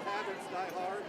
habits die hard.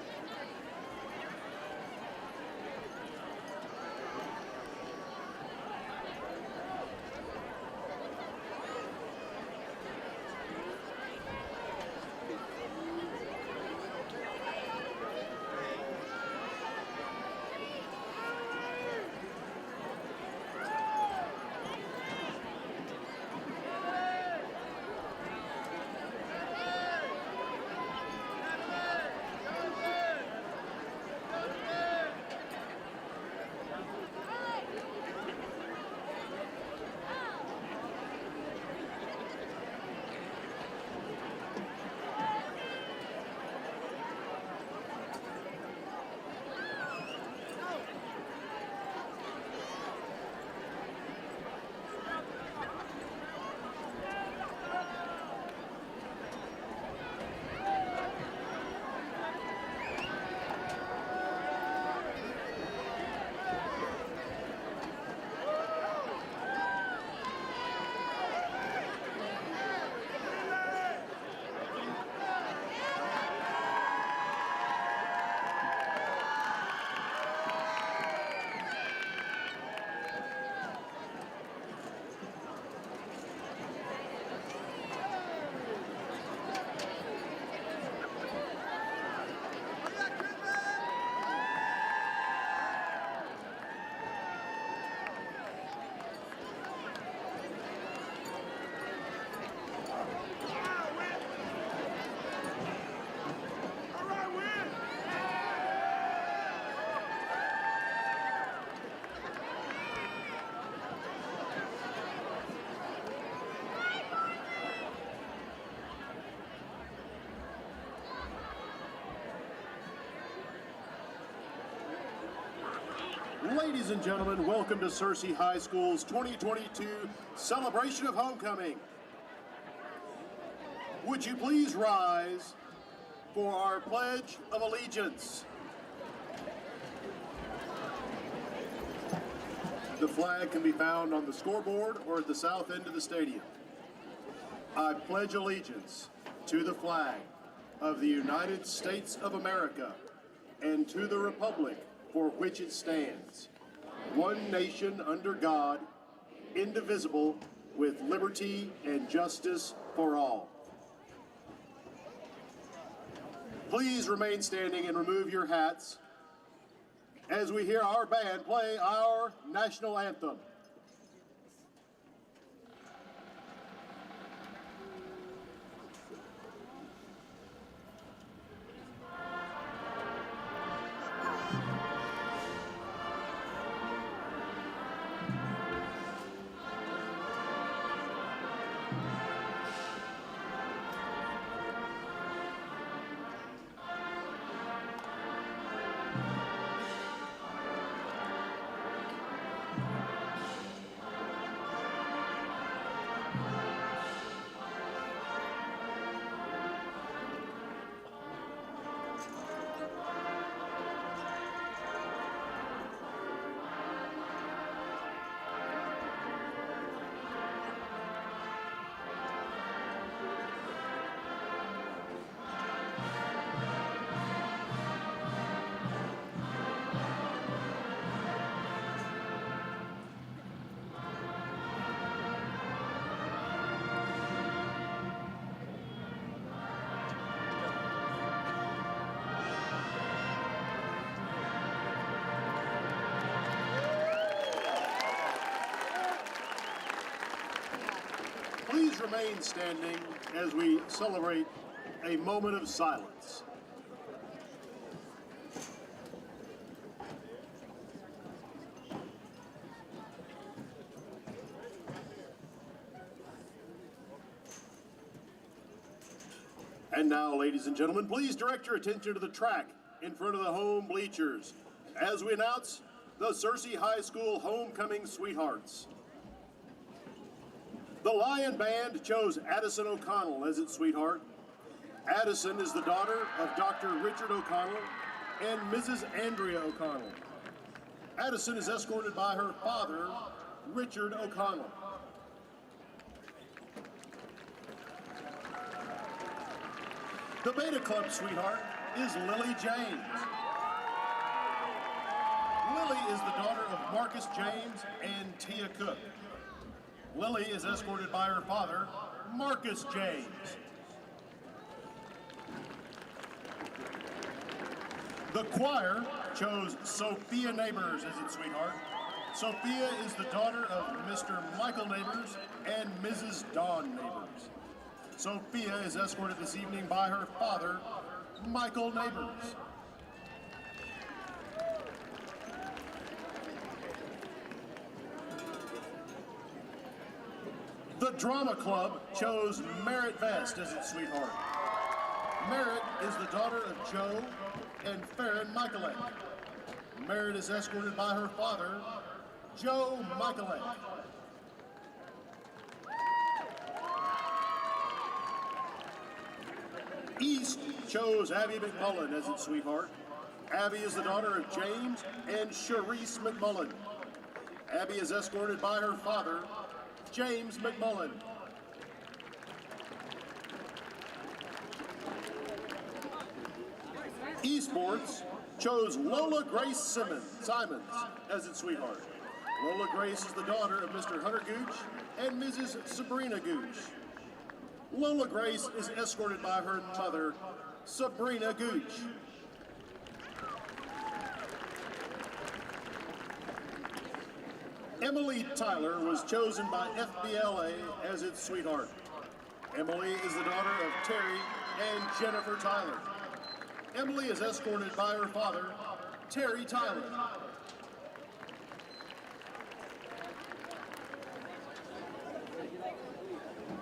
Ladies and gentlemen, welcome to Searcy High School's 2022 celebration of homecoming. Would you please rise for our Pledge of Allegiance? The flag can be found on the scoreboard or at the south end of the stadium. I pledge allegiance to the flag of the United States of America and to the republic for which it stands, one nation under God, indivisible, with liberty and justice for all. Please remain standing and remove your hats as we hear our band play our national anthem. Please remain standing as we celebrate a moment of silence. And now, ladies and gentlemen, please direct your attention to the track in front of the home bleachers as we announce the Searcy High School Homecoming Sweethearts. The Lion Band chose Addison O'Connell as its sweetheart. Addison is the daughter of Dr. Richard O'Connell and Mrs. Andrea O'Connell. Addison is escorted by her father, Richard O'Connell. The Beta Club sweetheart is Lily James. Lily is the daughter of Marcus James and Tia Cook. Lily is escorted by her father, Marcus James. The choir chose Sophia Neighbors as its sweetheart. Sophia is the daughter of Mr. Michael Neighbors and Mrs. Dawn Neighbors. Sophia is escorted this evening by her father, Michael Neighbors. The Drama Club chose Merritt Vest as its sweetheart. Merritt is the daughter of Joe and Farron Michaelek. Merritt is escorted by her father, Joe Michaelek. East chose Abby McMullen as its sweetheart. Abby is the daughter of James and Sharice McMullen. Abby is escorted by her father, James McMullen. Esports chose Lola Grace Simons as its sweetheart. Lola Grace is the daughter of Mr. Hunter Gooch and Mrs. Sabrina Gooch. Lola Grace is escorted by her mother, Sabrina Gooch. Emily Tyler was chosen by FBLA as its sweetheart. Emily is the daughter of Terry and Jennifer Tyler. Emily is escorted by her father, Terry Tyler.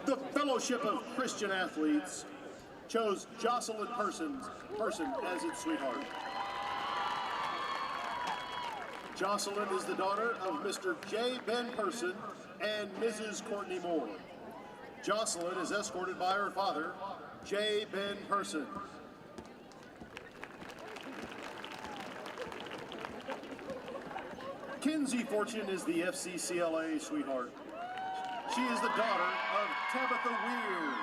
The Fellowship of Christian Athletes chose Jocelyn Person as its sweetheart. Jocelyn is the daughter of Mr. J. Ben Person and Mrs. Courtney Moore. Jocelyn is escorted by her father, J. Ben Person. Kinsey Fortune is the FCCLA sweetheart. She is the daughter of Tabitha Weir.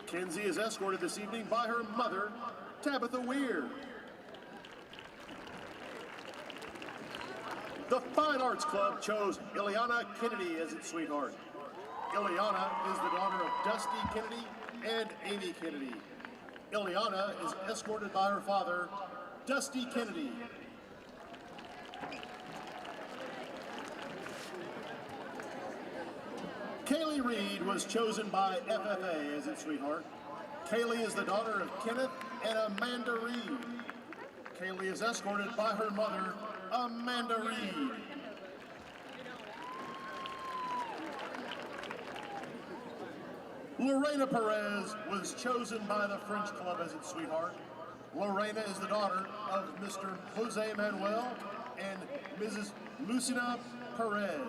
Kinsey is escorted this evening by her mother, Tabitha Weir. The Fine Arts Club chose Ileana Kennedy as its sweetheart. Ileana is the daughter of Dusty Kennedy and Amy Kennedy. Ileana is escorted by her father, Dusty Kennedy. Kaylee Reed was chosen by FFA as its sweetheart. Kaylee is the daughter of Kenneth and Amanda Reed. Kaylee is escorted by her mother, Amanda Reed. Lorena Perez was chosen by the French Club as its sweetheart. Lorena is the daughter of Mr. Jose Manuel and Mrs. Lucina Perez.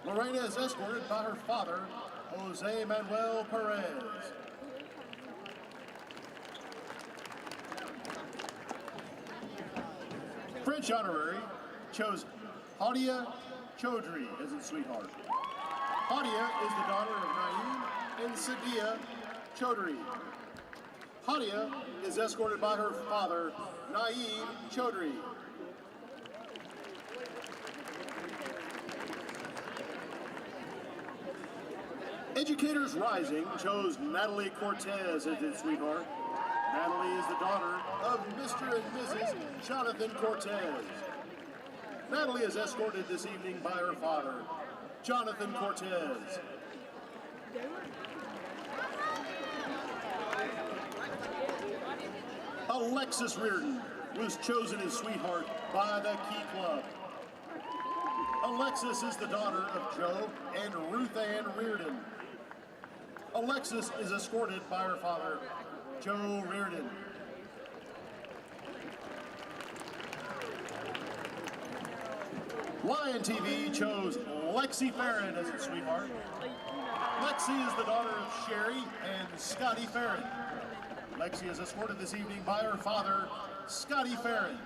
Lorena is escorted by her father, Jose Manuel Perez. French Honorary chose Hadia Chaudhry as its sweetheart. Hadia is the daughter of Naeem and Sadia Chaudhry. Hadia is escorted by her father, Naeem Chaudhry. Educators Rising chose Natalie Cortez as its sweetheart. Natalie is the daughter of Mr. and Mrs. Jonathan Cortez. Natalie is escorted this evening by her father, Jonathan Cortez. Alexis Reardon was chosen as sweetheart by the Key Club. Alexis is the daughter of Joe and Ruth Ann Reardon. Alexis is escorted by her father, Joe Reardon. Lion TV chose Lexi Farron as its sweetheart. Lexi is the daughter of Sherry and Scotty Farron. Lexi is escorted this evening by her father, Scotty Farron.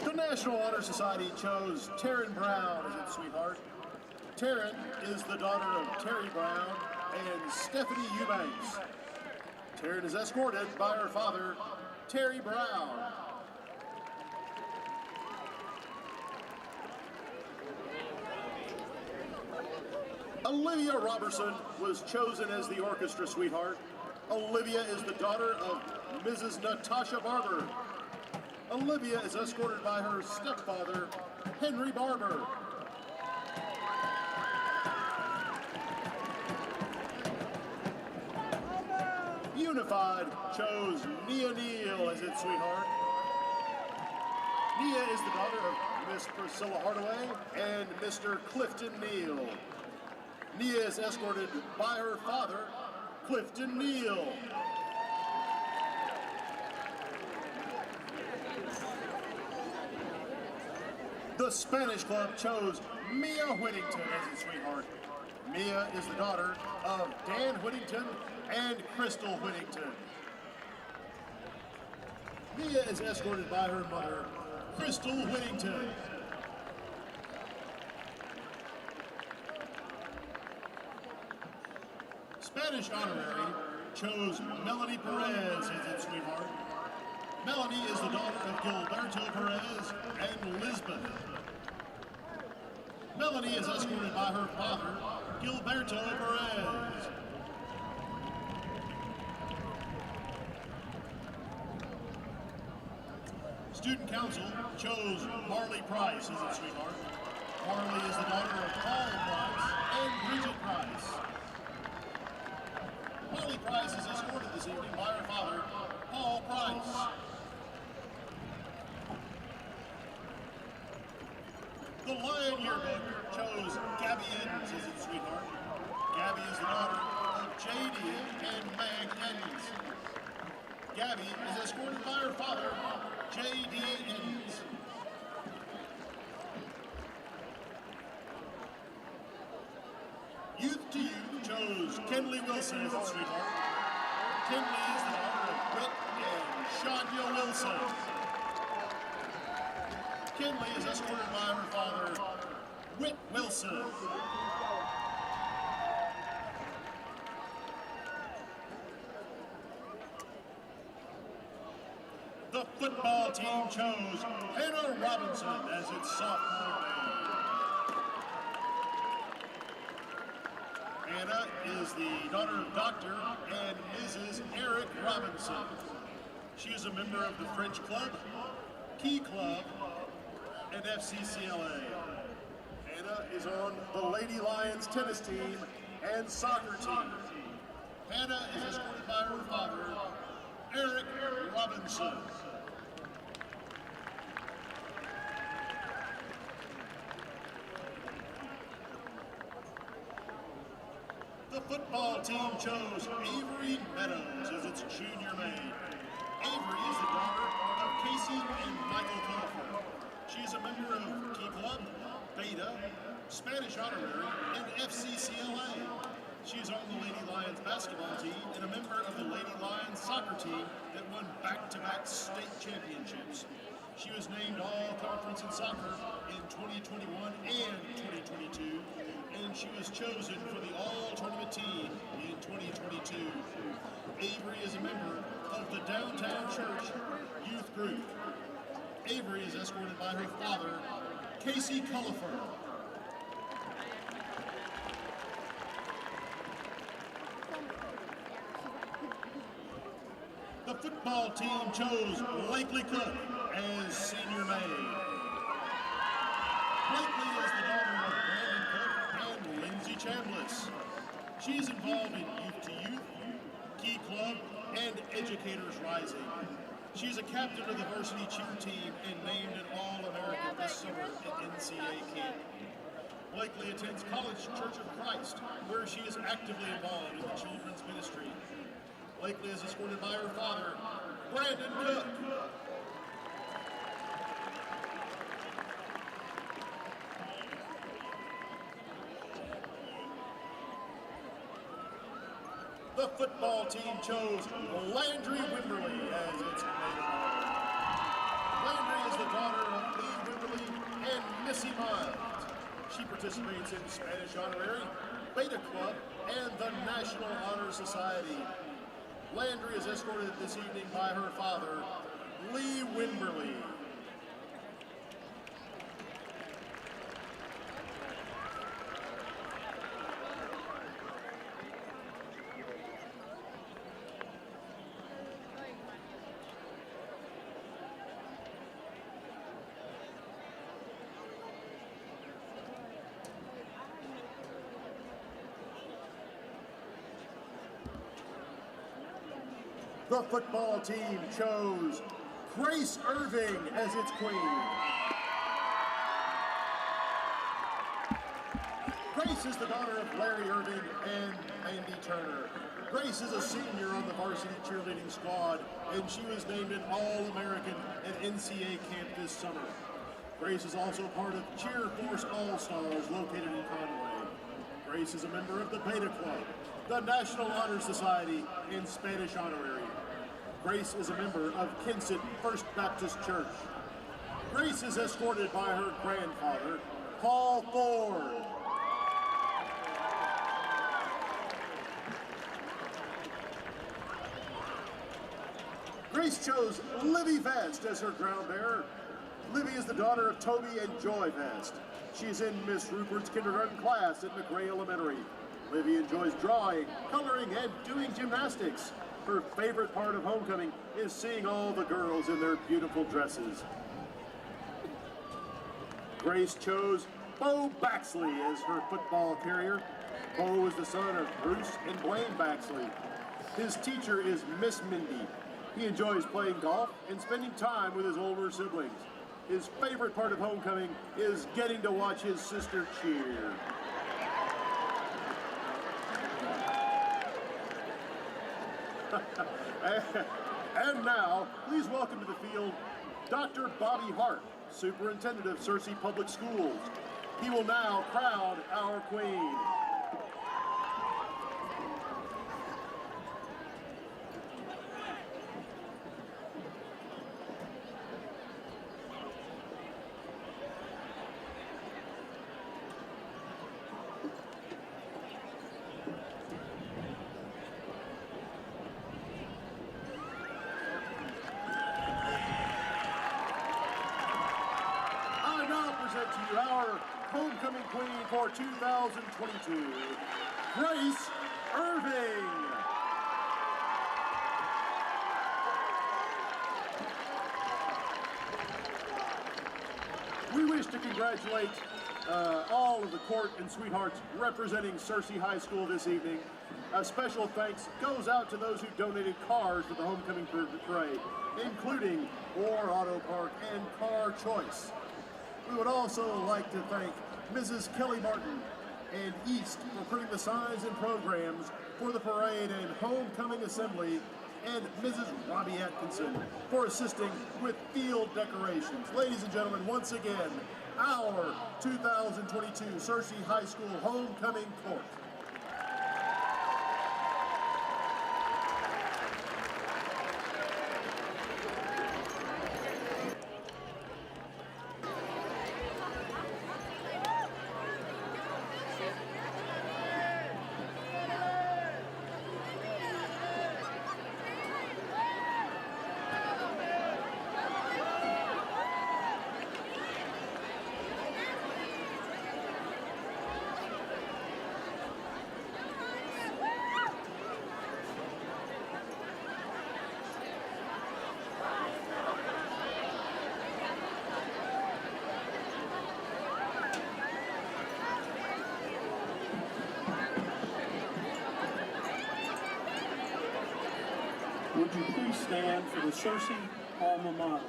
The National Honor Society chose Taryn Brown as its sweetheart. Taryn is the daughter of Terry Brown and Stephanie Eubanks. Taryn is escorted by her father, Terry Brown. Olivia Robertson was chosen as the orchestra sweetheart. Olivia is the daughter of Mrs. Natasha Barber. Olivia is escorted by her stepfather, Henry Barber. Unified chose Nia Neal as its sweetheart. Nia is the daughter of Miss Priscilla Hardaway and Mr. Clifton Neal. Nia is escorted by her father, Clifton Neal. The Spanish Club chose Mia Whittington as its sweetheart. Mia is the daughter of Dan Whittington and Crystal Whittington. Mia is escorted by her mother, Crystal Whittington. Spanish Honorary chose Melanie Perez as its sweetheart. Melanie is the daughter of Gilberto Perez and Lisbeth. Melanie is escorted by her father, Gilberto Perez. Student Council chose Marley Price as its sweetheart. Marley is the daughter of Paul Price and Bridget Price. Marley Price is escorted this evening by her father, Paul Price. The Lion Yearbook chose Gabby Edens as its sweetheart. Gabby is the daughter of J.D. and Meg Edens. Gabby is escorted by her father, J.D. Edens. Youth to Youth chose Kenley Wilson as its sweetheart. Kenley is the daughter of Britt and Shania Wilson. Kenley is escorted by her father, Whit Wilson. The football team chose Hannah Robinson as its sophomore name. Hannah is the daughter of Dr. and Mrs. Eric Robinson. She is a member of the French Club, Key Club, and FCCLA. Hannah is on the Lady Lions tennis team and soccer team. Hannah is escorted by her father, Eric Robinson. The football team chose Avery Meadows as its junior maid. Avery is the daughter of Casey and Michael Crawford. She is a member of Key Club, Beta, Spanish Honorary, and FCCLA. She is on the Lady Lions basketball team and a member of the Lady Lions soccer team that won back-to-back state championships. She was named All-Conference in soccer in 2021 and 2022, and she was chosen for the All-Tournament team in 2022. Avery is a member of the Downtown Church Youth Group. Avery is escorted by her father, Casey Cullifer. The football team chose Blakely Cook as senior maid. Blakely is the daughter of Brandon Cook and Lindsay Chambliss. She is involved in Youth to Youth, Key Club, and Educators Rising. She is a captain of the varsity cheer team and named an All-American this summer at NCAA camp. Blakely attends College Church of Christ, where she is actively involved in the children's ministry. Blakely is escorted by her father, Brandon Cook. The football team chose Landry Wimberly as its maiden. Landry is the daughter of Lee Wimberly and Missy Miles. She participates in Spanish Honorary, Beta Club, and the National Honor Society. Landry is escorted this evening by her father, Lee Wimberly. The football team chose Grace Irving as its queen. Grace is the daughter of Larry Irving and Mandy Turner. Grace is a senior on the varsity cheerleading squad, and she was named an All-American at NCAA camp this summer. Grace is also part of Cheer Force All-Stars located in Conway. Grace is a member of the Beta Club, the National Honor Society, and Spanish Honorary. Grace is a member of Kensett First Baptist Church. Grace is escorted by her grandfather, Paul Ford. Grace chose Livy Vest as her ground bearer. Livy is the daughter of Toby and Joy Vest. She is in Miss Rupert's kindergarten class at McRae Elementary. Livy enjoys drawing, coloring, and doing gymnastics. Her favorite part of homecoming is seeing all the girls in their beautiful dresses. Grace chose Bo Baxley as her football carrier. Bo is the son of Bruce and Blaine Baxley. His teacher is Miss Mindy. He enjoys playing golf and spending time with his older siblings. His favorite part of homecoming is getting to watch his sister cheer. And now, please welcome to the field Dr. Bobby Hart, Superintendent of Searcy Public Schools. He will now crown our queen. To you, our homecoming queen for 2022, Grace Irving. We wish to congratulate all of the court and sweethearts representing Searcy High School this evening. A special thanks goes out to those who donated cars for the homecoming parade, including War Auto Park and Car Choice. We would also like to thank Mrs. Kelly Martin and East for putting the signs and programs for the parade and homecoming assembly, and Mrs. Robbie Atkinson for assisting with field decorations. Ladies and gentlemen, once again, our 2022 Searcy High School homecoming court. Would you please stand for the Searcy alma mater?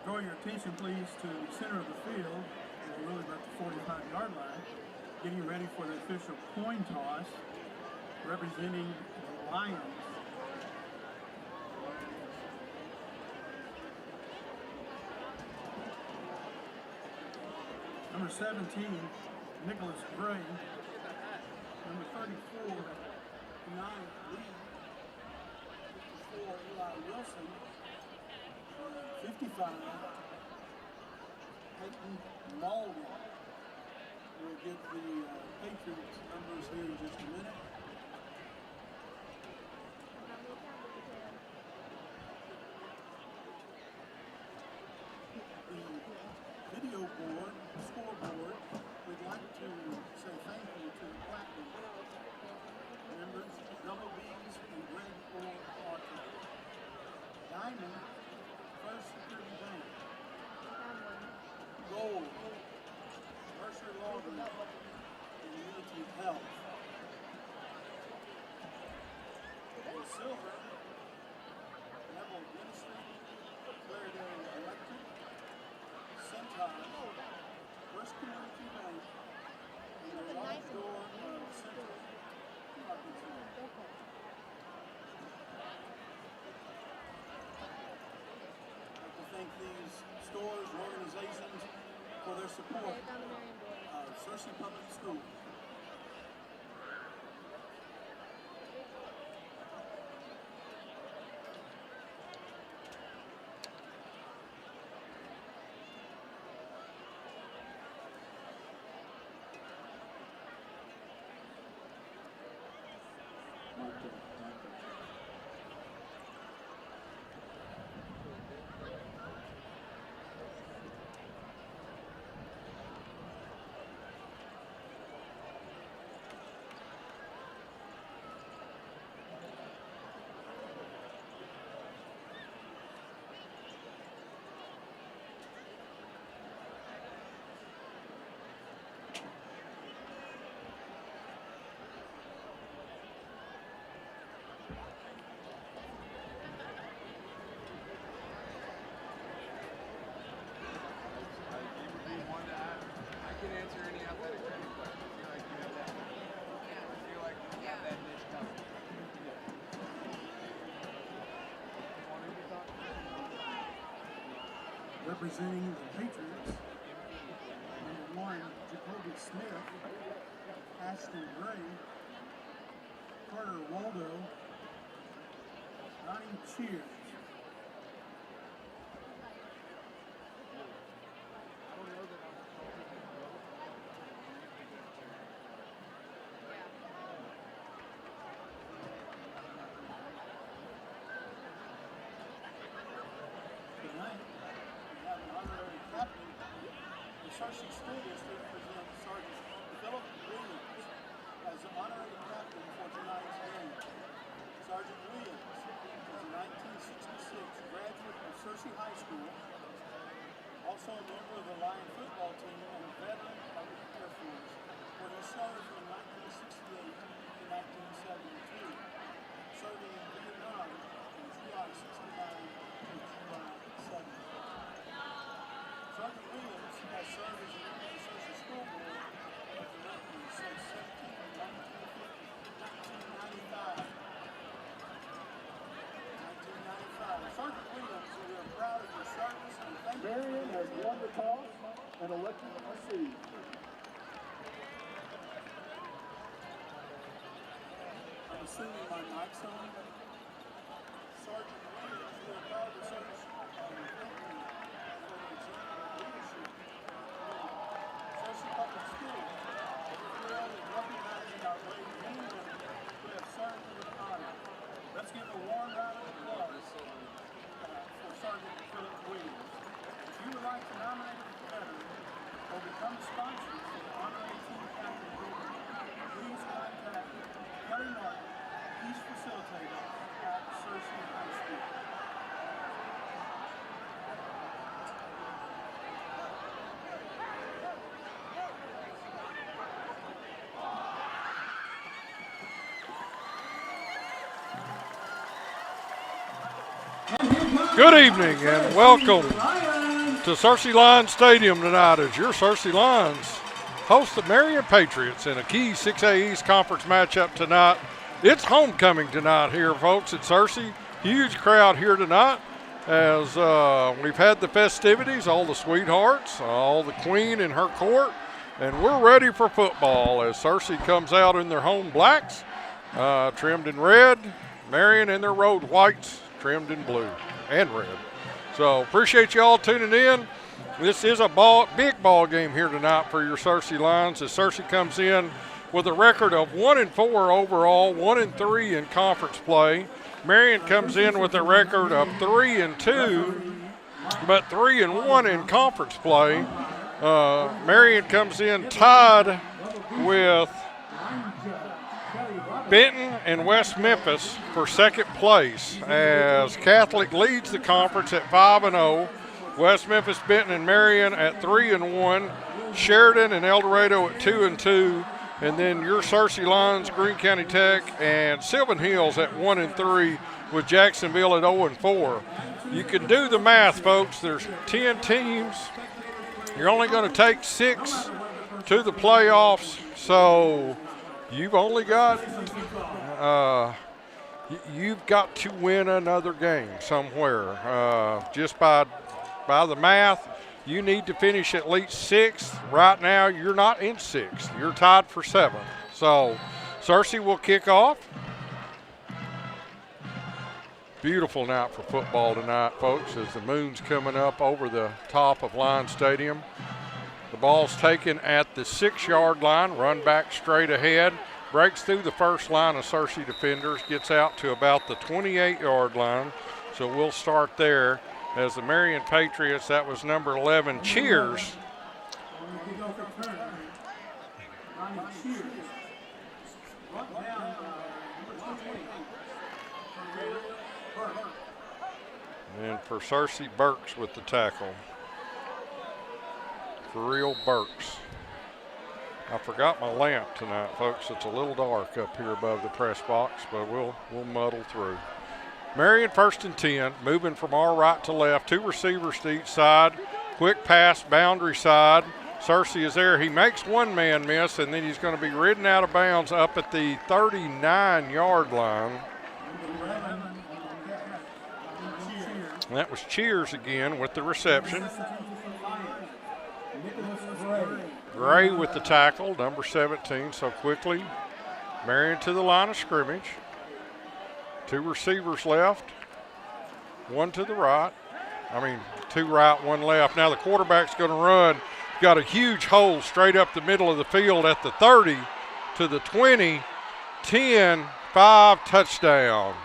Draw your attention, please, to the center of the field, really about the 45-yard line, getting ready for the official coin toss, representing the Lions. Number 17, Nicholas Gray. Number 34, Marion Lee. 54, Eli Wilson. 55, Peyton Malden. We'll get the Patriots numbers here in just a minute. The video board, the scoreboard, we'd like to say thank you to the platinum members, double B's and red or Arthur. Diamond, First Security Bank. Gold, Mercer Law Group, and Unity Health. And silver, Neville Ministry, Clarendon Electric, Centine, First Community Bank, and the large door of Central Arkansas. Thank these stores and organizations for their support of Searcy Public Schools. Representing the Patriots, number 1, Jacoby Smith, Ashton Gray, Carter Waldo, Ronnie Cheers. SHS School District presents Sergeant Philip Williams as the honorary captain for tonight's game. Sergeant Williams is a 1966 graduate of Searcy High School, also a member of the Lion football team and a veteran of the Air Force, where he served from 1968 to 1972, serving in Vietnam from July 69 to July 70. Sergeant Williams has served as a member of the SHS School Board of Directors since 1995. Sergeant Williams, we are proud of your service and thank you. Marion has won the toss and elected to receive. I'm assuming my mic's on. Sergeant Williams, we are proud of your service and thank you for the example of leadership. Searcy Public Schools, thrilled and recognizing our brave men and women who have served with honor. Let's give a warm round of applause for Sergeant Philip Williams. If you would like to nominate a veteran or become a sponsor for the honorary team captain program, please contact Kelly Martin, East Facilitator at Searcy High School. Good evening and welcome to Searcy Lions Stadium tonight as your Searcy Lions host the Marion Patriots in a key 6A East Conference matchup tonight. It's homecoming tonight here, folks, at Searcy. Huge crowd here tonight as we've had the festivities, all the sweethearts, all the queen in her court, and we're ready for football as Searcy comes out in their home blacks, trimmed in red, Marion in their road whites, trimmed in blue and red. So appreciate you all tuning in. This is a big ball game here tonight for your Searcy Lions as Searcy comes in with a record of 1-4 overall, 1-3 in conference play. Marion comes in with a record of 3-2, but 3-1 in conference play. Marion comes in tied with Benton and West Memphis for second place as Catholic leads the conference at 5-0. West Memphis, Benton, and Marion at 3-1. Sheridan and El Dorado at 2-2. And then your Searcy Lions, Greene County Tech, and Sylvan Hills at 1-3 with Jacksonville at 0-4. You can do the math, folks. There's 10 teams. You're only going to take 6 to the playoffs, so you've only got you've got to win another game somewhere. Just by the math, you need to finish at least 6th. Right now, you're not in 6th. You're tied for 7th. So Searcy will kick off. Beautiful night for football tonight, folks, as the moon's coming up over the top of Lions Stadium. The ball's taken at the 6-yard line, run back straight ahead, breaks through the first line of Searcy defenders, gets out to about the 28-yard line. So we'll start there as the Marion Patriots, that was number 11, Cheers. And for Searcy, Burks with the tackle. For real, Burks. I forgot my lamp tonight, folks. It's a little dark up here above the press box, but we'll muddle through. Marion 1st and 10, moving from our right to left, 2 receivers to each side. Quick pass, boundary side. Searcy is there. He makes one man miss, and then he's going to be ridden out of bounds up at the 39-yard line. And that was Cheers again with the reception. Gray with the tackle, number 17. So quickly, Marion to the line of scrimmage. 2 receivers left, 1 to the right. 2 right, 1 left. Now the quarterback's going to run. Got a huge hole straight up the middle of the field at the 30 to the 20, 10, 5, touchdown.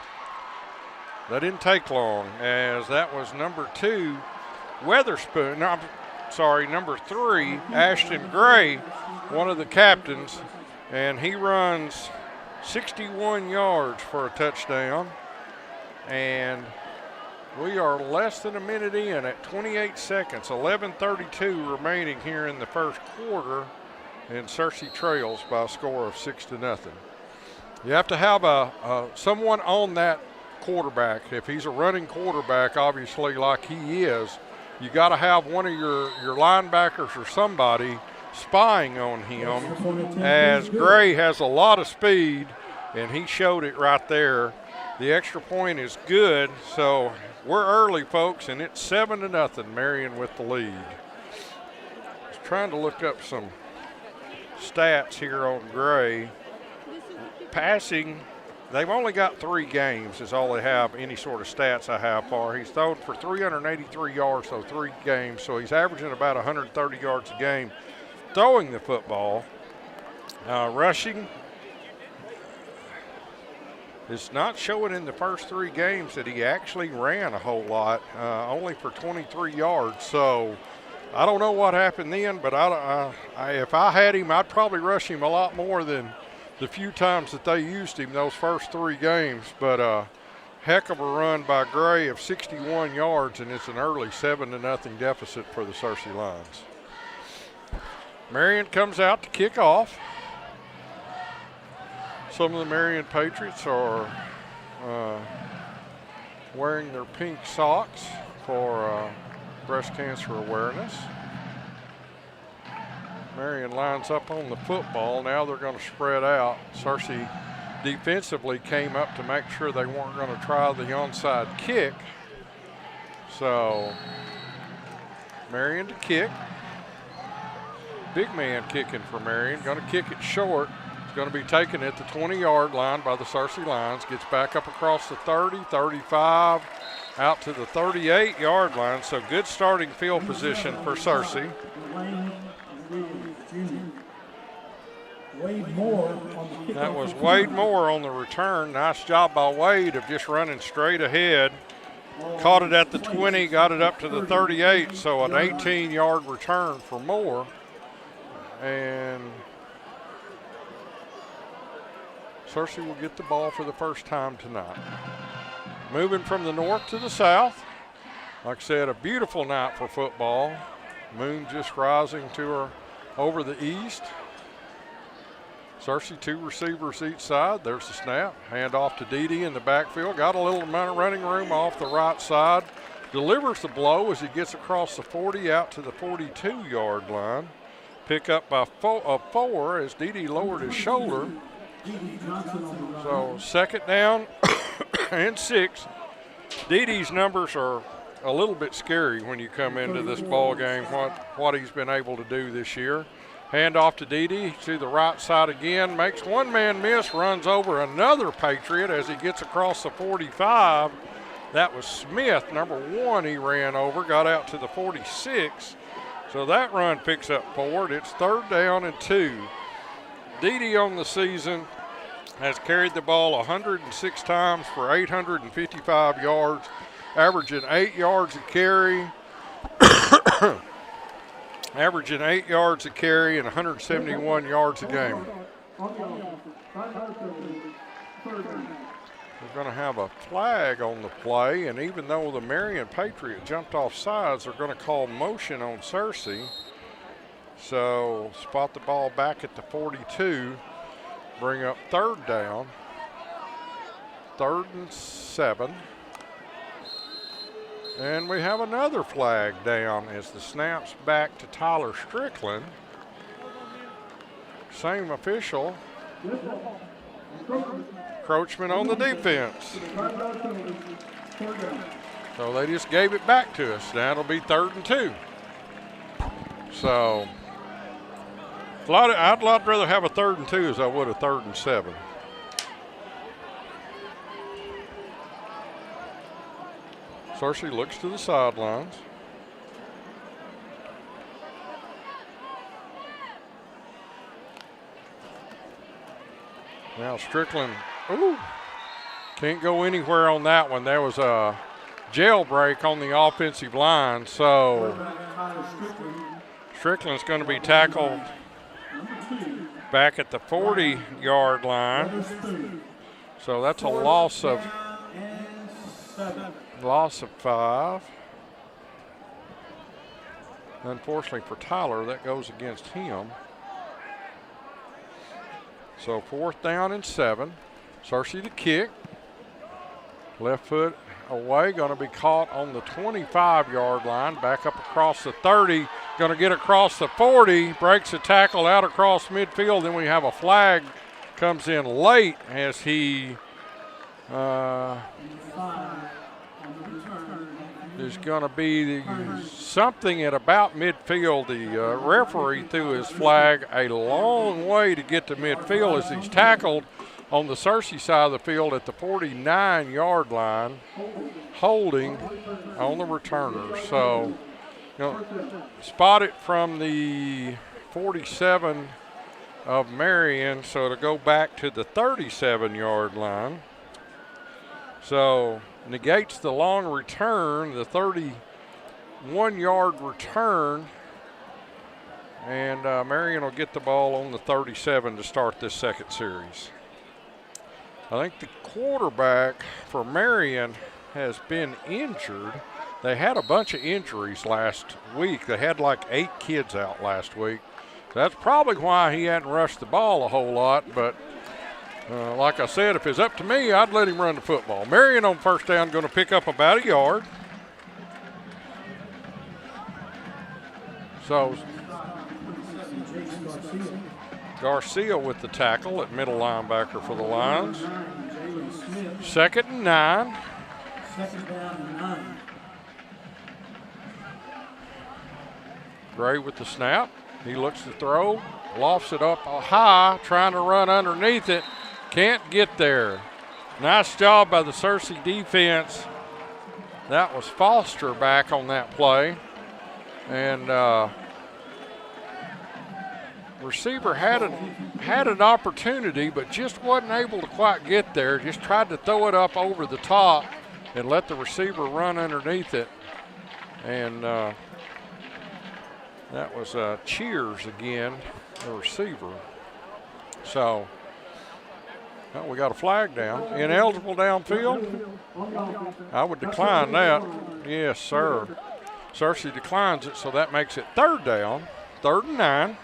That didn't take long as that was number 2, Weatherspoon. No, number 3, Ashton Gray, one of the captains, and he runs 61 yards for a touchdown. And we are less than a minute in at 28 seconds, 11:32 remaining here in the first quarter, and Searcy trails by a score of 6-0. You have to have someone on that quarterback. If he's a running quarterback, obviously like he is, you got to have one of your linebackers or somebody spying on him, as Gray has a lot of speed, and he showed it right there. The extra point is good, so we're early, folks, and it's 7-0, Marion with the lead. I was trying to look up some stats here on Gray. Passing, they've only got 3 games is all they have, any sort of stats I have for. He's thrown for 383 yards, so 3 games, so he's averaging about 130 yards a game throwing the football. Rushing, it's not showing in the first 3 games that he actually ran a whole lot, only for 23 yards. So I don't know what happened then, but if I had him, I'd probably rush him a lot more than the few times that they used him those first 3 games. But heck of a run by Gray of 61 yards, and it's an early 7-0 deficit for the Searcy Lions. Marion comes out to kick off. Some of the Marion Patriots are wearing their pink socks for breast cancer awareness. Marion lines up on the football. Now they're going to spread out. Searcy defensively came up to make sure they weren't going to try the onside kick. So Marion to kick. Big man kicking for Marion. Going to kick it short. It's going to be taken at the 20-yard line by the Searcy Lions. Gets back up across the 30, 35, out to the 38-yard line. So good starting field position for Searcy. That was Wade Moore on the return. Nice job by Wade of just running straight ahead. Caught it at the 20, got it up to the 38, so an 18-yard return for Moore. And Searcy will get the ball for the first time tonight. Moving from the north to the south. Like I said, a beautiful night for football. Moon just rising to her over the east. Searcy, 2 receivers each side. There's the snap. Hand off to Dede in the backfield. Got a little amount of running room off the right side. Delivers the blow as he gets across the 40 out to the 42-yard line. Pick up by 4 as Dede lowered his shoulder. So second down and 6. Dede's numbers are a little bit scary when you come into this ball game, what he's been able to do this year. Hand off to Dede to the right side again. Makes one man miss, runs over another Patriot as he gets across the 45. That was Smith, number 1 he ran over, got out to the 46. So that run picks up 4. It's 3rd down and 2. Dede on the season has carried the ball 106 times for 855 yards, averaging 8 yards a carry. Averaging 8 yards a carry and 171 yards a game. We're going to have a flag on the play, and even though the Marion Patriot jumped off sides, they're going to call motion on Searcy. So spot the ball back at the 42, bring up 3rd down, 3rd and 7. And we have another flag down as the snap's back to Tyler Strickland. Same official. Encroachment on the defense. So they just gave it back to us. Now it'll be 3rd and 2. So I'd rather have a 3rd and 2 as I would a 3rd and 7. Searcy looks to the sidelines. Now Strickland, can't go anywhere on that one. There was a jailbreak on the offensive line, so Strickland's going to be tackled back at the 40-yard line. So that's a loss of 5. Unfortunately for Tyler, that goes against him. So 4th down and 7. Searcy to kick. Left foot away, going to be caught on the 25-yard line. Back up across the 30. Going to get across the 40. Breaks the tackle out across midfield. Then we have a flag comes in late as he there's going to be something at about midfield. The referee threw his flag a long way to get to midfield as he's tackled on the Searcy side of the field at the 49-yard line, holding on the returner. So, spotted from the 47 of Marion, so to go back to the 37-yard line. So negates the long return, the 31-yard return, and Marion will get the ball on the 37 to start this second series. I think the quarterback for Marion has been injured. They had a bunch of injuries last week. They had like 8 kids out last week. That's probably why he hadn't rushed the ball a whole lot, but like I said, if it's up to me, I'd let him run the football. Marion on first down going to pick up about a yard. So Garcia with the tackle at middle linebacker for the Lions. 2nd and 9. Second down and 9. Gray with the snap. He looks to throw, lofts it up high, trying to run underneath it. Can't get there. Nice job by the Searcy defense. That was Foster back on that play. And receiver had an opportunity, but just wasn't able to quite get there. Just tried to throw it up over the top and let the receiver run underneath it. And that was Cheers again, the receiver. So we got a flag down. Ineligible downfield? I would decline that. Yes, sir. Searcy declines it, so that makes it 3rd down. 3rd and 9.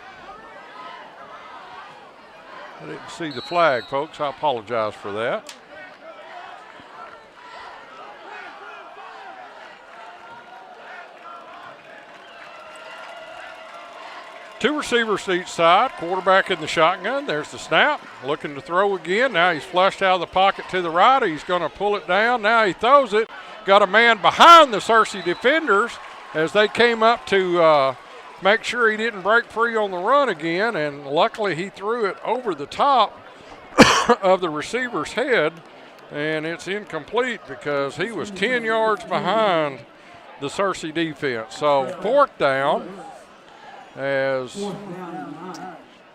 I didn't see the flag, folks. I apologize for that. Two receivers to each side, quarterback in the shotgun. There's the snap, looking to throw again. Now he's flushed out of the pocket to the right. He's going to pull it down. Now he throws it. Got a man behind the Searcy defenders as they came up to make sure he didn't break free on the run again, and luckily he threw it over the top of the receiver's head, and it's incomplete because he was 10 yards behind the Searcy defense. So 4th down as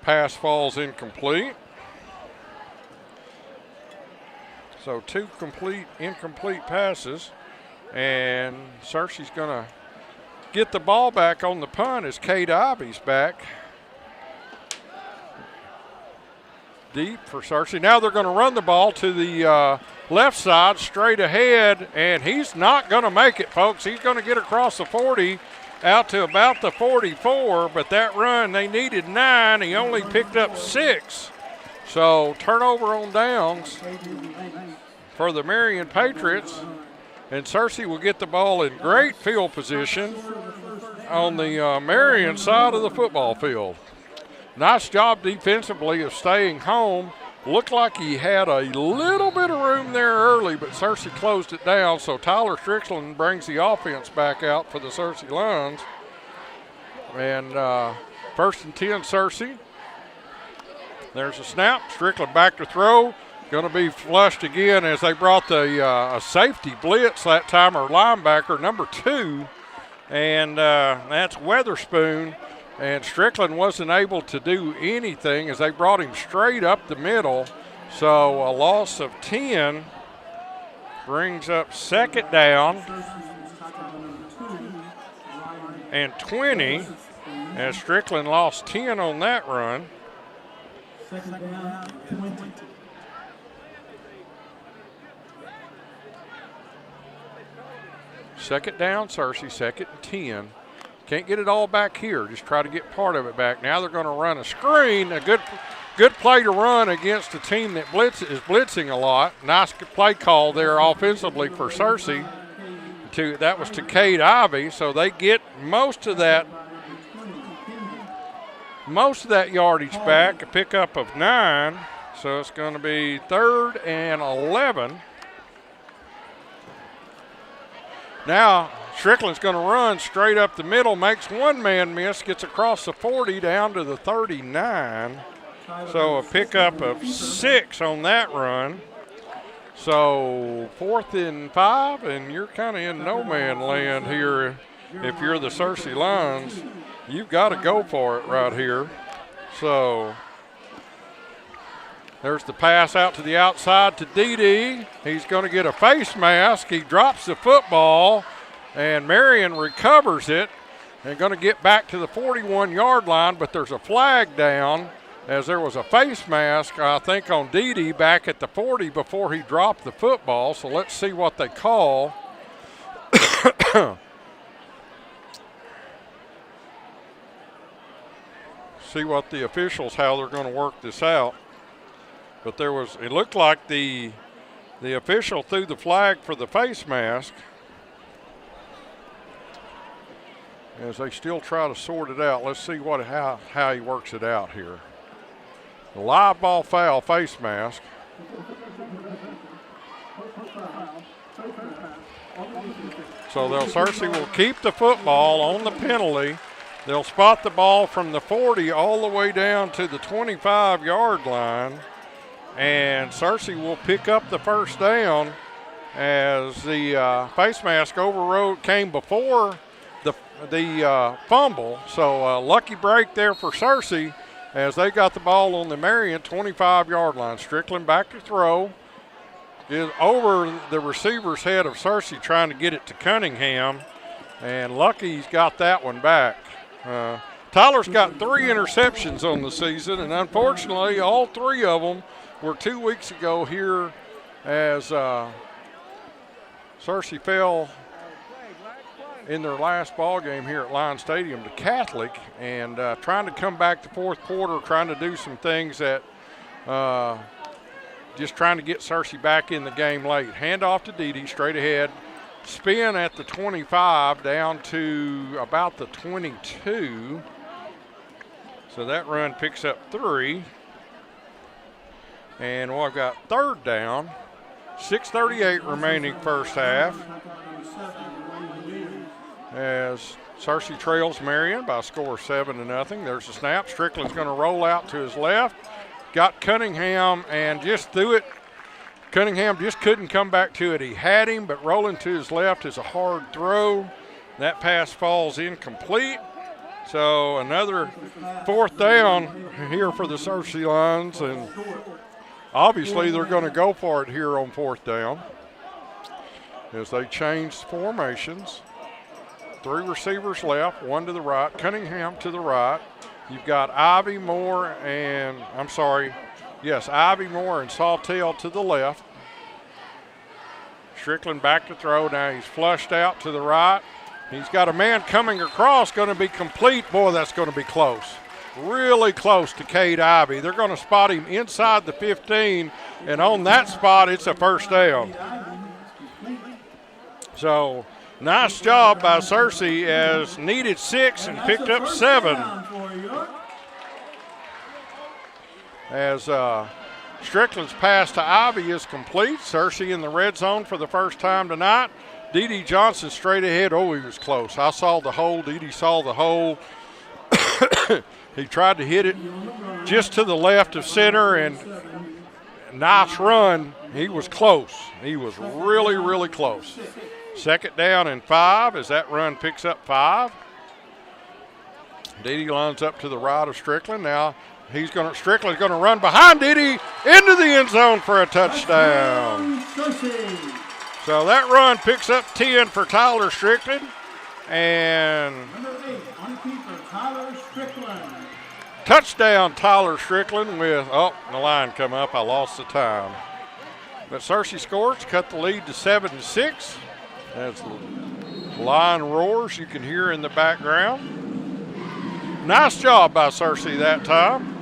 pass falls incomplete. So 2 incomplete passes, and Searcy's going to get the ball back on the punt as Cade Ivy's back. Deep for Searcy. Now they're going to run the ball to the left side straight ahead, and he's not going to make it, folks. He's going to get across the 40 out to about the 44, but that run, they needed 9. He only picked up 6. So turnover on downs for the Marion Patriots, and Searcy will get the ball in great field position on the Marion side of the football field. Nice job defensively of staying home. Looked like he had a little bit of room there early, but Searcy closed it down, so Tyler Strickland brings the offense back out for the Searcy Lions. And 1st and 10 Searcy. There's a snap. Strickland back to throw. Going to be flushed again as they brought the a safety blitz that time, or linebacker, number 2. And that's Weatherspoon. And Strickland wasn't able to do anything as they brought him straight up the middle. So a loss of 10 brings up 2nd down and 20 as Strickland lost 10 on that run. 2nd down, 20. Second down, Searcy, 2nd and 10. Can't get it all back here. Just try to get part of it back. Now they're going to run a screen. A good play to run against a team that is blitzing a lot. Nice play call there offensively for Searcy. That was to Cade Ivy. So they get most of that yardage back, a pickup of 9. So it's going to be 3rd and 11. Now Strickland's going to run straight up the middle, makes one man miss, gets across the 40 down to the 39. So a pickup of 6 on that run. So 4th and 5, and you're kind of in no man land here. If you're the Searcy Lions, you've got to go for it right here. So there's the pass out to the outside to Dede. He's going to get a face mask. He drops the football, and Marion recovers it and going to get back to the 41-yard line, but there's a flag down as there was a face mask, I think, on Dede back at the 40 before he dropped the football. So let's see what they call. See what the officials, how they're going to work this out. But it looked like the official threw the flag for the face mask. as they still try to sort it out. Let's see how he works it out here. The live ball foul, face mask. So Searcy will keep the football on the penalty. They'll spot the ball from the 40 all the way down to the 25-yard line. And Searcy will pick up the first down as the face mask came before the fumble. So lucky break there for Searcy as they got the ball on the Marion 25-yard line. Strickland back to throw. Is over the receiver's head of Searcy trying to get it to Cunningham. And Lucky's got that one back. Tyler's got 3 interceptions on the season, and unfortunately all 3 of them were 2 weeks ago here as Searcy fell in their last ball game here at Lion Stadium to Catholic, and trying to come back the fourth quarter, trying to do some things that just trying to get Searcy back in the game late. Handoff to Dede, straight ahead. Spin at the 25 down to about the 22. So that run picks up 3. And I've got third down. 6:38 remaining first half. As Searcy trails Marion by a score of 7-0. There's a snap. Strickland's going to roll out to his left. Got Cunningham and just threw it. Cunningham just couldn't come back to it. He had him, but rolling to his left is a hard throw. That pass falls incomplete. So another fourth down here for the Searcy Lions, and obviously they're going to go for it here on fourth down as they change formations. 3 receivers left, 1 to the right. Cunningham to the right. You've got Ivy Moore and Sawtell to the left. Strickland back to throw. Now he's flushed out to the right. He's got a man coming across, going to be complete. Boy, that's going to be close. Really close to Cade Ivy. They're going to spot him inside the 15, and on that spot, it's a first down. So nice job by Searcy as needed 6 and picked up 7. As Strickland's pass to Ivy is complete. Searcy in the red zone for the first time tonight. Dede Johnson straight ahead. Oh, he was close. I saw the hole. Dede saw the hole. He tried to hit it just to the left of center, and nice run. He was close. He was really, really close. Second down and 5 as that run picks up 5. Dede lines up to the right of Strickland. Now Strickland's going to run behind Dede into the end zone for a touchdown. So that run picks up 10 for Tyler Strickland. And touchdown Tyler Strickland with, the line come up. I lost the time. But Searcy scores, cut the lead to 7-6. As the line roars, you can hear in the background. Nice job by Searcy that time.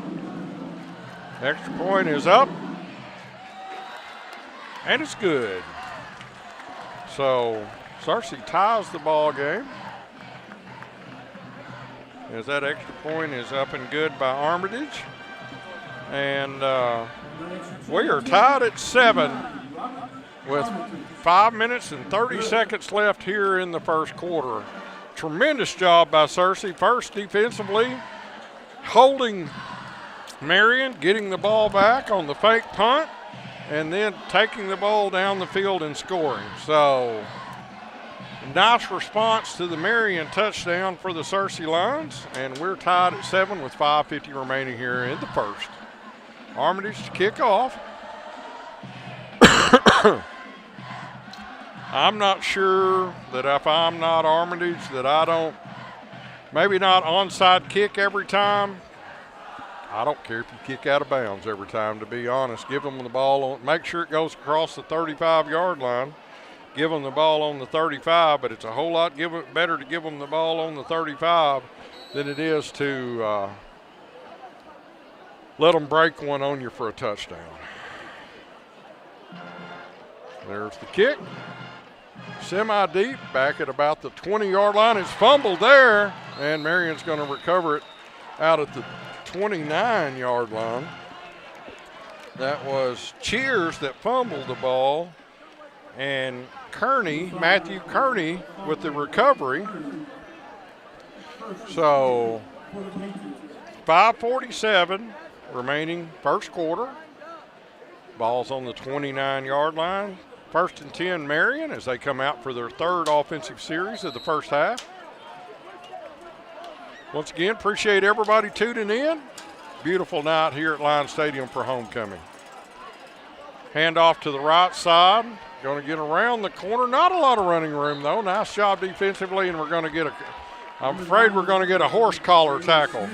Extra point is up. And it's good. So Searcy ties the ball game. As that extra point is up and good by Armitage. And we are tied at 7 with 5 minutes and 30 seconds left here in the first quarter. Tremendous job by Searcy. First defensively, holding Marion, getting the ball back on the fake punt, and then taking the ball down the field and scoring. So nice response to the Marion touchdown for the Searcy Lions, and we're tied at 7 with 5:50 remaining here in the first. Armitage to kick off. I'm not sure that if I'm not Armitage that I don't, maybe not onside kick every time. I don't care if you kick out of bounds every time, to be honest. Give them the ball, make sure it goes across the 35-yard line. Give them the ball on the 35, but it's a whole lot better to give them the ball on the 35 than it is to let them break one on you for a touchdown. There's the kick. semi-deep, back at about the 20-yard line. It's fumbled there, and Marion's going to recover it out at the 29-yard line. That was Cheers that fumbled the ball, and Matthew Kearney with the recovery. So 5:47 remaining first quarter. Ball's on the 29-yard line. 1st and 10 Marion as they come out for their third offensive series of the first half. Once again, appreciate everybody tuning in. Beautiful night here at Lions Stadium for homecoming. Handoff to the right side. Going to get around the corner. Not a lot of running room, though. Nice job defensively, and we're going to get I'm afraid we're going to get a horse collar tackle.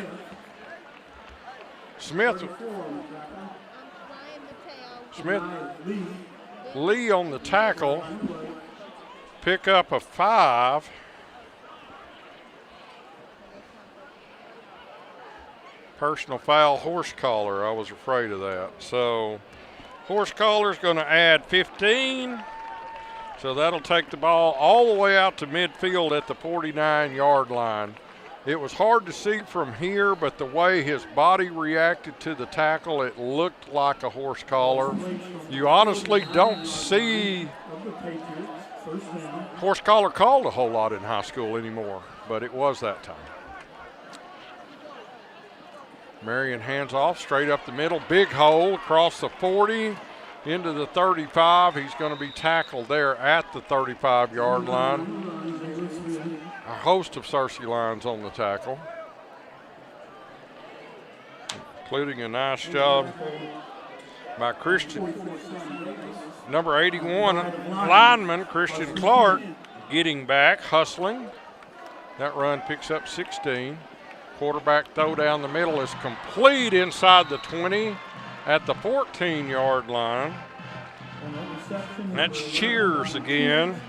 Smith Lee on the tackle. Pick up a 5. Personal foul, horse collar. I was afraid of that. So horse collar is going to add 15. So that'll take the ball all the way out to midfield at the 49-yard line. It was hard to see from here, but the way his body reacted to the tackle, it looked like a horse collar. You honestly don't see horse collar called a whole lot in high school anymore, but it was that time. Marion hands off straight up the middle. Big hole across the 40 into the 35. He's going to be tackled there at the 35-yard line. A host of Searcy Lions on the tackle, including a nice job by Christian. Number 81 lineman, Christian Clark, getting back, hustling. That run picks up 16. Quarterback throw down the middle is complete inside the 20 at the 14-yard line. And that's Cheers again.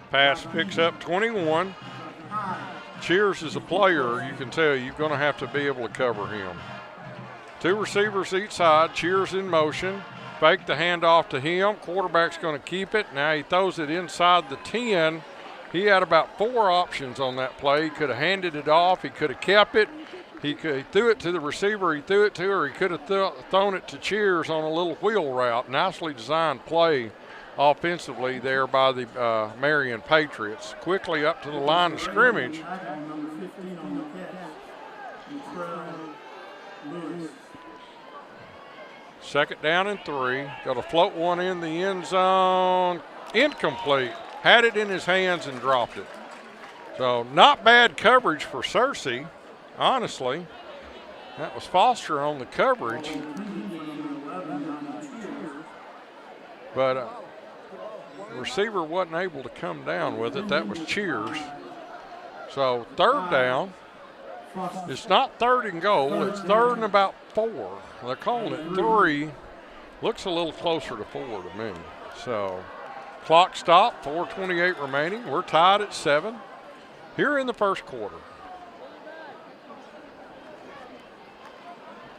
Pass picks up 21. Cheers is a player, you can tell you're going to have to be able to cover him. 2 receivers each side. Cheers in motion. Fake the handoff to him. Quarterback's going to keep it. Now he throws it inside the 10. He had about 4 options on that play. He could have handed it off. He could have kept it. He threw it to the receiver. He threw it to her. He could have thrown it to Cheers on a little wheel route. Nicely designed play offensively there by the Marion Patriots. Quickly up to the line of scrimmage. Second down and 3. Got to float one in the end zone. Incomplete. Had it in his hands and dropped it. So not bad coverage for Searcy, honestly. That was Foster on the coverage. But the receiver wasn't able to come down with it. That was Cheers. So 3rd down. It's not 3rd and goal. It's 3rd and about 4. They're calling it 3. Looks a little closer to 4 to me. So clock stop, 4:28 remaining. We're tied at 7 here in the first quarter.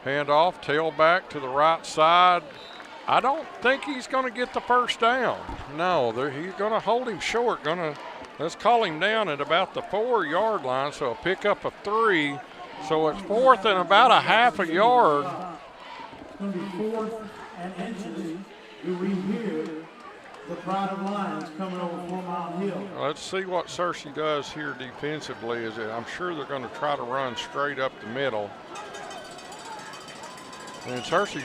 Handoff, tailback to the right side. I don't think he's going to get the first down. No, he's going to hold him short. Let's call him down at about the 4-yard line, so a pickup of 3. So it's 4th and about a half a yard. It's going to be 4th and inches. Do we hear the Pride of Lions coming over 4 Mile Hill? Let's see what Searcy does here defensively. I'm sure they're going to try to run straight up the middle. And Searcy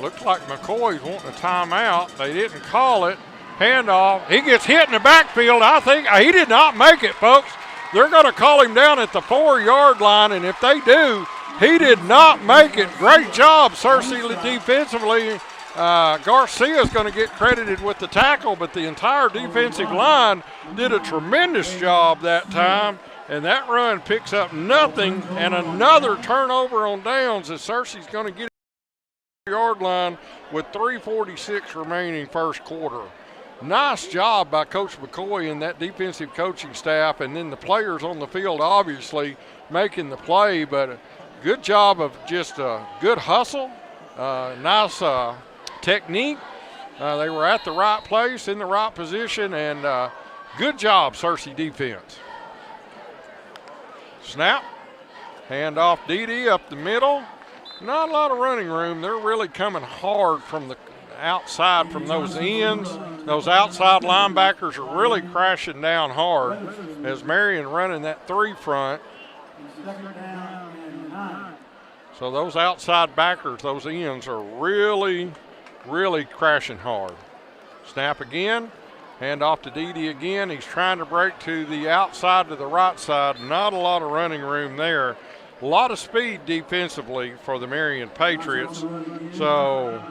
looks like McCoy's wanting a timeout. They didn't call it. Handoff. He gets hit in the backfield. I think he did not make it, folks. They're going to call him down at the 4-yard line, and if they do, he did not make it. Great job, Searcy defensively. Garcia's going to get credited with the tackle, but the entire defensive line did a tremendous job that time, and that run picks up nothing, and another turnover on downs as Searcy's going to get the yard line with 3:46 remaining first quarter. Nice job by Coach McCoy and that defensive coaching staff, and then the players on the field obviously making the play, but good job of just a good hustle, nice technique, They were at the right place, in the right position, and good job, Searcy defense. Snap. Hand off Dede up the middle. Not a lot of running room. They're really coming hard from the outside from those ends. Those outside linebackers are really crashing down hard as Marion running that 3 front. So those outside backers, those ends are really, really crashing hard. Snap again. Hand off to Dede again. He's trying to break to the outside to the right side. Not a lot of running room there. A lot of speed defensively for the Marion Patriots. So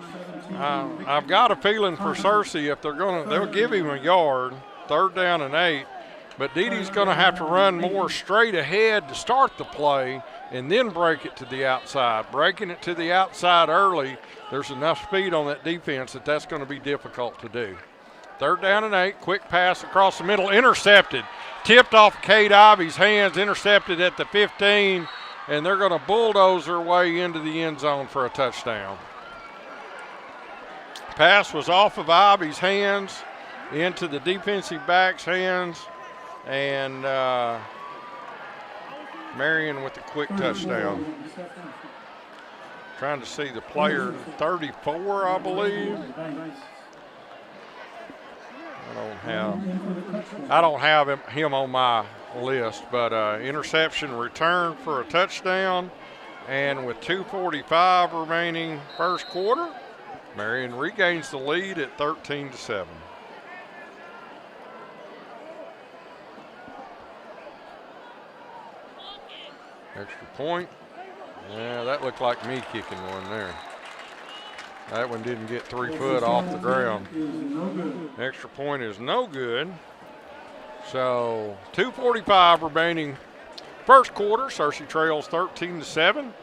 I've got a feeling for Searcy if they'll give him a yard, 3rd down and 8. But Dede's going to have to run more straight ahead to start the play and then break it to the outside. Breaking it to the outside early, there's enough speed on that defense that's going to be difficult to do. 3rd down and 8, quick pass across the middle, intercepted. Tipped off Cade Ivy's hands, intercepted at the 15, and they're going to bulldoze their way into the end zone for a touchdown. Pass was off of Ivy's hands into the defensive back's hands, and Marion with a quick touchdown. Trying to see the player, 34, I believe. I don't have him on my list, but interception return for a touchdown. And with 2:45 remaining first quarter, Marion regains the lead at 13-7. Extra point. Yeah, that looked like me kicking one there. That one didn't get 3 foot off the ground. Extra point is no good. So 2:45 remaining first quarter. Searcy trails 13-7.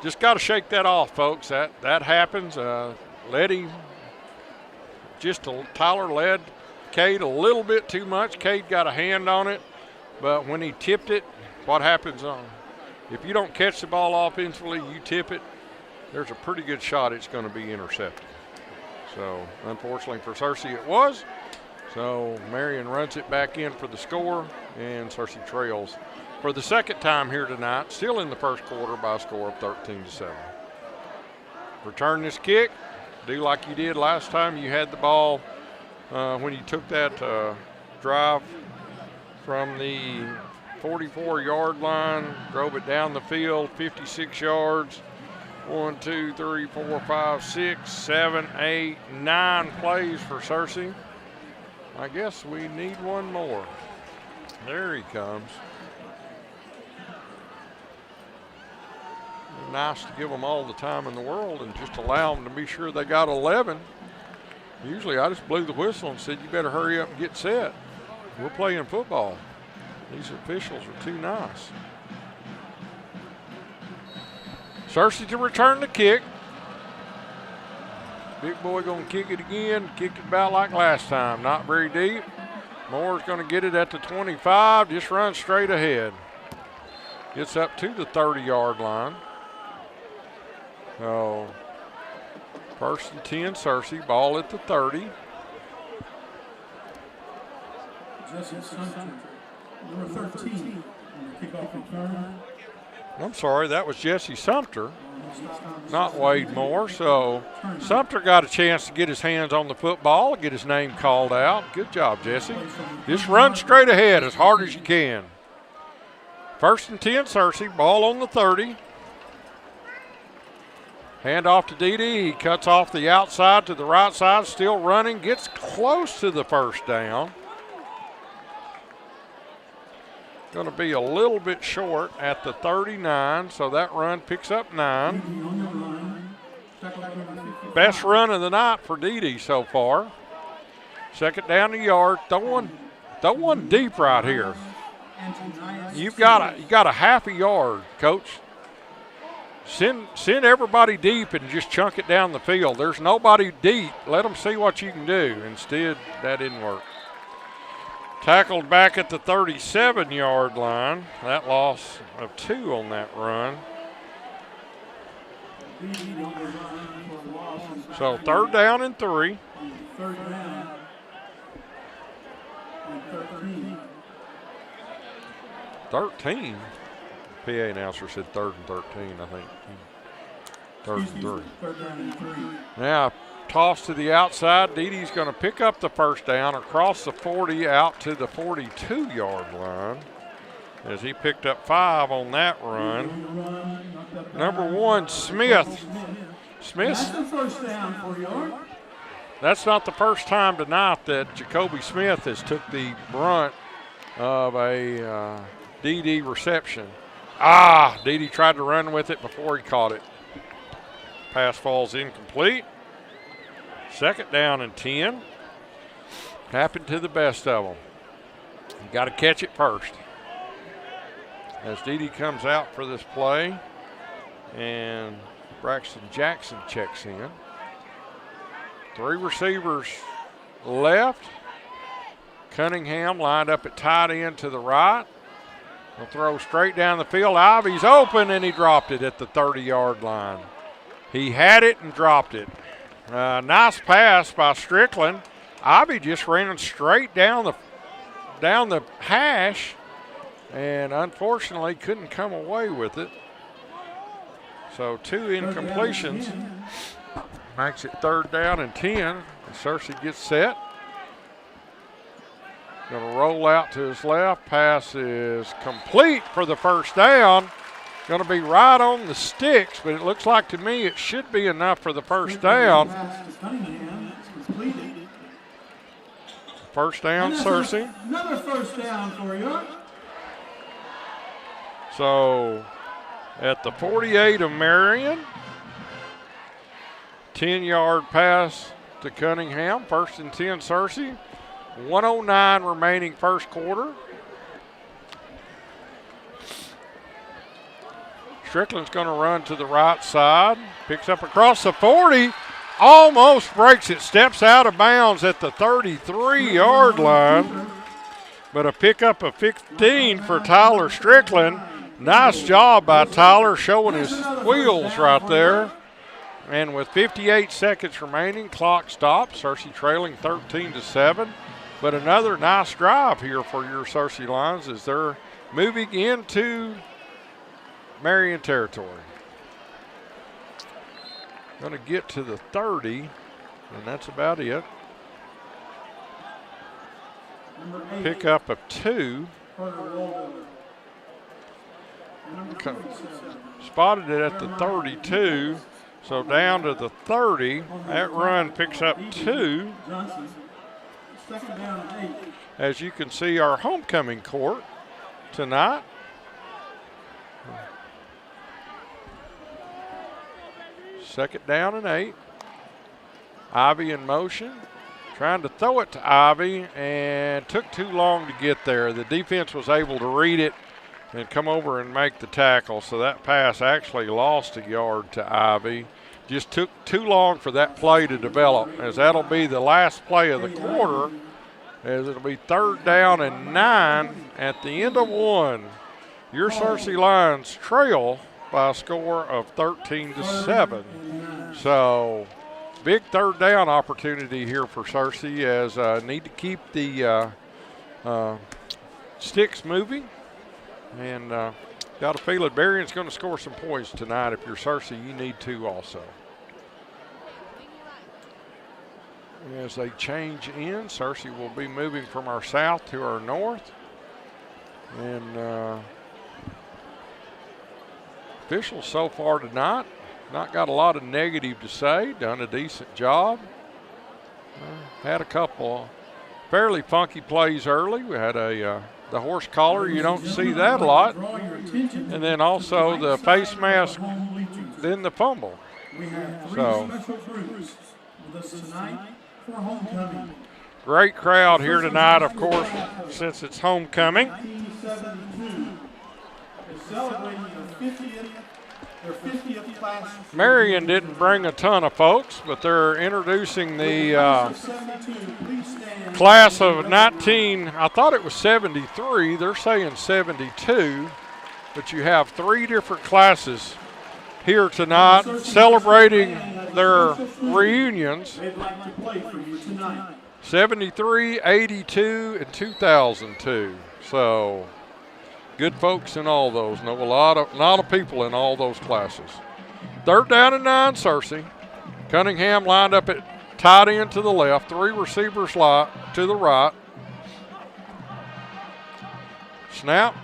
Just got to shake that off, folks. That happens. Tyler led Cade a little bit too much. Cade got a hand on it, but when he tipped it, what happens if you don't catch the ball offensively, you tip it, there's a pretty good shot it's going to be intercepted. So unfortunately for Searcy it was. So Marion runs it back in for the score, and Searcy trails for the second time here tonight, still in the first quarter by a score of 13-7. Return this kick. Do like you did last time. You had the ball when you took that drive from the 44-yard line, drove it down the field, 56 yards. 1, 2, 3, 4, 5, 6, 7, 8, 9 plays for Searcy. I guess we need one more. There he comes. Nice to give them all the time in the world and just allow them to be sure they got 11. Usually I just blew the whistle and said, you better hurry up and get set. We're playing football. These officials are too nice. Searcy to return the kick. Big boy going to kick it again. Kick it about like last time. Not very deep. Moore's going to get it at the 25. Just runs straight ahead. Gets up to the 30-yard line. So, 1st and 10, Searcy. Ball at the 30. Number 13 on the kickoff return. I'm sorry, that was Jesse Sumter, not Wade Moore. So Sumter got a chance to get his hands on the football, get his name called out. Good job, Jesse. Just run straight ahead as hard as you can. 1st and 10, Searcy. Ball on the 30. Hand off to Dede. He cuts off the outside to the right side, still running, gets close to the first down. Going to be a little bit short at the 39, so that run picks up 9. Best run of the night for Dede so far. 2nd down the yard. Throw one deep right here. You got a half a yard, Coach. Send everybody deep and just chunk it down the field. There's nobody deep. Let them see what you can do. Instead, that didn't work. Tackled back at the 37-yard line. That loss of 2 on that run. Didi on the run for a loss. So 3rd down and 3. 3rd down and 13. 13. PA announcer said 3rd and 13, I think. 3rd and 3. 3rd down and 3. Now, toss to the outside. Didi's going to pick up the 1st down across the 40 out to the 42-yard line as he picked up 5 on that run. Number 1, Smith. That's the 1st down for yard. That's not the first time tonight that Jacoby Smith has took the brunt of a DD reception. Didi tried to run with it before he caught it. Pass falls incomplete. 2nd down and 10. Happened to the best of them. You got to catch it first. As Didi comes out for this play, and Braxton Jackson checks in. 3 receivers left. Cunningham lined up at tight end to the right. He'll throw straight down the field. Ivy's open, and he dropped it at the 30-yard line. He had it and dropped it. Nice pass by Strickland. Ivy just ran straight down the hash, and unfortunately couldn't come away with it. So 2 incompletions. Makes it 3rd down and 10. And Searcy gets set. Going to roll out to his left. Pass is complete for the 1st down. Going to be right on the sticks, but it looks like to me it should be enough for the 1st down. 1st down, Searcy. Another 1st down for you. So at the 48 of Marion, 10-yard pass to Cunningham. 1st and 10, Searcy. 1:09 remaining 1st quarter. Strickland's going to run to the right side. Picks up across the 40. Almost breaks it. Steps out of bounds at the 33-yard line. But a pickup of 15 for Tyler Strickland. Nice job by Tyler showing his wheels right there. And with 58 seconds remaining, clock stops. Searcy trailing 13-7. But another nice drive here for your Searcy Lions as they're moving into Marion territory. Going to get to the 30, and that's about it. Pickup of 2. Spotted it at the 32, so down to the 30. That run picks up 2. As you can see, our homecoming court tonight. Second down and 8. Ivy in motion. Trying to throw it to Ivy and took too long to get there. The defense was able to read it and come over and make the tackle. So that pass actually lost a yard to Ivy. Just took too long for that play to develop, as that'll be the last play of the quarter, as it'll be 3rd down and 9 at the end of 1. Your Searcy Lions trail by a score of 13-7. So big 3rd down opportunity here for Searcy, as need to keep the sticks moving. And got a feeling Marion's going to score some points tonight. If you're Searcy, you need to also. As they change in, Searcy will be moving from our south to our north. And officials so far tonight, not got a lot of negative to say, done a decent job. Had a couple fairly funky plays early. We had the horse collar, you don't see that a lot. And then also the face mask, then the fumble. So great crowd here tonight, of course, since it's homecoming. Marion didn't bring a ton of folks, but they're introducing the class of 19, I thought it was 73, they're saying 72, but you have 3 different classes here tonight celebrating their reunions. They'd like to play for you tonight. 73, 82, and 2002. So good folks in all those. Know a lot of people in all those classes. 3rd down and 9, Searcy. Cunningham lined up at tight end to the left. 3 receivers to the right. Snap.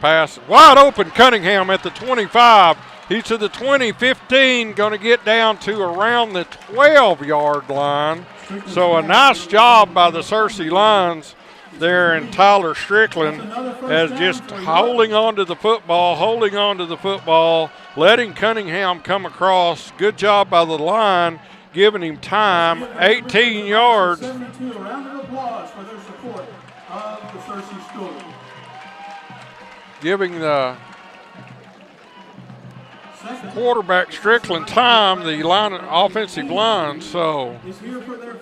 Pass wide open. Cunningham at the 25. He's to the 20, 15, going to get down to around the 12-yard line. So a nice job by the Searcy Lions there, and Tyler Strickland as just holding on to the football, letting Cunningham come across. Good job by the line, giving him time, 18 yards. 72, a round of applause for their support of the Searcy School. Giving the quarterback Strickland time, the offensive line. So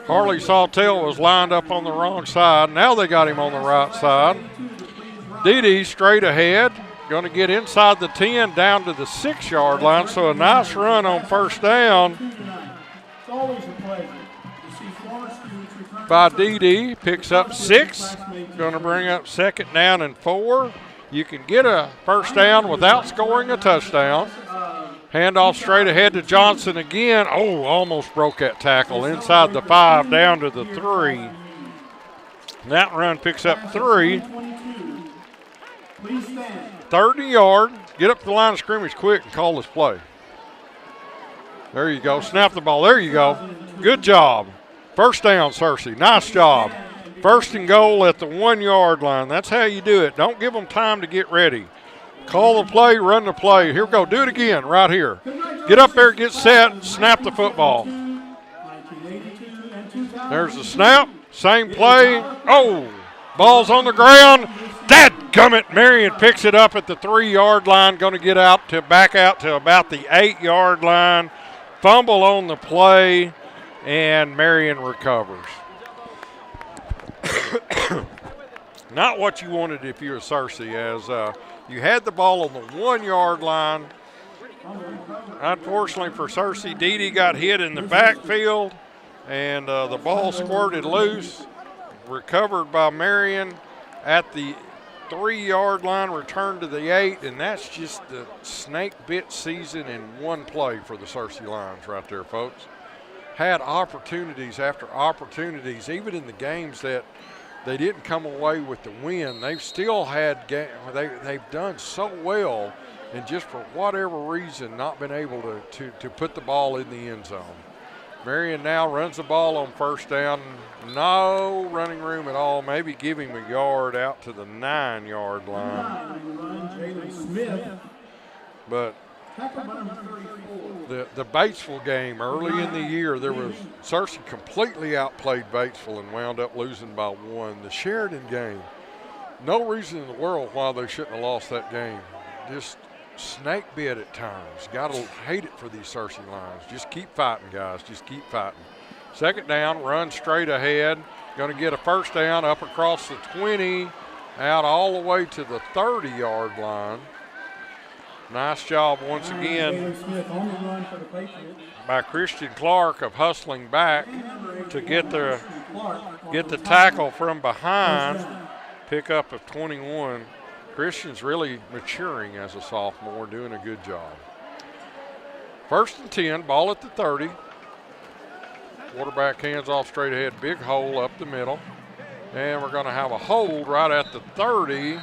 Harley Sawtell was lined up on the wrong side. Now they got him on the right side. Dede straight ahead, going to get inside the 10 down to the 6-yard line. So a nice run on 1st down It's always a pleasure to see former students return by Dede. Picks up 6. Going to bring up 2nd down and 4. You can get a 1st down without scoring a touchdown. Handoff straight ahead to Johnson again. Oh, almost broke that tackle inside the 5 down to the 3. And that run picks up 3. 30-yard. Get up to the line of scrimmage quick and call this play. There you go. Snap the ball. There you go. Good job. 1st down, Searcy. Nice job. 1st and goal at the 1-yard line. That's how you do it. Don't give them time to get ready. Call the play, run the play. Here we go. Do it again right here. Get up there, get set, snap the football. There's the snap. Same play. Oh, ball's on the ground. Dadgummit. Marion picks it up at the 3-yard line. Going to get back out to about the 8-yard line. Fumble on the play, and Marion recovers. Not what you wanted if you were Searcy, as you had the ball on the 1-yard line. Unfortunately for Searcy, Dede got hit in the backfield, and the ball squirted loose. Recovered by Marion at the 3-yard line, returned to the 8, and that's just the snake bit season in one play for the Searcy Lions right there, folks. Had opportunities after opportunities, even in the games that they didn't come away with the win. They've still had they've done so well, and just for whatever reason not been able to put the ball in the end zone. Marion now runs the ball on 1st down. No running room at all. Maybe give him a yard out to the 9-yard line. But the Batesville game early in the year, Searcy completely outplayed Batesville and wound up losing by 1. The Sheridan game, no reason in the world why they shouldn't have lost that game. Just snake bit at times. Got to hate it for these Searcy Lions. Just keep fighting, guys. Just keep fighting. 2nd down, run straight ahead. Going to get a 1st down up across the 20, out all the way to the 30-yard line. Nice job once again by Christian Clark of hustling back to get the tackle from behind. Pickup of 21. Christian's really maturing as a sophomore, doing a good job. 1st and 10, ball at the 30. Quarterback hands off straight ahead, big hole up the middle. And we're going to have a hold right at the 30.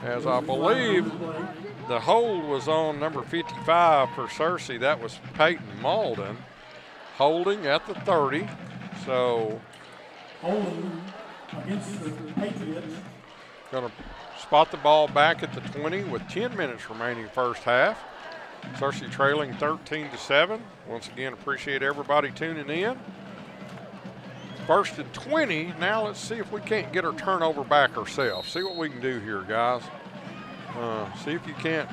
As I believe the hold was on number 55 for Searcy. That was Peyton Malden. Holding at the 30. So holding against the Patriots. Going to spot the ball back at the 20 with 10 minutes remaining 1st half. Searcy trailing 13-7. Once again, appreciate everybody tuning in. 1st and 20. Now let's see if we can't get our turnover back ourselves. See what we can do here, guys. See if you can't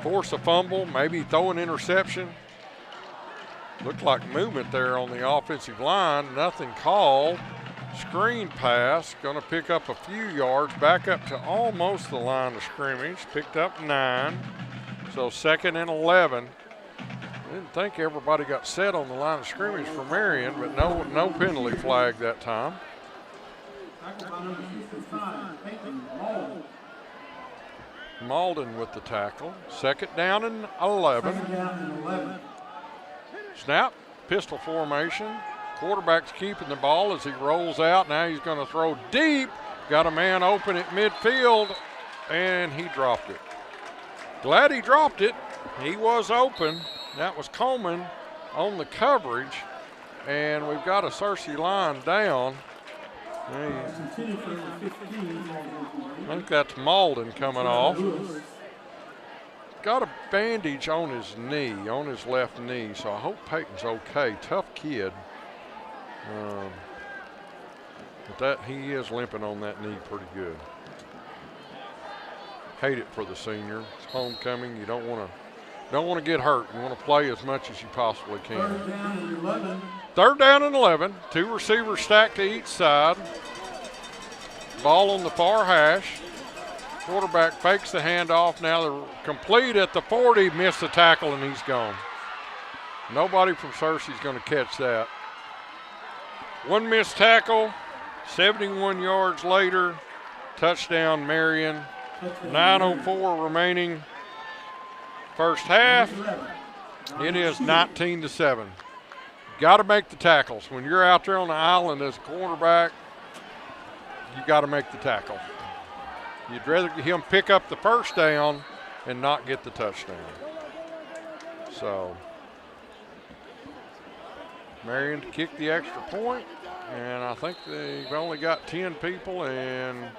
force a fumble, maybe throw an interception. Looked like movement there on the offensive line. Nothing called. Screen pass, going to pick up a few yards, back up to almost the line of scrimmage, picked up 9. So 2nd and 11. Didn't think everybody got set on the line of scrimmage for Marion, but no penalty flag that time. Malden with the tackle. 2nd down and 11. Snap, pistol formation. Quarterback's keeping the ball as he rolls out. Now he's going to throw deep. Got a man open at midfield, and he dropped it. Glad he dropped it. He was open. That was Coleman on the coverage, and we've got a Searcy line down. I think that's Malden coming off. Got a bandage on his knee, on his left knee, so I hope Peyton's okay. Tough kid. But he is limping on that knee pretty good. Hate it for the senior. It's homecoming. You don't want to get hurt. You want to play as much as you possibly can. 3rd down and 11. 2 receivers stacked to each side. Ball on the far hash. Quarterback fakes the handoff. Now they're complete at the 40. Missed the tackle and he's gone. Nobody from Searcy's going to catch that. 1 missed tackle. 71 yards later. Touchdown Marion. 9:04 remaining. First half. It is 19-7. Got to make the tackles. When you're out there on the island as a quarterback, you got to make the tackle. You'd rather him pick up the first down and not get the touchdown. So Marion to kick the extra point, and I think they've only got 10 people, and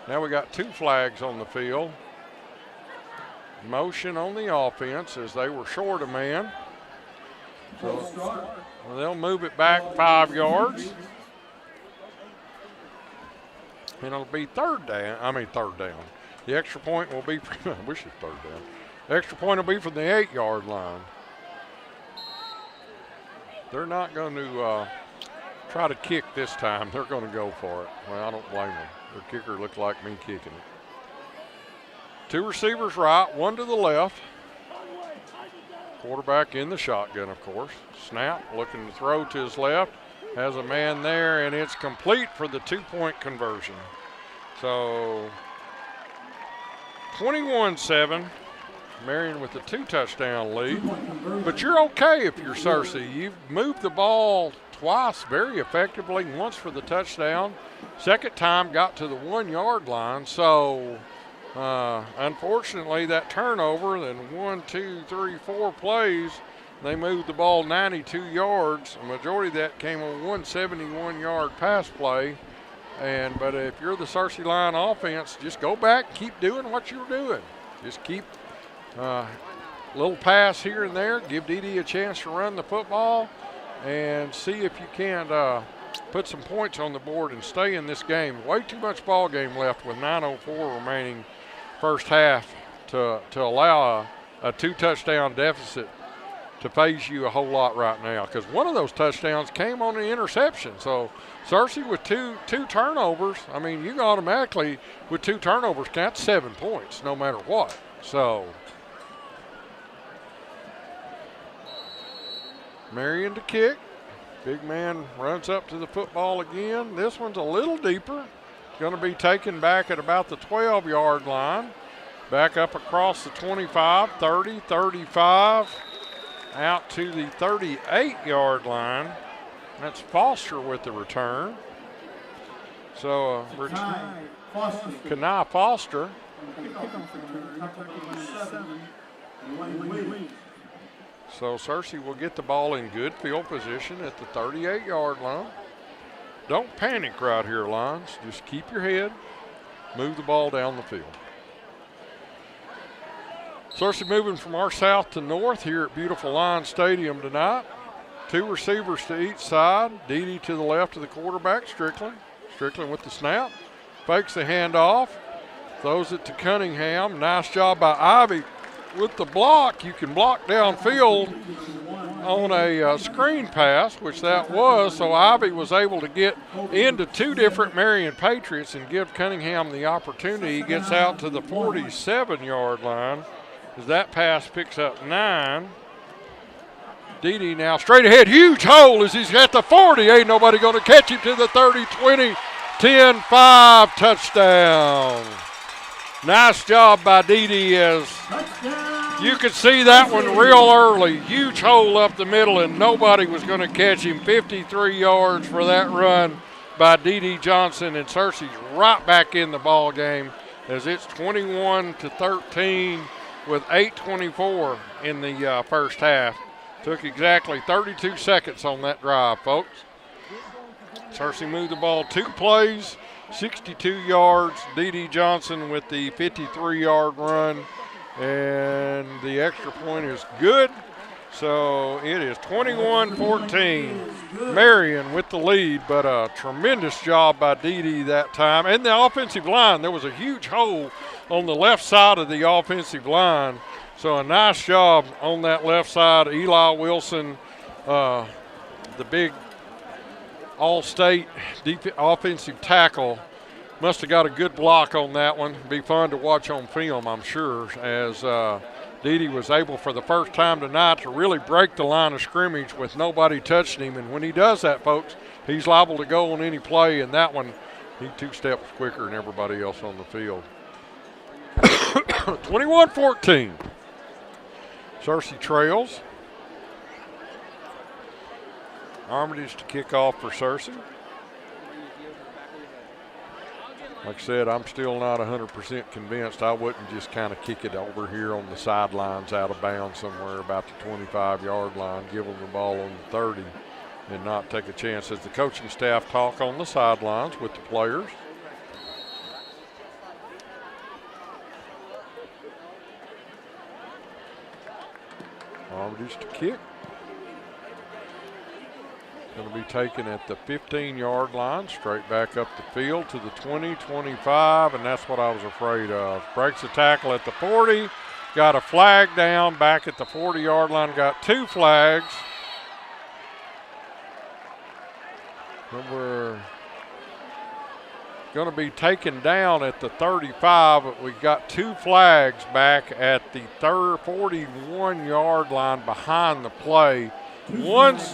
now we got 2 flags on the field. Motion on the offense as they were short a man. So they'll move it back 5 yards. And it'll be third down. The extra point will be, I wish it's 3rd down. The extra point will be from the 8-yard line. They're not going to try to kick this time. They're going to go for it. Well, I don't blame them. Their kicker looked like me kicking it. 2 receivers right, 1 to the left. Quarterback in the shotgun, of course. Snap, looking to throw to his left. Has a man there, and it's complete for the 2-point conversion. So 21-7. Marion with the 2-touchdown lead. But you're okay if you're Searcy. You've moved the ball twice very effectively, once for the touchdown. Second time got to the 1-yard line. So unfortunately, that turnover, then 1, 2, 3, 4 plays, they moved the ball 92 yards. A majority of that came on 171-yard pass play. But if you're the Searcy line offense, just go back and keep doing what you're doing. Just keep little pass here and there, give DD a chance to run the football, and see if you can put some points on the board and stay in this game. Way too much ball game left with 9:04 remaining first half to allow a 2-touchdown deficit to phase you a whole lot right now, because one of those touchdowns came on an interception. So Searcy with two turnovers, I mean, you can automatically, with 2 turnovers, count 7 points no matter what. So Marion to kick. Big man runs up to the football again. This one's a little deeper. Going to be taken back at about the 12-yard line. Back up across the 25, 30, 35, out to the 38-yard line. That's Foster with the return. So Kanai Foster. So Searcy will get the ball in good field position at the 38-yard line. Don't panic right here, Lions. Just keep your head, move the ball down the field. Searcy moving from our south to north here at beautiful Lions Stadium tonight. 2 receivers to each side. Dede to the left of the quarterback, Strickland. Strickland with the snap. Fakes the handoff. Throws it to Cunningham. Nice job by Ivy with the block. You can block downfield on a screen pass, which that was, so Ivy was able to get into two different Marion Patriots and give Cunningham the opportunity. He gets out to the 47-yard line as that pass picks up 9. Dede now straight ahead, huge hole as he's at the 40. Ain't nobody going to catch him to the 30, 20, 10, 5, touchdown. Nice job by Dede as you could see that one real early. Huge hole up the middle and nobody was going to catch him. 53 yards for that run by Dede Johnson, and Searcy's right back in the ball game as it's 21-13 with 8:24 in the first half. Took exactly 32 seconds on that drive, folks. Searcy moved the ball 2 plays, 62 yards. Dede Johnson with the 53-yard run, and the extra point is good. So it is 21-14. Marion with the lead, but a tremendous job by Dede that time. And the offensive line, there was a huge hole on the left side of the offensive line. So a nice job on that left side. Eli Wilson, the big all-state offensive tackle, must have got a good block on that one. Be fun to watch on film, I'm sure, as Dede was able for the first time tonight to really break the line of scrimmage with nobody touching him. And when he does that, folks, he's liable to go on any play. And that one, he's 2 steps quicker than everybody else on the field. 21-14. Searcy trails. Armitage to kick off for Searcy. Like I said, I'm still not 100% convinced. I wouldn't just kind of kick it over here on the sidelines out of bounds somewhere about the 25-yard line, give them the ball on the 30, and not take a chance as the coaching staff talk on the sidelines with the players. Armitage to kick. Going to be taken at the 15-yard line, straight back up the field to the 20, 25, and that's what I was afraid of. Breaks the tackle at the 40, got a flag down back at the 40-yard line, got 2 flags. We're going to be taken down at the 35, but we got 2 flags back at the 41-yard line behind the play. One's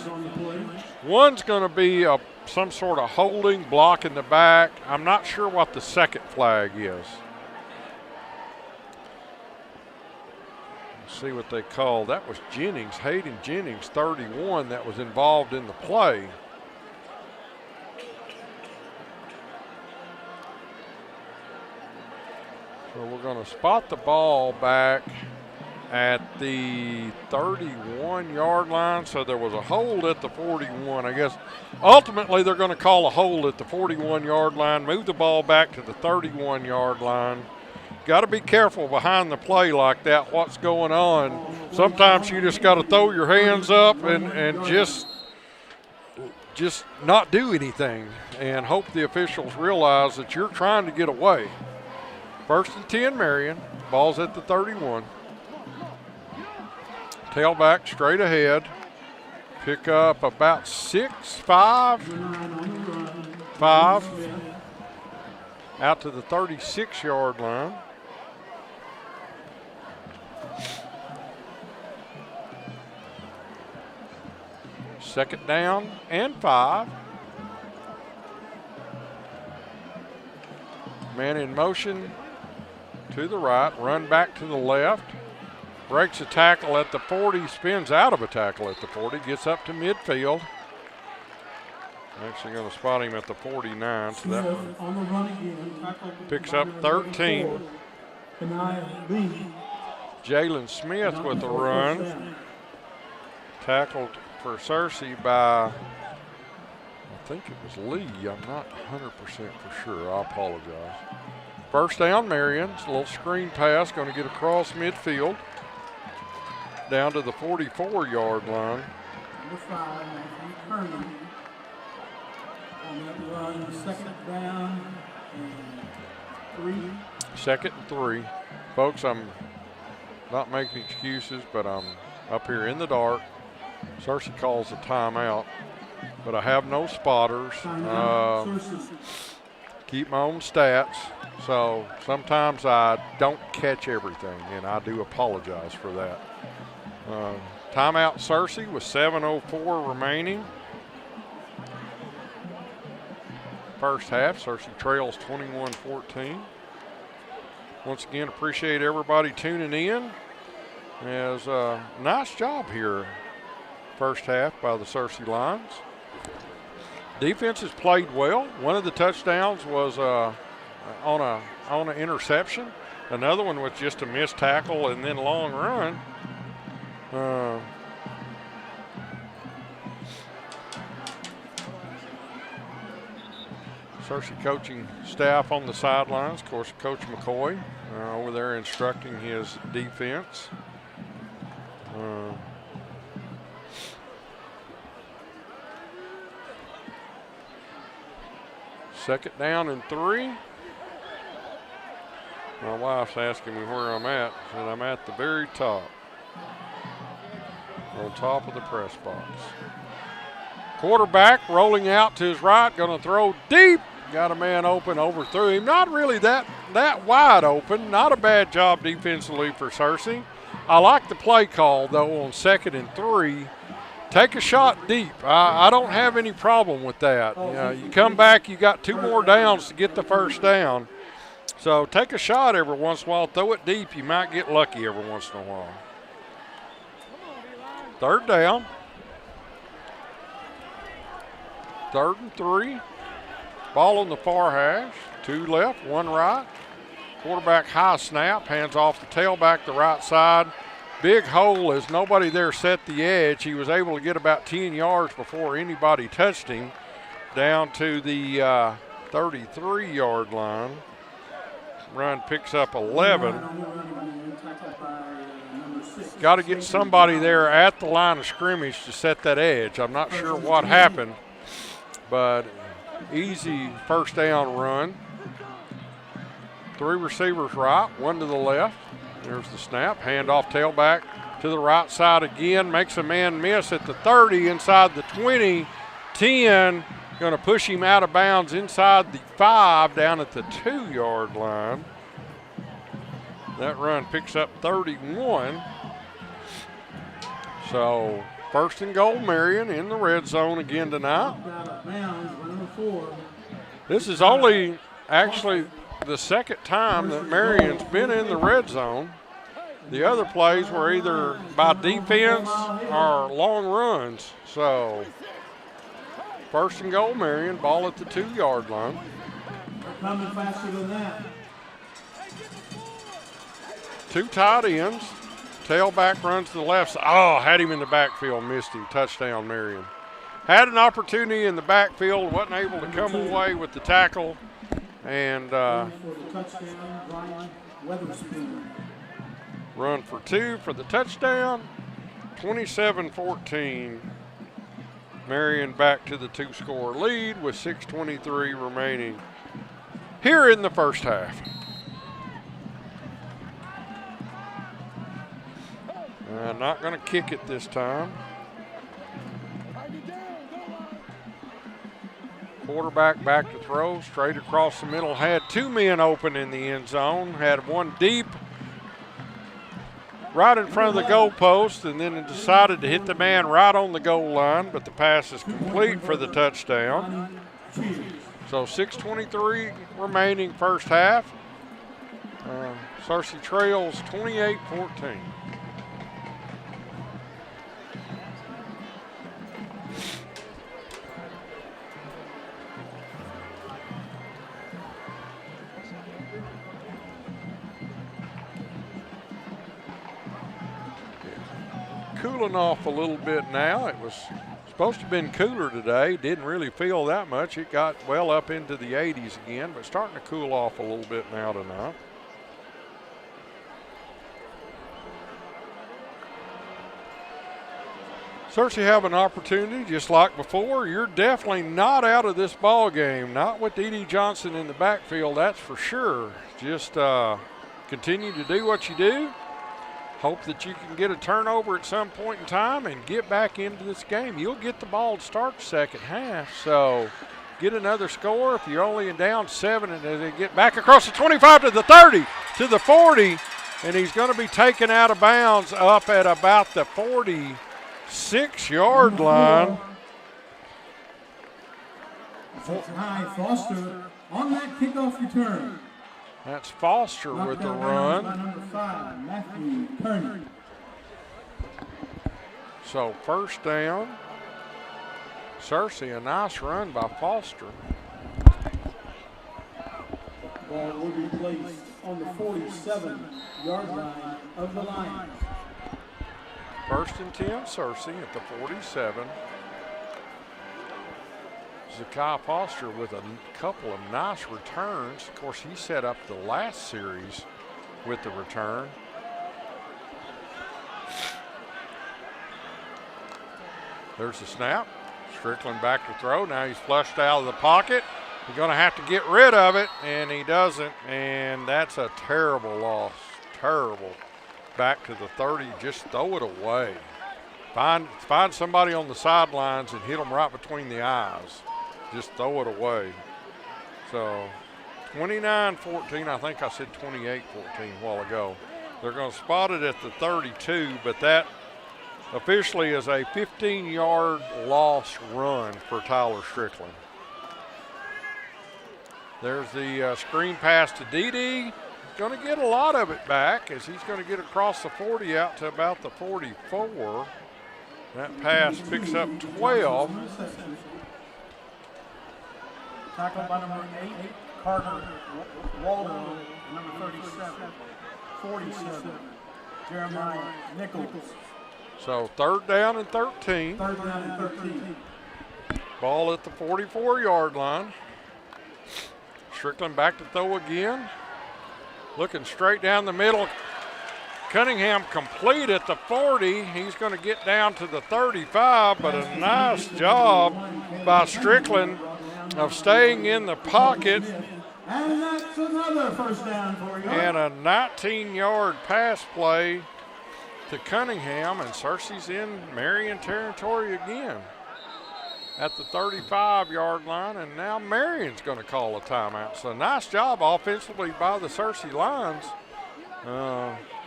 going to be some sort of holding, block in the back. I'm not sure what the second flag is. Let's see what they call. That was Jennings, Hayden Jennings, 31, that was involved in the play. So we're going to spot the ball back at the 31-yard line. So there was a hold at the 41. I guess ultimately they're going to call a hold at the 41-yard line, move the ball back to the 31-yard line. Got to be careful behind the play like that, what's going on. Sometimes you just got to throw your hands up and just not do anything and hope the officials realize that you're trying to get away. 1st and 10, Marion. Ball's at the 31. Tailback straight ahead. Pick up about 6, 5. 5. Out to the 36-yard line. Second down and 5. Man in motion to the right, run back to the left. Breaks a tackle at the 40, spins out of a tackle at the 40, gets up to midfield. Actually going to spot him at the 49. So that on the run again. Picks up 13. Jalen Smith with the run. Tackled for Searcy by, I think it was Lee. I'm not 100% for sure. I apologize. First down, Marion. It's a little screen pass. Going to get across midfield. Down to the 44-yard line. Number 5, Kernan. On that run, second down and 3. Second and 3. Folks, I'm not making excuses, but I'm up here in the dark. Cersei calls a timeout, but I have no spotters. Keep my own stats, so sometimes I don't catch everything, and I do apologize for that. Timeout Cersei with 7:04 remaining. First half, Cersei trails 21-14. Once again, appreciate everybody tuning in. As nice job here, first half by the Cersei Lions. Defense has played well. One of the touchdowns was on an interception. Another one was just a missed tackle and then long run. Cersei coaching staff on the sidelines. Of course, Coach McCoy over there instructing his defense. Second down and 3. My wife's asking me where I'm at. I said I'm at the very top. On top of the press box. Quarterback rolling out to his right, going to throw deep. Got a man open, overthrew him. Not really that wide open. Not a bad job defensively for Cersei. I like the play call, though, on 2nd and 3. Take a shot deep. I don't have any problem with that. You come back, you got 2 more downs to get the first down. So take a shot every once in a while. Throw it deep. You might get lucky every once in a while. 3rd down. 3rd and 3. Ball on the far hash. 2 left, 1 right. Quarterback high snap. Hands off the tailback, the right side. Big hole as nobody there set the edge. He was able to get about 10 yards before anybody touched him down to the 33-yard line. Run picks up 11. Got to get somebody there at the line of scrimmage to set that edge. I'm not sure what happened, but easy first down run. 3 receivers right, 1 to the left. There's the snap, handoff tailback to the right side again. Makes a man miss at the 30, inside the 20, 10. Going to push him out of bounds inside the 5, down at the 2-yard line. That run picks up 31. So 1st and goal, Marion in the red zone again tonight. This is only actually the 2nd time that Marion's been in the red zone. The other plays were either by defense or long runs. So 1st and goal, Marion, ball at the 2-yard line. Coming faster than that. 2 tight ends. Tailback runs to the left side. Oh, had him in the backfield, missed him. Touchdown, Marion. Had an opportunity in the backfield, wasn't able to come away with the tackle. And run for 2 for the touchdown. 27-14. Marion back to the 2-score lead with 6:23 remaining here in the first half. Not going to kick it this time. Quarterback back to throw, straight across the middle. Had 2 men open in the end zone. Had 1 deep right in front of the goal post, and then decided to hit the man right on the goal line, but the pass is complete for the touchdown. So 6:23 remaining first half. Cersei trails 28-14. Cooling off a little bit now. It was supposed to have been cooler today. Didn't really feel that much. It got well up into the 80s again, but starting to cool off a little bit now tonight. Cersei have an opportunity just like before. You're definitely not out of this ball game. Not with D.D. Johnson in the backfield, that's for sure. Just continue to do what you do. hope that you can get a turnover at some point in time and get back into this game. You'll get the ball to start the second half, so get another score. If you're only down 7, and they get back across the 25 to the 30 to the 40, and he's going to be taken out of bounds up at about the 46-yard line. High Foster on that kickoff return. That's Foster with the run. Number 5, Matthew Kearney. So first down. Searcy, a nice run by Foster. Ball will be placed on the 47-yard line of the Lions. First and 10, Searcy at the 47. Zakai Foster with a couple of nice returns. Of course, he set up the last series with the return. There's the snap. Strickland back to throw. Now he's flushed out of the pocket. He's going to have to get rid of it, and he doesn't, and that's a terrible loss. Terrible. Back to the 30, just throw it away. Find somebody on the sidelines and hit them right between the eyes. Just throw it away. So 29-14, I think I said 28-14 a while ago. They're going to spot it at the 32, but that officially is a 15-yard loss run for Tyler Strickland. There's the screen pass to Dede. Going to get a lot of it back as he's going to get across the 40 out to about the 44. That pass picks up 12. Tackled by number 8, Carter Waldo, number 37, 47, Jeremiah Nichols. So third down and 13. Third down and 13. Ball at the 44-yard line. Strickland back to throw again. Looking straight down the middle. Cunningham complete at the 40. He's going to get down to the 35, but a nice job by Strickland of staying in the pocket. And that's another first down for you. And a 19-yard pass play to Cunningham, and Searcy's in Marion territory again at the 35-yard line, and now Marion's going to call a timeout. So nice job offensively by the Searcy Lions.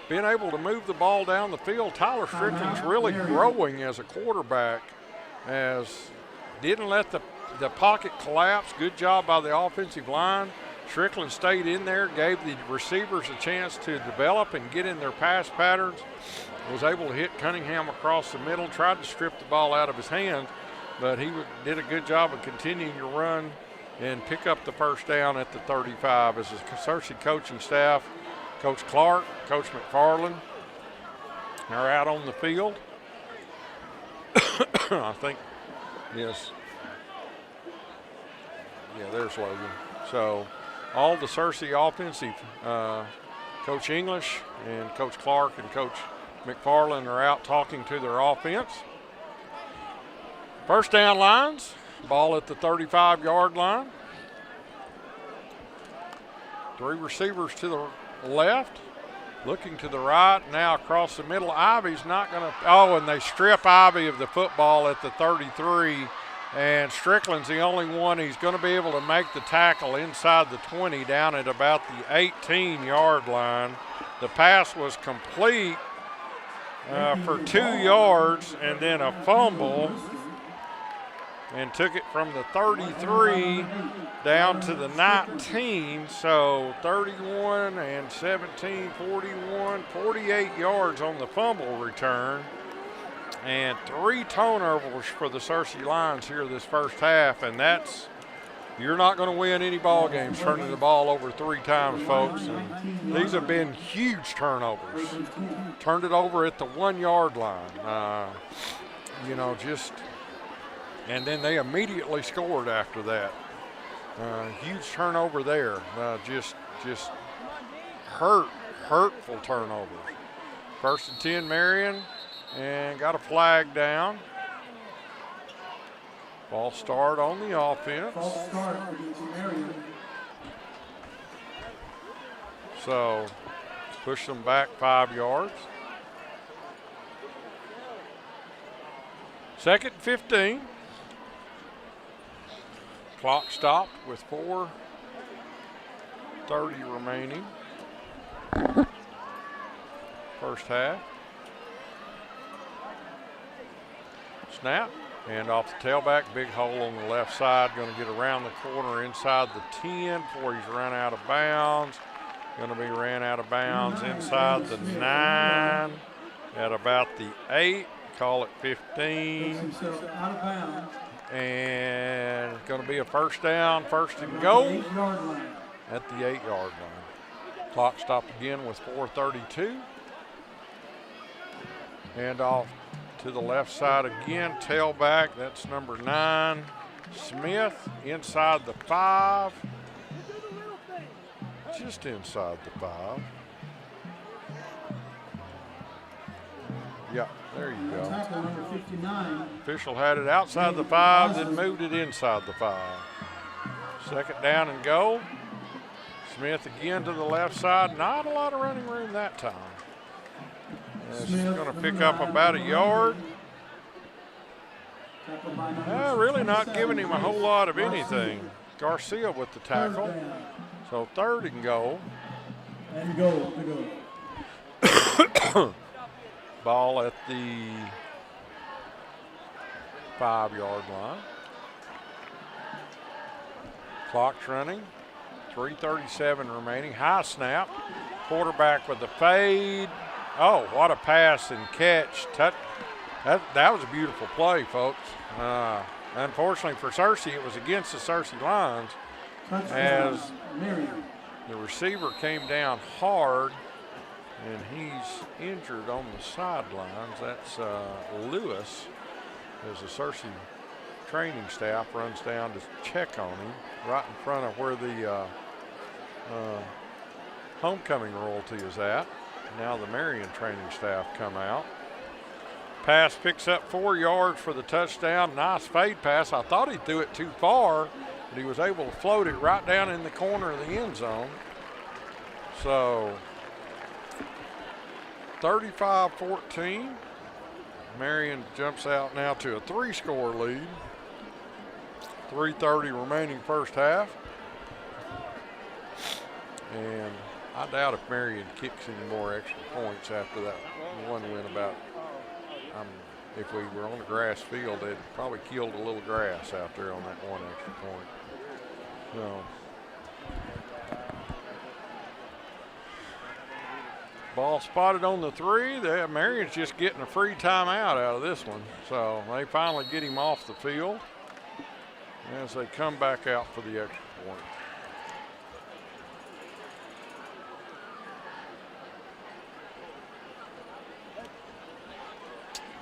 Being able to move the ball down the field. Tyler Strickland's really growing as a quarterback, as didn't let the pocket collapse. Good job by the offensive line. Strickland stayed in there, gave the receivers a chance to develop and get in their pass patterns. Was able to hit Cunningham across the middle, tried to strip the ball out of his hand, but he did a good job of continuing to run and pick up the first down at the 35 as the Searcy coaching staff, Coach Clark, Coach McFarland, are out on the field. I think, yes. Yeah, there's Logan. So all the Searcy offensive, Coach English and Coach Clark and Coach McFarland are out talking to their offense. First down Lions, ball at the 35-yard line. 3 receivers to the left, looking to the right, now across the middle. Ivy's not going to, and they strip Ivy of the football at the 33, and Strickland's the only one. He's going to be able to make the tackle inside the 20 down at about the 18-yard line. The pass was complete for 2 yards and then a fumble, and took it from the 33 down to the 19. So 31 and 17, 41, 48 yards on the fumble return. And 3 turnovers for the Searcy Lions here this first half. And that's, you're not going to win any ball games turning the ball over 3 times, folks. And these have been huge turnovers. Turned it over at the 1-yard line. And then they immediately scored after that. Huge turnover there. Just hurtful turnovers. First and 10, Marion, and got a flag down. False start on the offense. False start against Marion. So push them back 5 yards. 2nd and 15. Clock stopped with 4:30 remaining. First half. Snap. And off the tailback, big hole on the left side. Going to get around the corner inside the 10 before he's run out of bounds. Going to be ran out of bounds inside the 9 at about the 8. Call it 15. And going to be a first down, 1st and goal at the 8-yard line. Clock stopped again with 4:32. And off to the left side again, tailback, that's number 9, Smith, inside the 5. Just inside the 5. Yeah, there you go. Official had it outside the 5, then moved it inside the 5. 2nd down and goal. Smith again to the left side. Not a lot of running room that time. She's going to pick up about a yard. Really not giving him a whole lot of anything. Garcia with the tackle. So 3rd and goal. And go. Ball at the 5-yard line. Clock's running. 3:37 remaining. High snap. Quarterback with the fade. Oh, what a pass and catch. That was a beautiful play, folks. Unfortunately for Searcy, it was against the Searcy lines as the receiver came down hard, and he's injured on the sidelines. That's Lewis, as the Searcy training staff runs down to check on him right in front of where the homecoming royalty is at. Now the Marion training staff come out. Pass picks up 4 yards for the touchdown. Nice fade pass. I thought he threw it too far, but he was able to float it right down in the corner of the end zone. So 35-14. Marion jumps out now to a 3-score lead. 3:30 remaining first half. And I doubt if Marion kicks any more extra points after that one went about. If we were on a grass field, they'd probably killed a little grass out there on that one extra point. So, ball spotted on the 3. Marion's just getting a free timeout out of this one. So they finally get him off the field as they come back out for the extra point.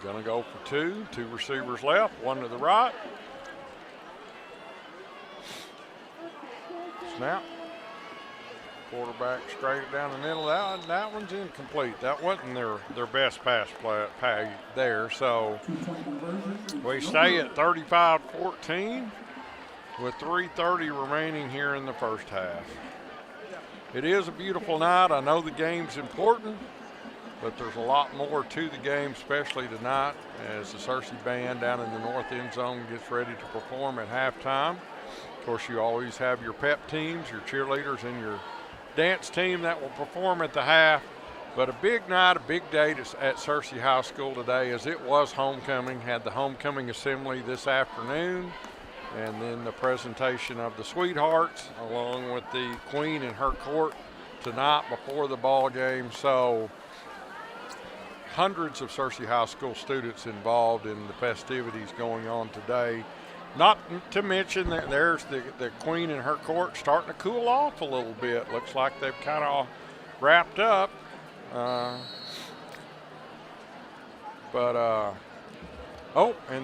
Gonna go for 2. 2 receivers left, 1 to the right. Snap. Quarterback straight down the middle. That one's incomplete. That wasn't their best pass play there. So we stay at 35-14 with 3:30 remaining here in the first half. It is a beautiful night. I know the game's important, but there's a lot more to the game, especially tonight as the Searcy band down in the north end zone gets ready to perform at halftime. Of course, you always have your pep teams, your cheerleaders, and your dance team that will perform at the half. But a big night, a big day at Searcy High School today, as it was homecoming. Had the homecoming assembly this afternoon, and then the presentation of the Sweethearts along with the Queen and her court tonight before the ball game. So hundreds of Searcy High School students involved in the festivities going on today. Not to mention that there's the Queen and her court starting to cool off a little bit. Looks like they've kind of wrapped up. And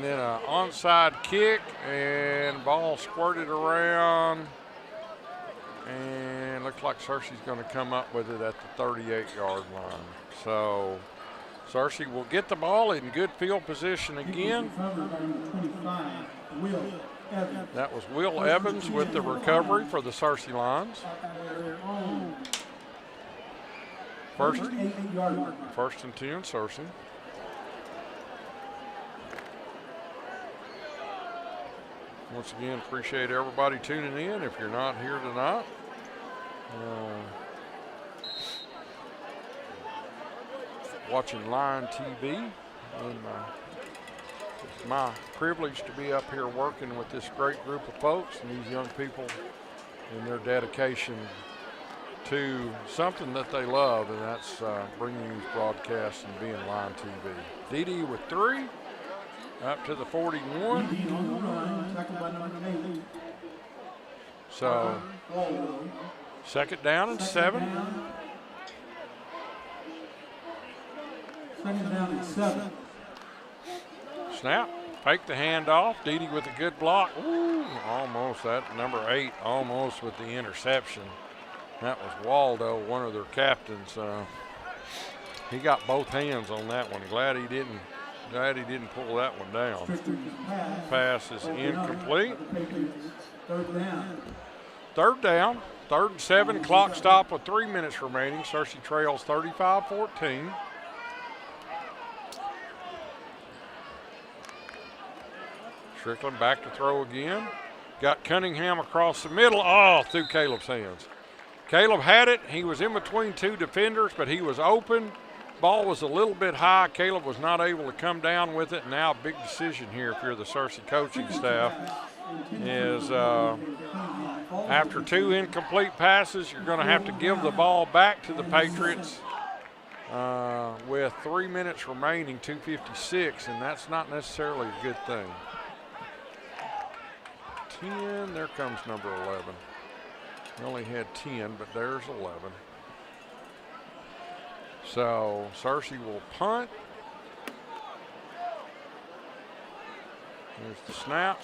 then an onside kick, and ball squirted around. And looks like Searcy's going to come up with it at the 38-yard line. So Searcy will get the ball in good field position again. That was Will Evans with the recovery for the Searcy Lions. First and 10, Searcy. Once again, appreciate everybody tuning in. If you're not here tonight, watching Line TV, and it's my privilege to be up here working with this great group of folks and these young people and their dedication to something that they love, and that's bringing these broadcasts and being Line TV. Dee with 3, up to the 41. So, second down and 7. Second down and 7. Snap, fake the handoff. Dee with a good block. Ooh, almost that number 8, almost with the interception. That was Waldo, one of their captains. He got both hands on that one. Glad he didn't pull that one down. Pass is incomplete. Third down, 3rd and 7. Clock stop with 3 minutes remaining. Searcy trails 35-14. Strickland back to throw again. Got Cunningham across the middle. Oh, through Caleb's hands. Caleb had it. He was in between 2 defenders, but he was open. Ball was a little bit high. Caleb was not able to come down with it. Now a big decision here if you're the Searcy coaching staff is after 2 incomplete passes, you're going to have to give the ball back to the Patriots with 3 minutes remaining, 2:56, and that's not necessarily a good thing. 10, there comes number 11. We only had 10, but there's 11. So Searcy will punt. There's the snap.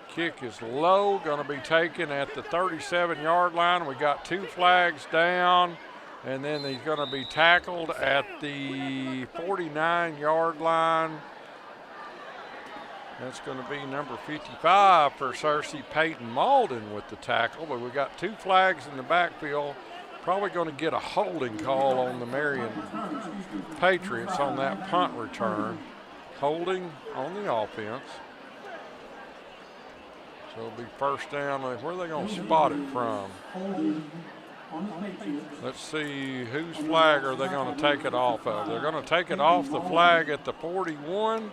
Kick is low, going to be taken at the 37-yard line. We got 2 flags down, and then he's going to be tackled at the 49-yard line. That's going to be number 55 for Searcy, Peyton Malden with the tackle, but we got 2 flags in the backfield. Probably going to get a holding call on the Marion Patriots on that punt return. Holding on the offense. So it'll be first down. Where are they going to spot it from? Let's see, whose flag are they going to take it off of? They're going to take it off the flag at the 41.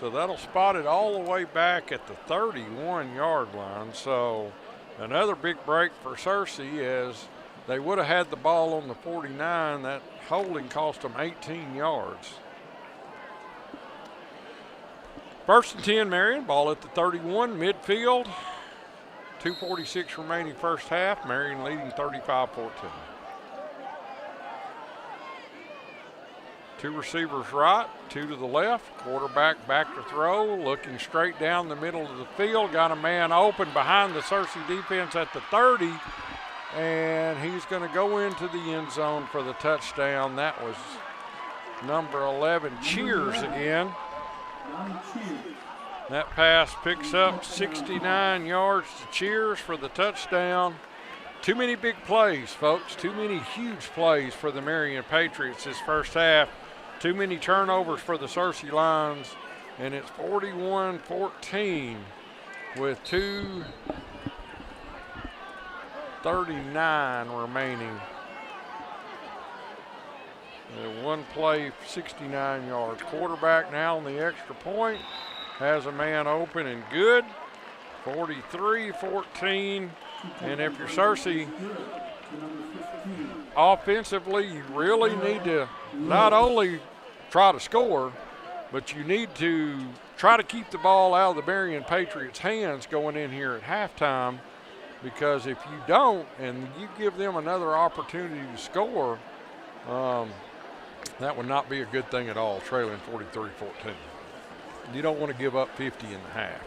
So that'll spot it all the way back at the 31-yard line. So another big break for Searcy is they would have had the ball on the 49. That holding cost them 18 yards. First and 10, Marion. Ball at the 31, midfield. 2:46 remaining first half. Marion leading 35-14. 2 receivers right, 2 to the left. Quarterback back to throw, looking straight down the middle of the field. Got a man open behind the Searcy defense at the 30, and he's going to go into the end zone for the touchdown. That was number 11, Cheers again. That pass picks up 69 yards to Cheers for the touchdown. Too many big plays, folks. Too many huge plays for the Marion Patriots this first half. Too many turnovers for the Searcy Lions, and it's 41-14 with 2:39 remaining. One play, 69 yards. Quarterback now on the extra point. Has a man open and good. 43-14. And if you're Searcy, offensively, you really need to not only try to score, but you need to try to keep the ball out of the Marion Patriots' hands going in here at halftime, because if you don't and you give them another opportunity to score, that would not be a good thing at all, trailing 43-14. You don't want to give up 50 in the half.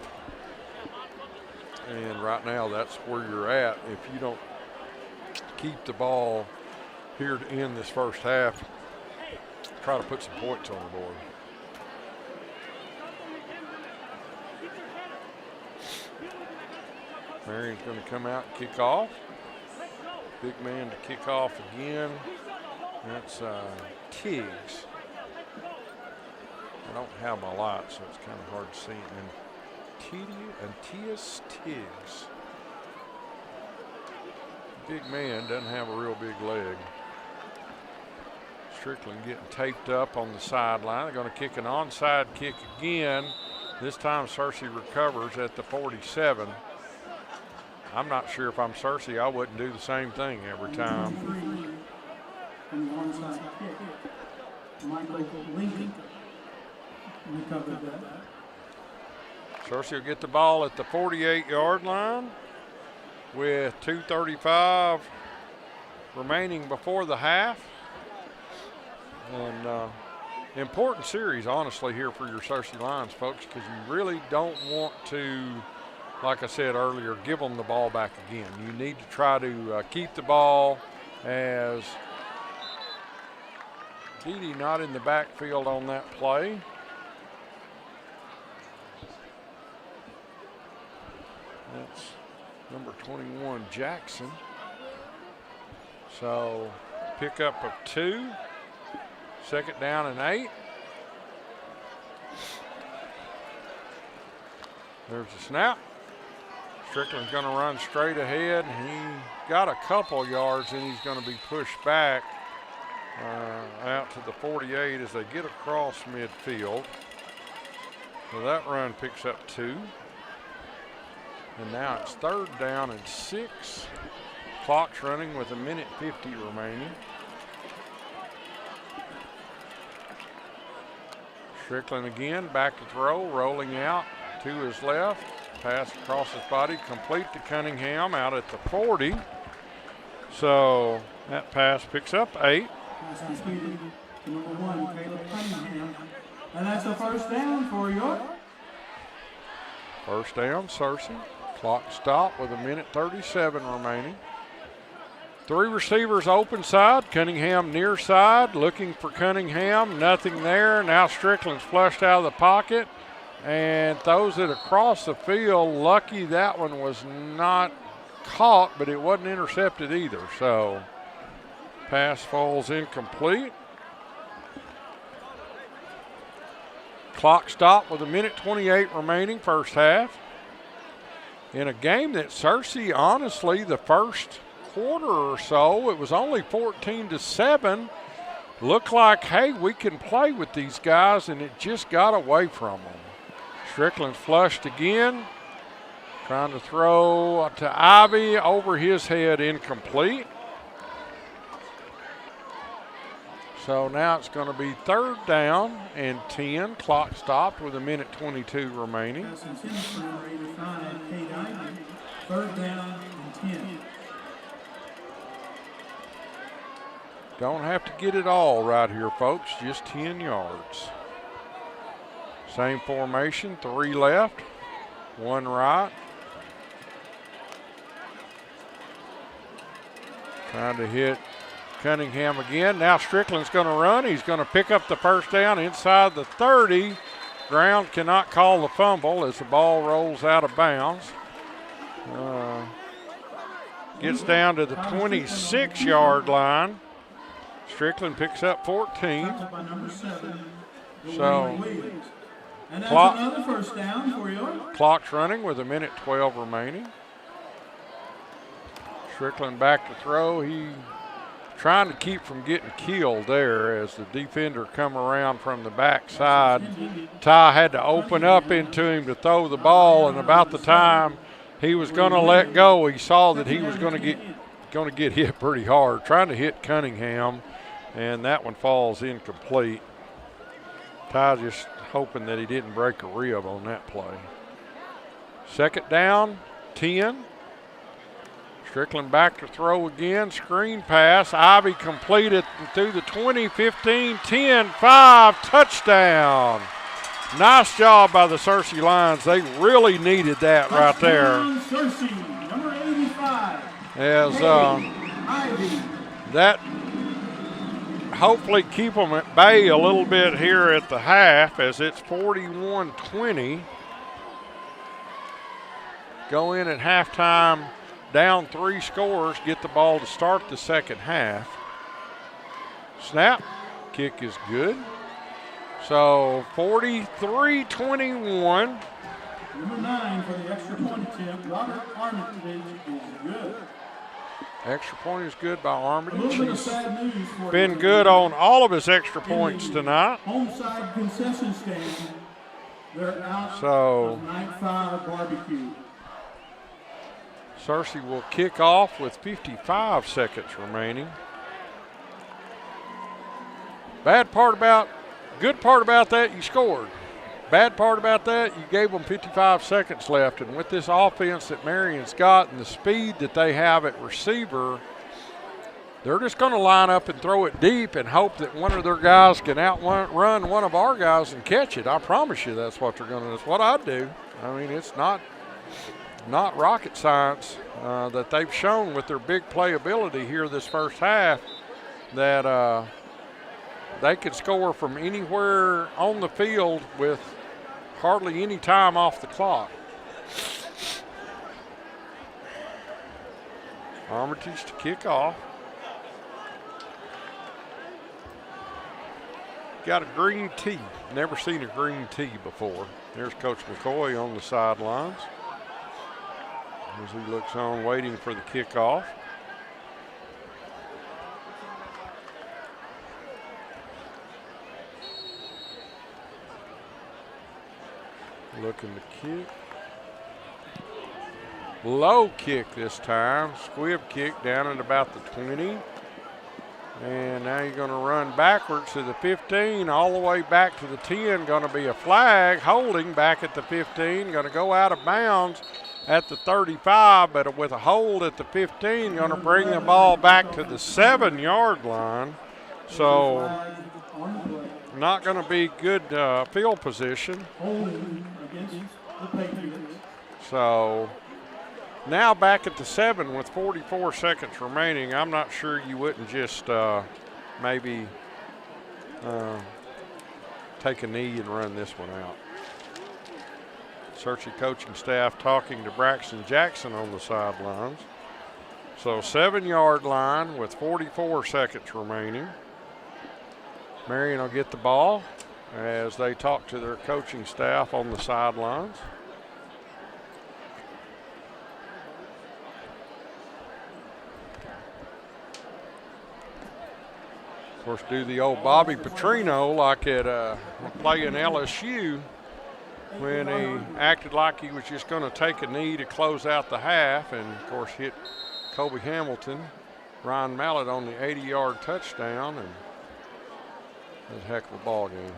And right now, that's where you're at. If you don't keep the ball here to end this first half, try to put some points on the board. Marion's going to come out and kick off. Big man to kick off again. That's Tiggs. I don't have my light, so it's kind of hard to see. And Tias Tiggs. Big man, doesn't have a real big leg. Strickland getting taped up on the sideline. They're going to kick an onside kick again. This time Searcy recovers at the 47. I'm not sure if I'm Searcy, I wouldn't do the same thing every time. And the onside kick. Michael Lincoln recovered that. Searcy will get the ball at the 48-yard line with 2:35 remaining before the half. And important series, honestly, here for your Searcy Lions, folks, because you really don't want to, like I said earlier, give them the ball back again. You need to try to keep the ball, as Dede not in the backfield on that play. That's number 21, Jackson. So pickup of 2. Second down and 8. There's the snap. Strickland's going to run straight ahead. He got a couple yards, and he's going to be pushed back out to the 48 as they get across midfield. So that run picks up 2. And now it's 3rd down and 6. Clock's running with 1:50 remaining. Strickland again, back to throw, rolling out to his left. Pass across his body, complete to Cunningham out at the 40. So that pass picks up 8. Pass completed to number 1, Caleb Cunningham. And that's a first down for York. First down, Searcy. Clock stopped with 1:37 remaining. 3 receivers open side, Cunningham near side, looking for Cunningham, nothing there. Now Strickland's flushed out of the pocket and throws it across the field. Lucky that one was not caught, but it wasn't intercepted either. So pass falls incomplete. Clock stopped with 1:28 remaining, first half. In a game that Searcy, honestly, the first quarter or so, it was only 14-7. Looked like, hey, we can play with these guys, and it just got away from them. Strickland flushed again, trying to throw to Ivy, over his head, incomplete. So now it's going to be 3rd down and 10. Clock stopped with 1:22 remaining. 3rd down and 10. Don't have to get it all right here, folks, just 10 yards. Same formation, 3 left, 1 right. Trying to hit Cunningham again. Now Strickland's going to run. He's going to pick up the first down inside the 30. Ground cannot call the fumble as the ball rolls out of bounds. Gets down to the 26-yard line. Strickland picks up 14. So and that's another first down for you. Clock's running with 1:12 remaining. Strickland back to throw. He trying to keep from getting killed there as the defender come around from the backside. Ty had to open up into him to throw the ball, and about the time he was going to let go, he saw that he was going to get hit pretty hard, trying to hit Cunningham, and that one falls incomplete. Ty just hoping that he didn't break a rib on that play. 2nd down, 10. Strickland back to throw again, screen pass. Ivy completed through the 20, 15, 10, 5, touchdown. Nice job by the Searcy Lions. They really needed that right there. Searcy, number 85. As that hopefully keep them at bay a little bit here at the half, as it's 41-20. Go in at halftime down 3 scores, get the ball to start the second half. Snap, kick is good. So 43-21. Number 9 for the extra point attempt, Robert Armitage is good. Extra point is good by A Armitage. little bit of He's sad news for been you. good on all of his extra points In the tonight. home side concession stand, they're out So of night 5 barbecue. Searcy will kick off with 55 seconds remaining. Good part about that, you scored. Bad part about that, you gave them 55 seconds left. And with this offense that Marion's got and the speed that they have at receiver, they're just going to line up and throw it deep and hope that one of their guys can outrun one of our guys and catch it. I promise you that's what they're going to do. That's what I'd do. I mean, it's not rocket science that they've shown with their big playability here this first half that they can score from anywhere on the field with hardly any time off the clock. Armitage to kick off. Got a green tee. Never seen a green tee before. There's Coach McCoy on the sidelines as he looks on waiting for the kickoff. Looking to kick. Low kick this time. Squib kick down at about the 20. And now you're going to run backwards to the 15, all the way back to the 10. Going to be a flag. Holding back at the 15. Going to go out of bounds at the 35, but with a hold at the 15, going to bring the ball back to the 7-yard line. So not going to be good field position. So now back at the 7 with 44 seconds remaining. I'm not sure you wouldn't just maybe take a knee and run this one out. Searcy coaching staff talking to Braxton Jackson on the sidelines. So 7-yard line with 44 seconds remaining. Marion will get the ball as they talk to their coaching staff on the sidelines. Of course, do the old Bobby Petrino like at playing LSU when he acted like he was just going to take a knee to close out the half and, of course, hit Kobe Hamilton, Ryan Mallett on the 80-yard touchdown, and it was a heck of a ball game.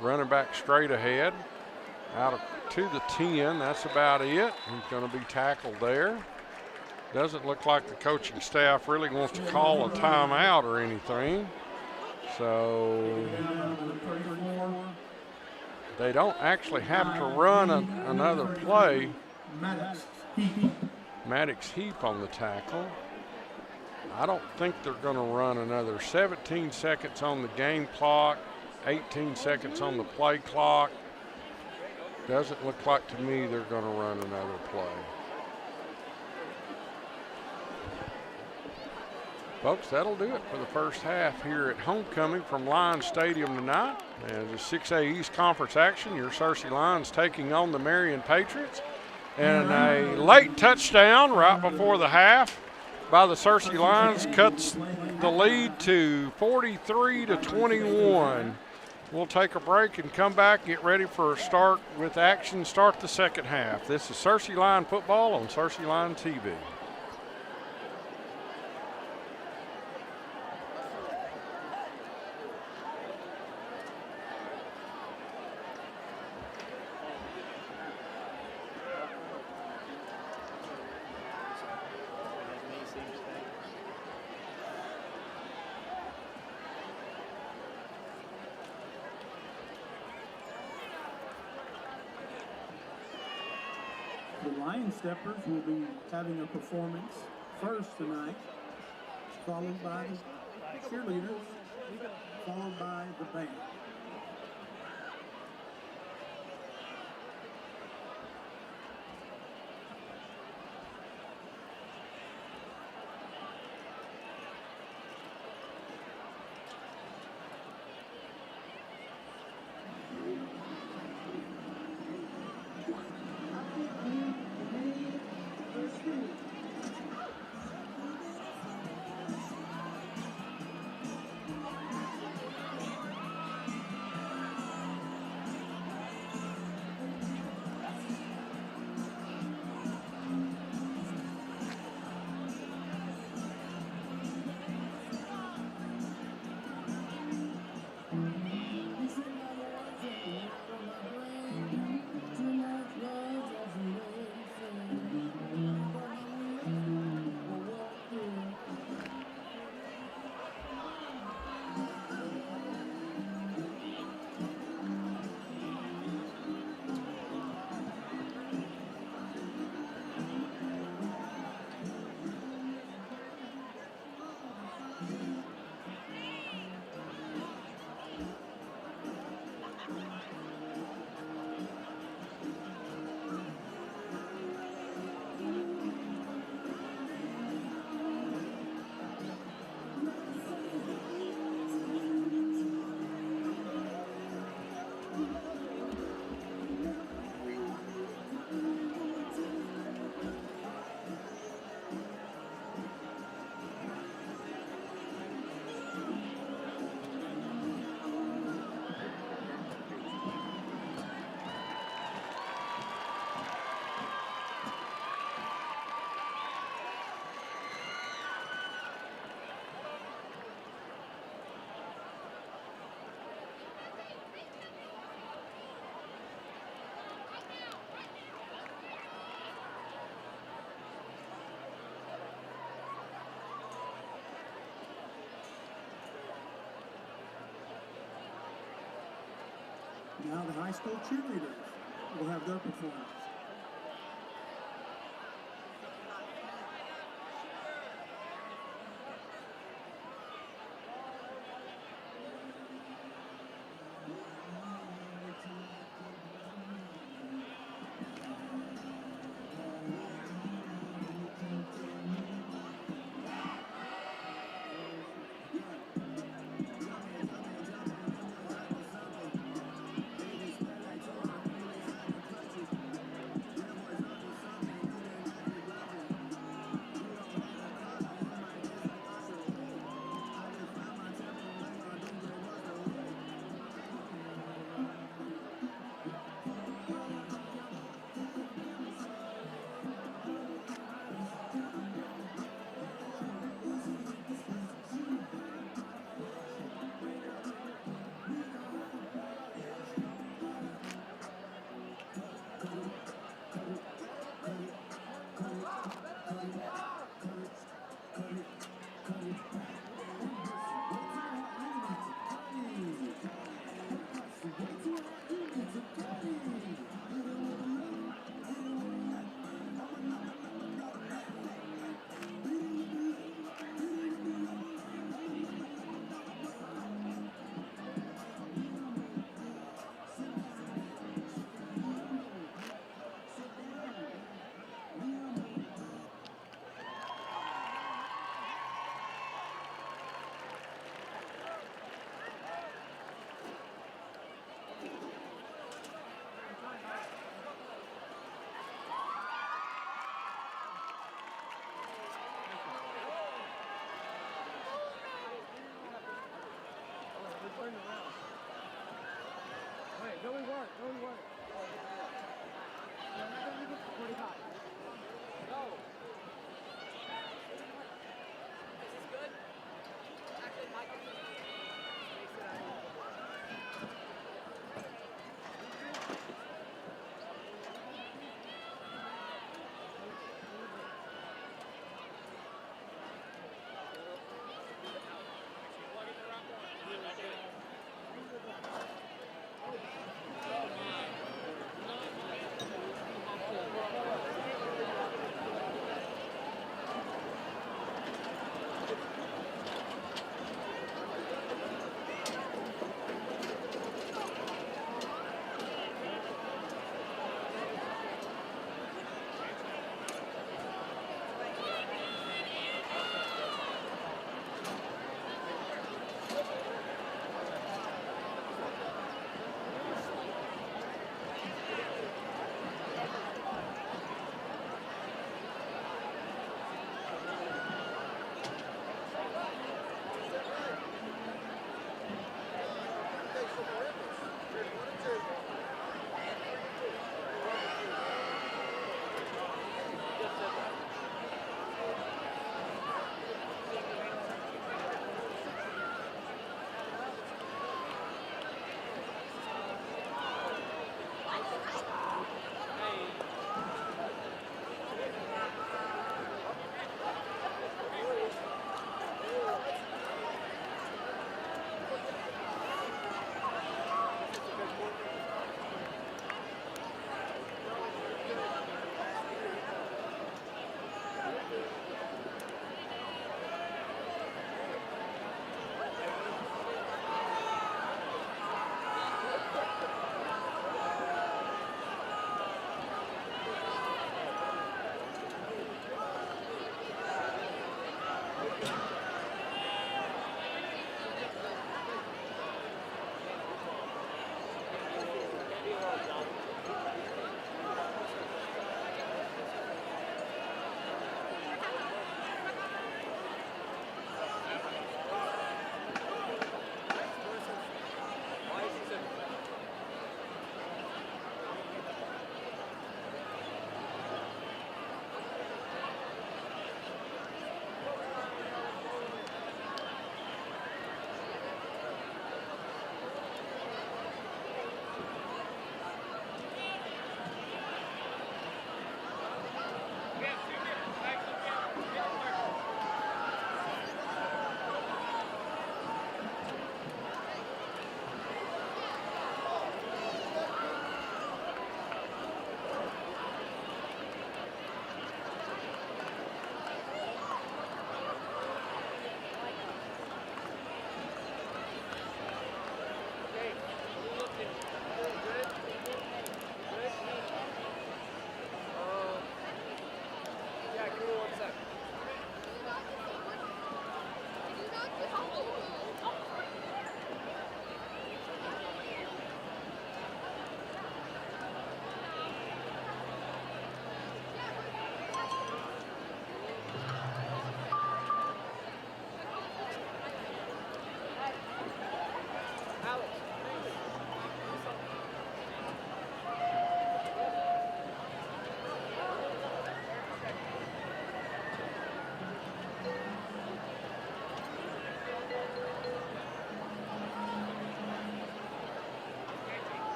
Running back straight ahead, to the 10. That's about it. He's going to be tackled there. Doesn't look like the coaching staff really wants to call a timeout or anything. So they don't actually have to run another play. Maddox Heap on the tackle. I don't think they're going to run another 17 seconds on the game clock, 18 seconds on the play clock. Doesn't look like to me they're going to run another play. Folks, that'll do it for the first half here at Homecoming from Lions Stadium tonight. And the 6A East Conference action, your Searcy Lions taking on the Marion Patriots. And a late touchdown right before the half by the Searcy Lions cuts the lead to 43-21. We'll take a break and come back, get ready for a start with action, start the second half. This is Searcy Lion football on Searcy Lion TV. The Lion Steppers will be having a performance first tonight, followed by the cheerleaders, followed by the band. Now the high school cheerleaders will have their performance.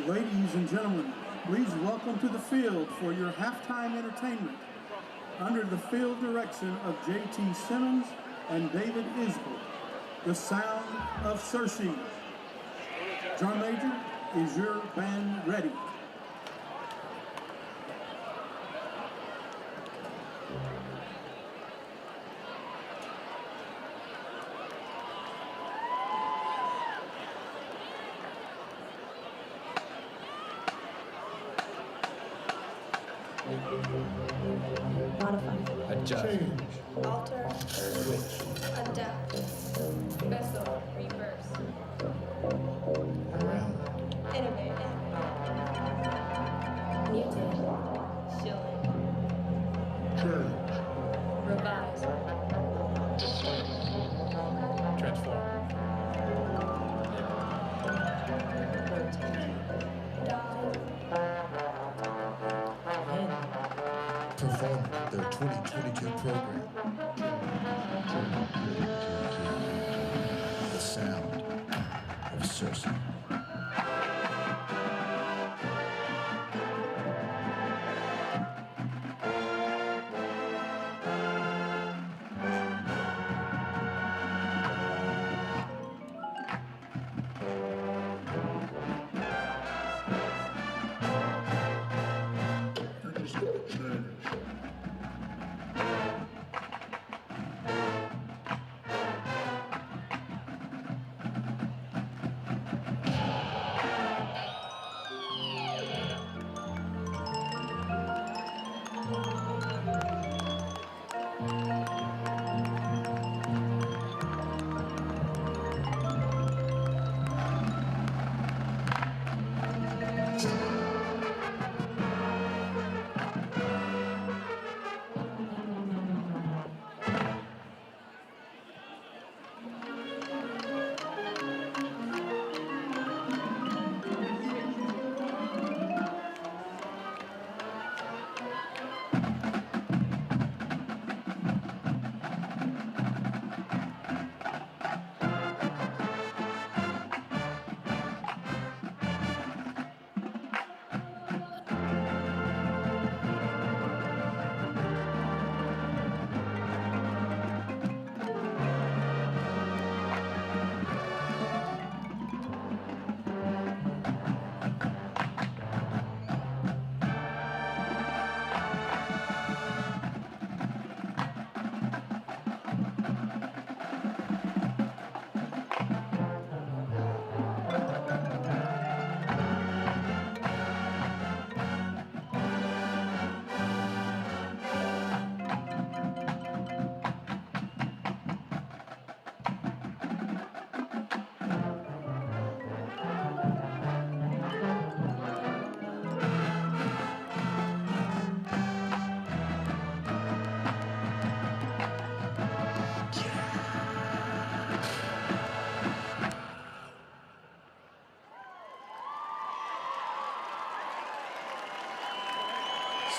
Ladies and gentlemen, please welcome to the field for your halftime entertainment, under the field direction of J.T. Simmons and David Isbell, the Sound of Cersei. Drum Major, is your band ready? Modify. Adjust. Alter. Switch. Adapt. Vessel. Reverse. Around. Innovate. Mutate. Shilling. Revise. Transform. Rotate. Dive. Perform the 2022 program. The Sound of Cersei.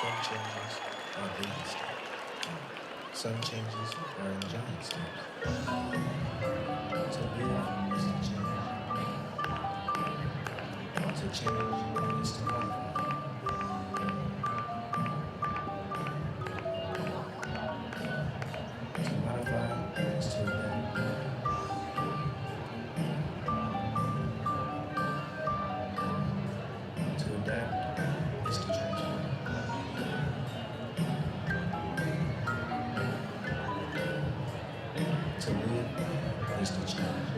Some changes are baby steps. Some changes are in giant steps. To live is to change. To change is to modify. To modify is to adapt. To adapt is to transform. To live crystal challenge.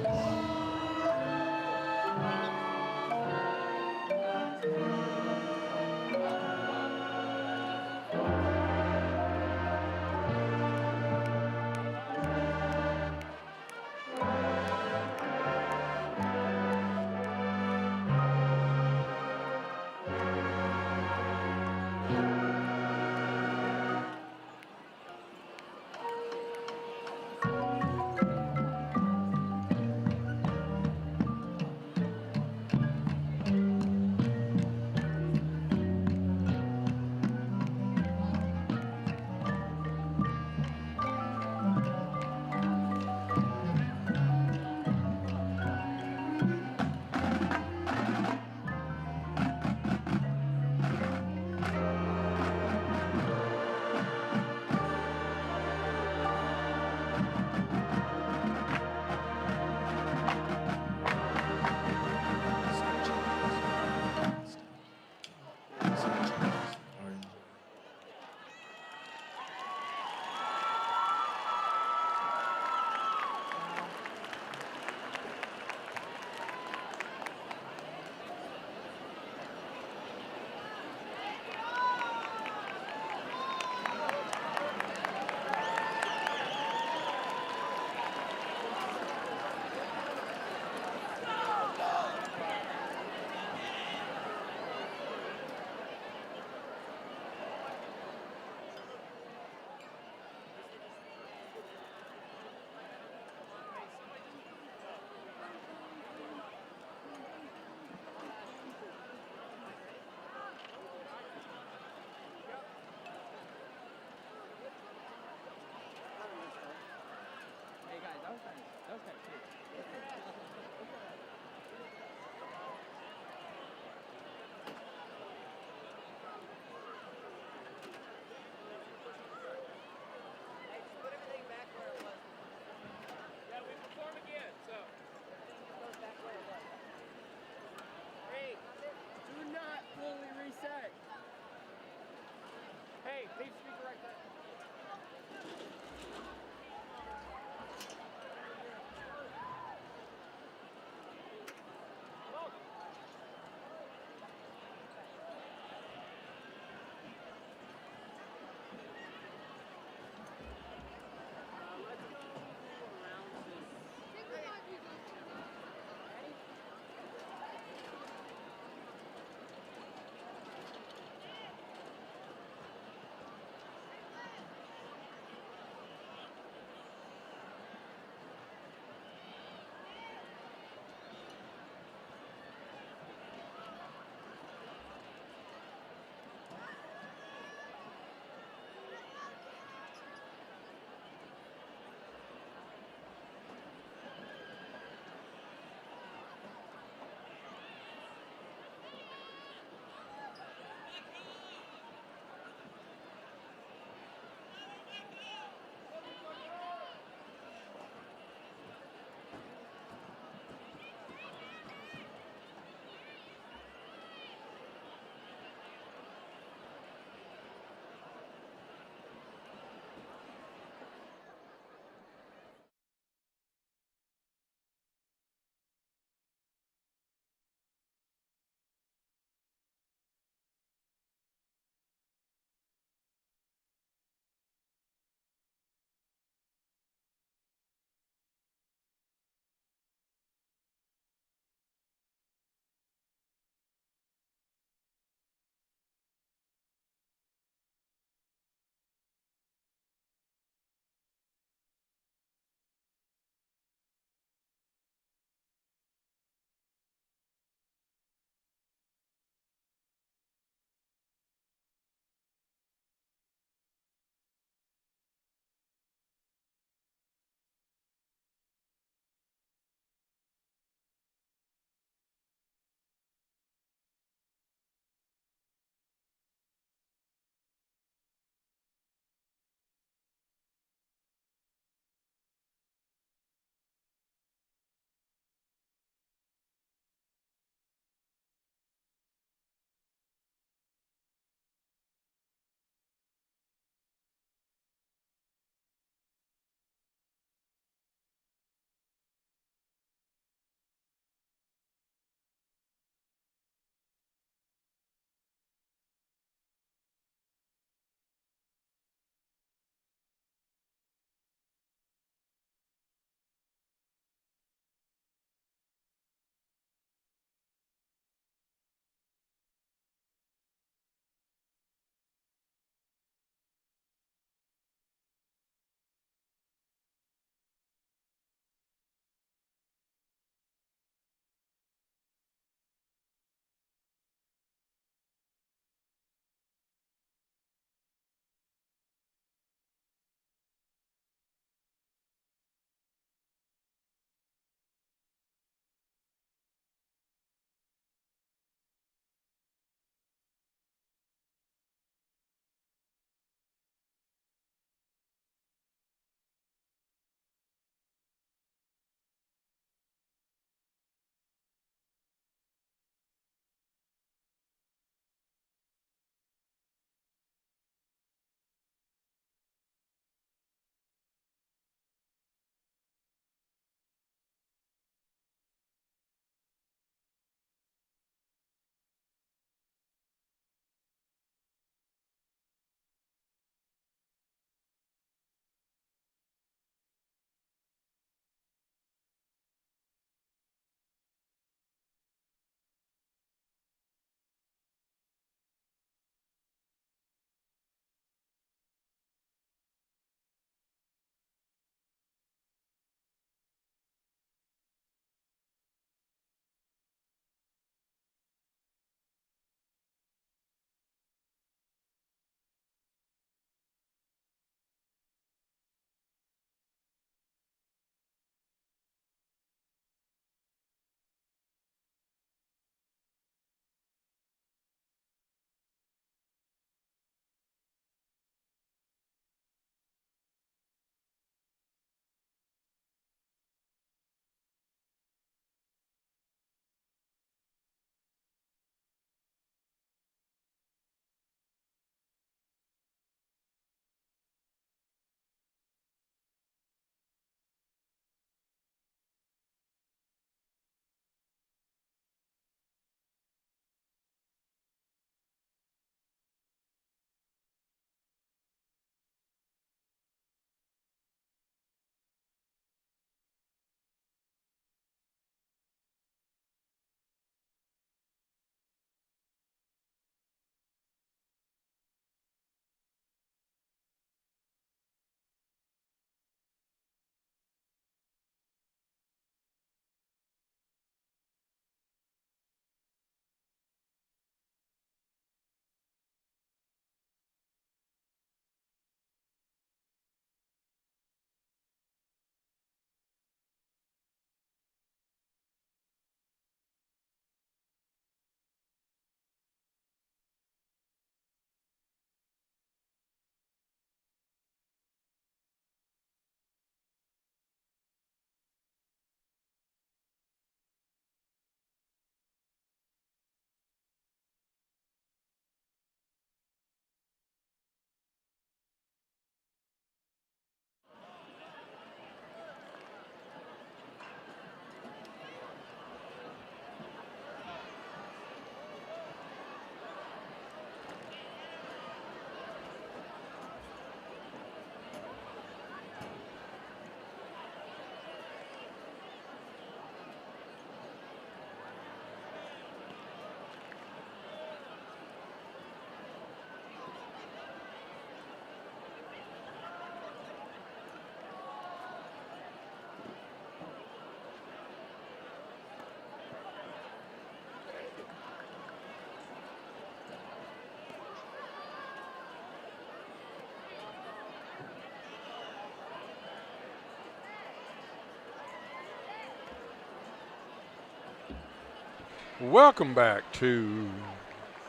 Welcome back to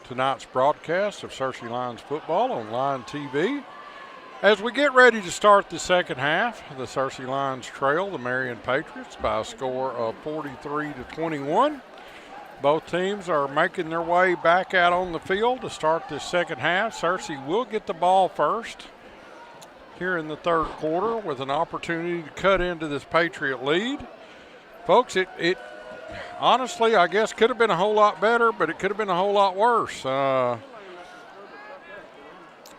tonight's broadcast of Searcy Lions football on Line TV. As we get ready to start the second half, the Searcy Lions trail the Marion Patriots by a score of 43-21. Both teams are making their way back out on the field to start this second half. Searcy will get the ball first here in the third quarter with an opportunity to cut into this Patriot lead. Folks, it honestly, I guess, could have been a whole lot better, but it could have been a whole lot worse.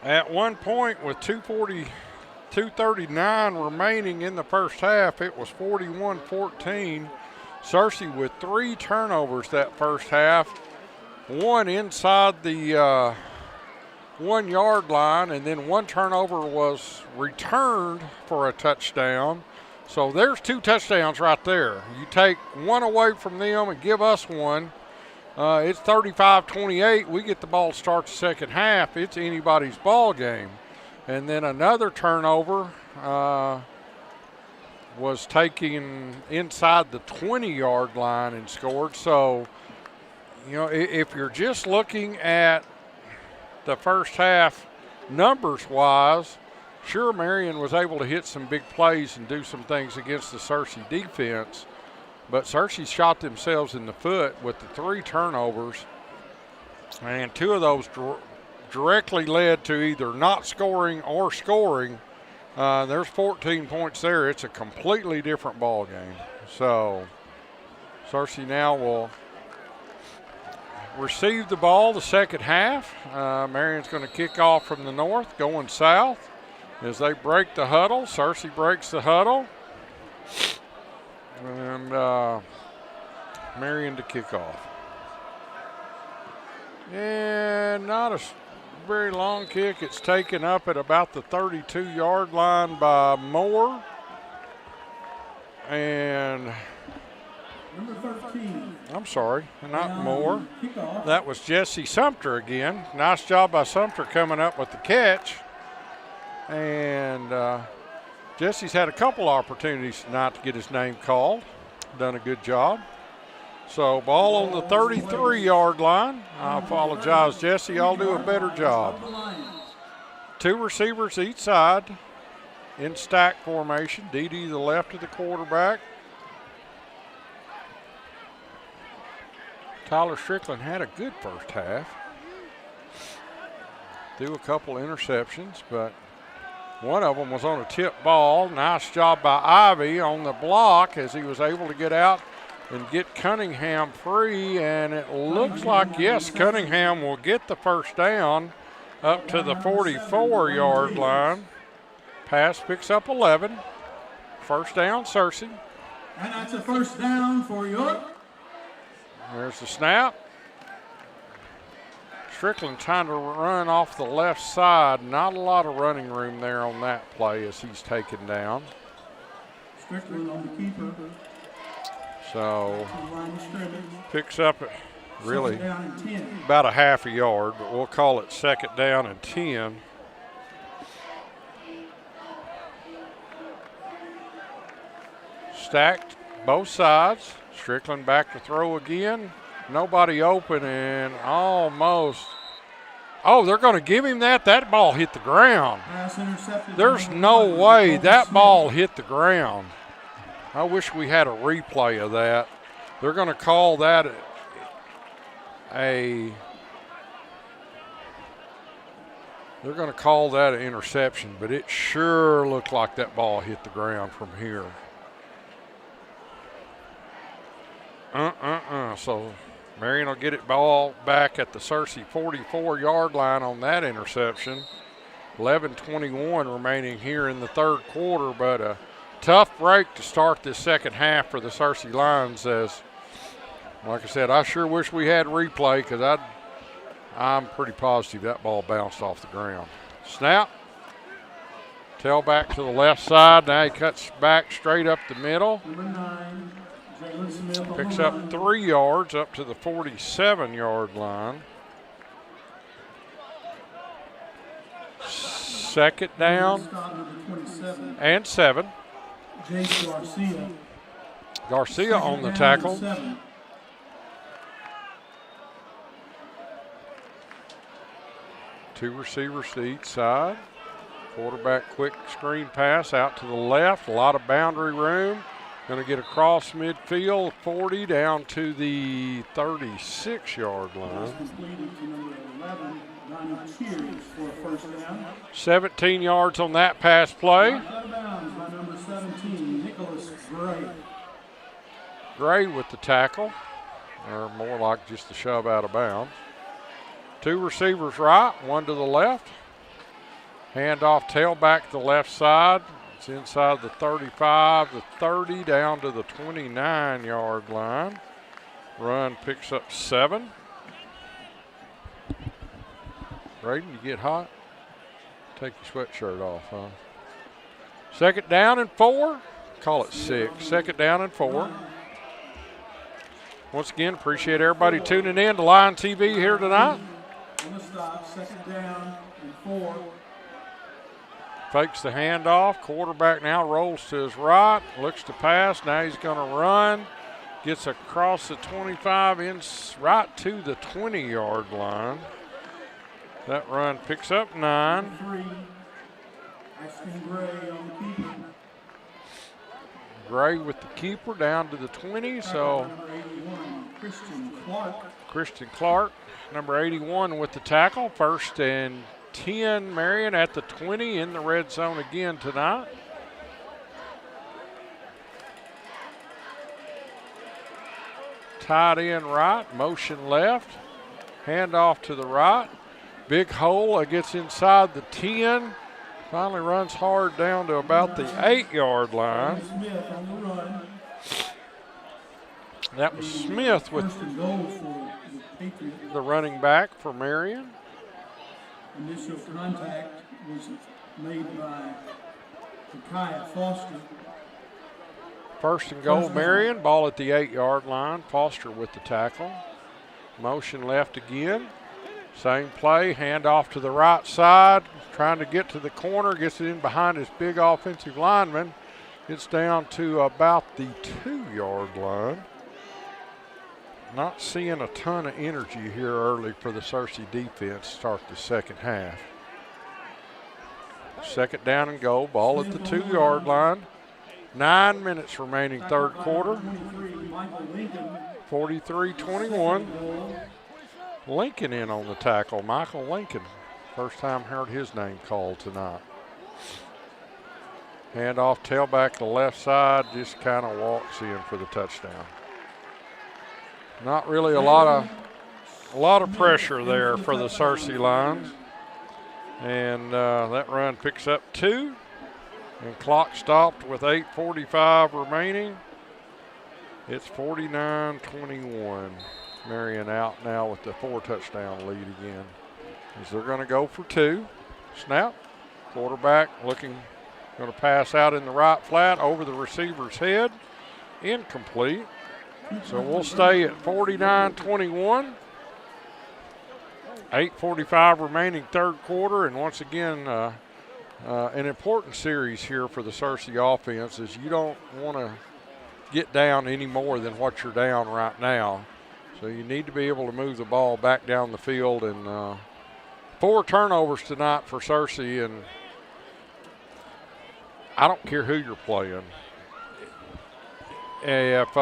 At one point, with 2:39 remaining in the first half, it was 41-14. Searcy with 3 turnovers that first half, one inside the 1 yard line, and then 1 turnover was returned for a touchdown. So there's 2 touchdowns right there. You take one away from them and give us one. It's 35-28. We get the ball to start the second half. It's anybody's ball game. And then another turnover was taken inside the 20-yard line and scored. So, you know, if you're just looking at the first half numbers-wise, sure, Marion was able to hit some big plays and do some things against the Searcy defense, but Searcy shot themselves in the foot with the 3 turnovers, and 2 of those directly led to either not scoring or scoring. There's 14 points there. It's a completely different ball game. So Searcy now will receive the ball the second half. Marion's going to kick off from the north, going south. As they break the huddle, Searcy breaks the huddle. And Marion to kick off. And not a very long kick. It's taken up at about the 32-yard line by Moore. And Number 13. I'm sorry, not Moore. That was Jesse Sumter again. Nice job by Sumter coming up with the catch. And Jesse's had a couple opportunities tonight to get his name called. Done a good job. So ball on the 33-yard line. I apologize, Jesse. I'll do a better job. 2 receivers each side in stack formation. DD the left of the quarterback. Tyler Strickland had a good first half. Threw a couple interceptions, but one of them was on a tip ball. Nice job by Ivy on the block as he was able to get out and get Cunningham free. And it looks like, yes, Cunningham will get the first down up to the 44-yard line. Pass picks up 11. First down, Searcy. And that's a first down for York. There's the snap. Strickland trying to run off the left side. Not a lot of running room there on that play as he's taken down. Strickland on the keeper. So picks up really about a half a yard, but we'll call it second down and 10. Stacked both sides. Strickland back to throw again. Nobody open and almost. Oh, they're going to give him that. That ball hit the ground. There's no way that ball hit the ground. I wish we had a replay of that. They're going to call that an interception, but it sure looked like that ball hit the ground from here. So Marion will get it ball back at the Searcy 44-yard line on that interception. 11:21 remaining here in the third quarter, but a tough break to start this second half for the Searcy Lions. As, like I said, I sure wish we had replay because I'm pretty positive that ball bounced off the ground. Snap. Tailback to the left side. Now he cuts back straight up the middle. Number 9. Picks up 3 yards up to the 47-yard line. Second down and 7. Garcia on the tackle. Two receivers to each side. Quarterback quick screen pass out to the left. A lot of boundary room. Going to get across midfield, 40 down to the 36-yard line. Completed to number 11, Donnie Cheers for a first down. 17 yards on that pass play. Knocked out of bounds by number 17, Nicholas Gray. Gray with the tackle, or more like just the shove out of bounds. Two receivers right, one to the left. Handoff tailback to the left side. It's inside the 35, the 30, down to the 29-yard line. Run picks up 7. Braden, you get hot? Take your sweatshirt off, huh? Second down and 4. Call it 6. Second down and 4. Once again, appreciate everybody tuning in to Lion TV here tonight. On the stop, second down and 4. Fakes the handoff. Quarterback now rolls to his right. Looks to pass. Now he's going to run. Gets across the 25, right to the 20-yard line. That run picks up 9. 3. Ashton Gray on the keeper. Gray with the keeper down to the 20. So Number 81, Christian Clark. Christian Clark, number 81 with the tackle. First and 10, Marion at the 20 in the red zone again tonight. Tight end right, motion left, handoff to the right. Big hole, gets inside the 10. Finally runs hard down to about the 8-yard line. Smith on the run. That was Smith with First and goal for the Patriots. the running back for Marion. Initial contact was made by Kaya Foster. First and goal, Marion. Ball at the 8-yard line. Foster with the tackle. Motion left again. Same play. Handoff to the right side. Trying to get to the corner. Gets it in behind his big offensive lineman. Gets down to about the 2-yard line. Not seeing a ton of energy here early for the Searcy defense to start the second half. Second down and goal. Ball at the 2-yard line. 9 minutes remaining third quarter. 43-21. Lincoln in on the tackle. Michael Lincoln. First time heard his name called tonight. Handoff tailback to the left side. Just kind of walks in for the touchdown. Not really a lot of pressure there for the Searcy Lions. And that run picks up 2. And clock stopped with 8:45 remaining. It's 49-21. Marion out now with the 4-touchdown lead again. As they're going to go for 2. Snap. Quarterback looking, going to pass out in the right flat over the receiver's head. Incomplete. So we'll stay at 49-21. 8:45 remaining third quarter. And once again, an important series here for the Searcy offense is you don't want to get down any more than what you're down right now. So you need to be able to move the ball back down the field. And 4 turnovers tonight for Searcy, and I don't care who you're playing. If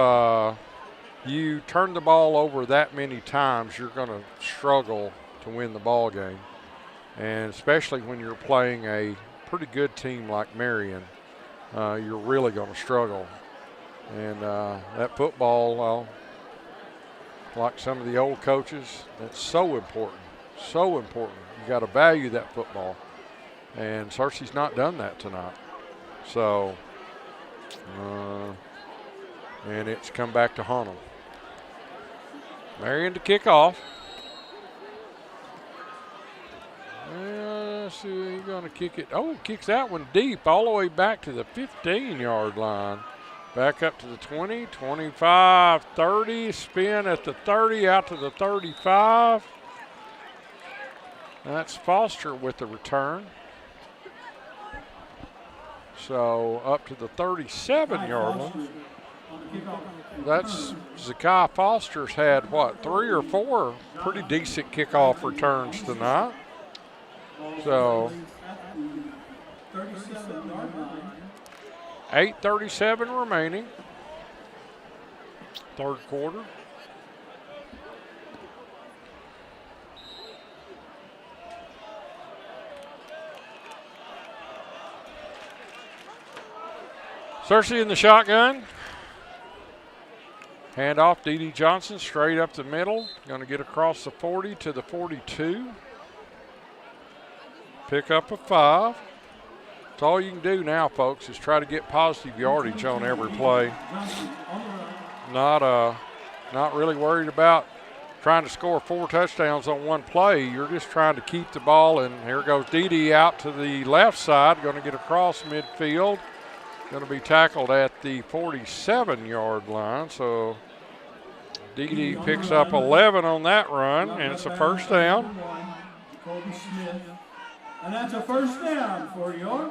you turn the ball over that many times, you're going to struggle to win the ball game. And especially when you're playing a pretty good team like Marion, you're really going to struggle. And that football, like some of the old coaches, that's so important, so important. You got to value that football. And Searcy's not done that tonight. So, and it's come back to haunt them. Marion to kick off. Let's see, he's going to kick it. Oh, kicks that one deep all the way back to the 15-yard line. Back up to the 20, 25, 30. Spin at the 30, out to the 35. That's Foster with the return. So up to the 37-yard line. That's Zakai Foster's had, what, 3 or 4 pretty decent kickoff returns tonight. So 37-yard line. 8:37 remaining. Third quarter. Cersei in the shotgun. Hand off, D.D. Johnson straight up the middle. Going to get across the 40 to the 42. Pick up a 5. That's all you can do now, folks, is try to get positive yardage on every play. Not really worried about trying to score 4 touchdowns on one play. You're just trying to keep the ball, and here goes D.D. out to the left side, going to get across midfield. Going to be tackled at the 47-yard line. So D.D. picks up 11 on that run, and it's a first down. And that's a first down for York.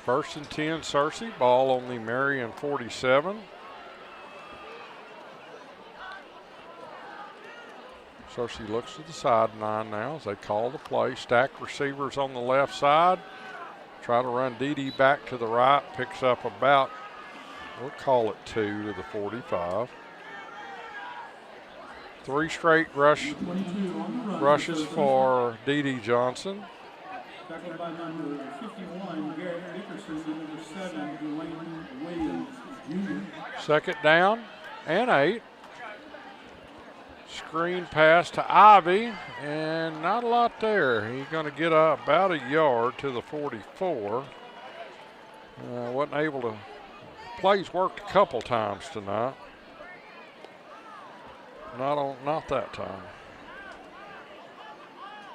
First and 10, Cersei. Ball on the Marion 47. Cersei looks to the sideline now as they call the play. Stack receivers on the left side. Try to run D.D. back to the right. Picks up about, we'll call it 2 to the 45. 3 straight rushes for D.D. Johnson. Tackled by number 51, Garrett Dickerson, and number 7, Dwayne Williams Jr. Second down and 8. Screen pass to Ivy, and not a lot there. He's going to get about a yard to the 44. Wasn't able to. Plays worked a couple times tonight. Not that time.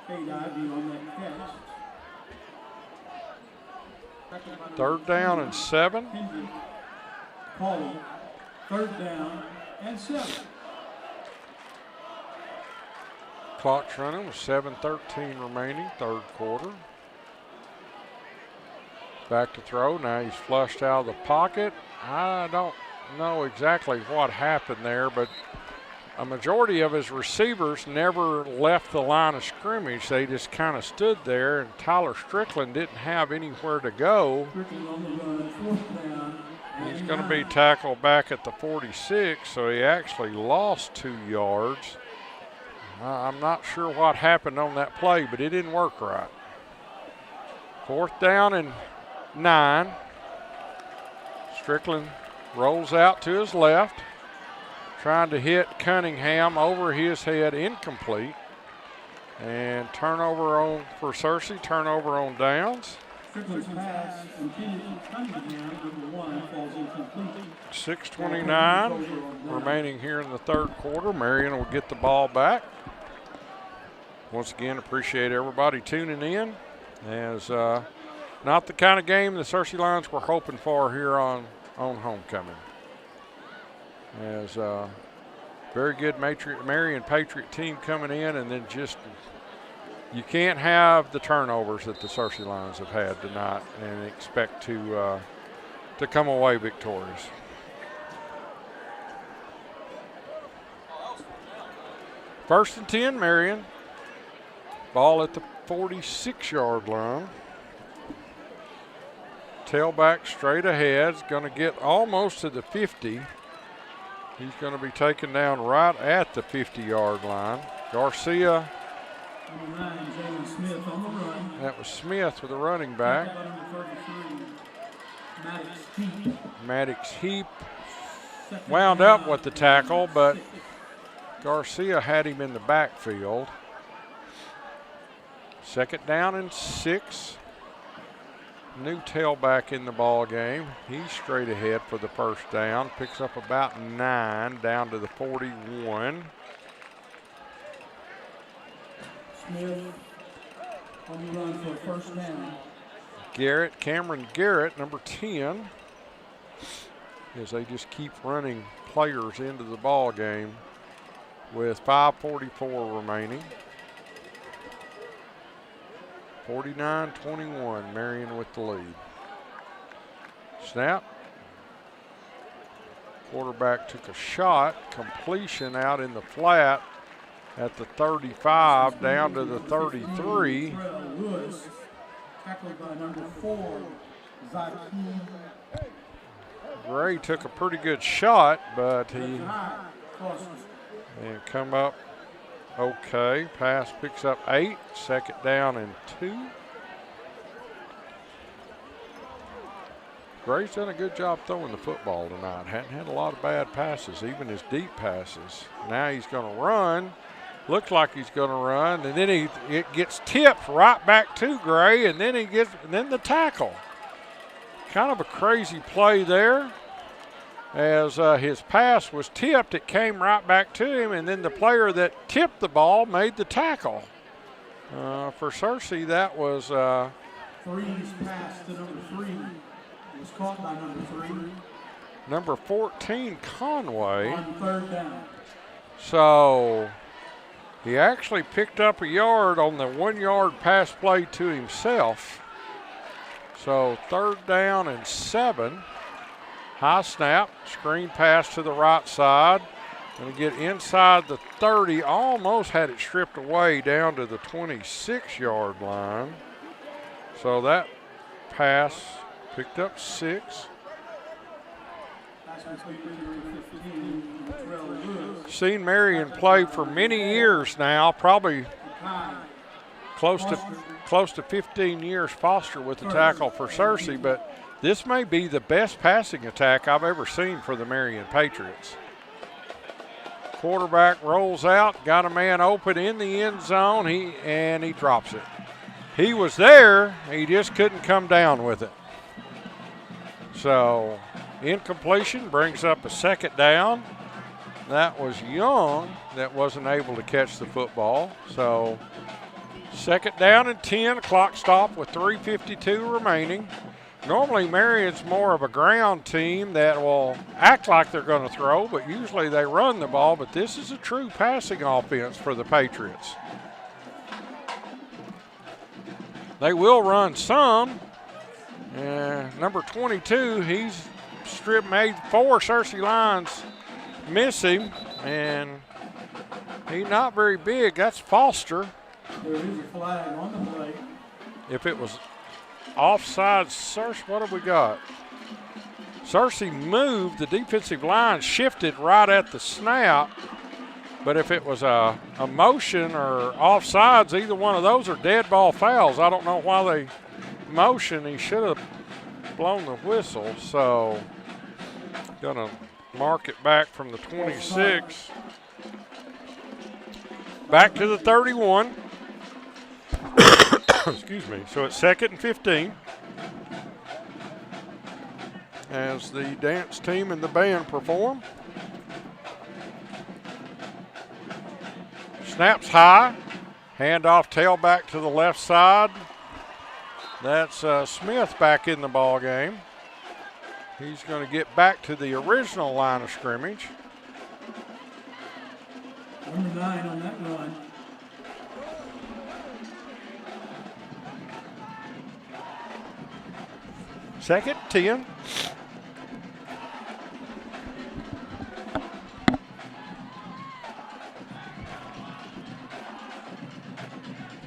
Ivy on that catch. Third down and 7. Paul, third down and 7. Clock's running with 7:13 remaining, third quarter. Back to throw. Now he's flushed out of the pocket. I don't know exactly what happened there, but a majority of his receivers never left the line of scrimmage. They just kind of stood there, and Tyler Strickland didn't have anywhere to go. He's going to be tackled back at the 46, so he actually lost 2 yards. I'm not sure what happened on that play, but it didn't work right. Fourth down and 9. Strickland rolls out to his left, trying to hit Cunningham over his head, incomplete. And turnover for Cersei, turnover on downs. Strickland's pass intended to Cunningham, number 1, falls incomplete. 6:29 remaining here in the third quarter. Marion will get the ball back. Once again, appreciate everybody tuning in. As not the kind of game the Cersei Lions were hoping for here on homecoming. As very good Marion Patriot team coming in, and then just you can't have the turnovers that the Cersei Lions have had tonight and expect to come away victorious. First and 10, Marion. Ball at the 46-yard line. Tailback straight ahead. Is going to get almost to the 50. He's going to be taken down right at the 50-yard line. Garcia. Number 9, Jalen Smith on the run. That was Smith with the running back. Maddox Heap wound up with the tackle, but Garcia had him in the backfield. Second down and 6. New tailback in the ball game. He's straight ahead for the first down. Picks up about 9 down to the 41. Smith on the run for a first down. Cameron Garrett, number 10, as they just keep running players into the ball game with 5:44 remaining. 49-21, Marion with the lead. Snap. Quarterback took a shot, completion out in the flat. at the 35 down to the 33. Lewis, tackled by number 4, Zakeem. Gray took a pretty good shot, but he and come up okay. Pass picks up 8, second down and 2. Gray's done a good job throwing the football tonight. Hadn't had a lot of bad passes, even his deep passes. Now he's going to run. Looks like he's going to run, and then it gets tipped right back to Gray, and then then the tackle. Kind of a crazy play there. As his pass was tipped, it came right back to him, and then the player that tipped the ball made the tackle. For Searcy, that was Free's pass to number 3 was caught by number 3. number 14, Conway. On third down. So he actually picked up a yard on the 1-yard pass play to himself. So third down and 7. High snap, screen pass to the right side. Going to get inside the 30, almost had it stripped away down to the 26-yard line. So that pass picked up 6. Seen Marion play for many years now, probably close to 15 years. Foster with the tackle for Searcy, but this may be the best passing attack I've ever seen for the Marion Patriots. Quarterback rolls out, got a man open in the end zone, he drops it. He was there, he just couldn't come down with it. So incompletion brings up a second down. That was Young that wasn't able to catch the football. So second down and 10, clock stop with 3:52 remaining. Normally Marion's more of a ground team that will act like they're going to throw, but usually they run the ball, but this is a true passing offense for the Patriots. They will run some. Number 22, he's made 4 Searcy lines miss him, and he's not very big. That's Foster. There is a flag on the play. If it was offside Searcy, what have we got? Searcy moved, the defensive line shifted right at the snap, but if it was a motion or offsides, either one of those are dead ball fouls. I don't know why they motion. He should have blown the whistle, so gonna mark it back from the 26 back to the 31. Excuse me. So it's second and 15 as the dance team and the band perform. Snaps high, handoff tailback to the left side. That's Smith back in the ball game. He's going to get back to the original line of scrimmage. Number 9 on that run. Second, 10.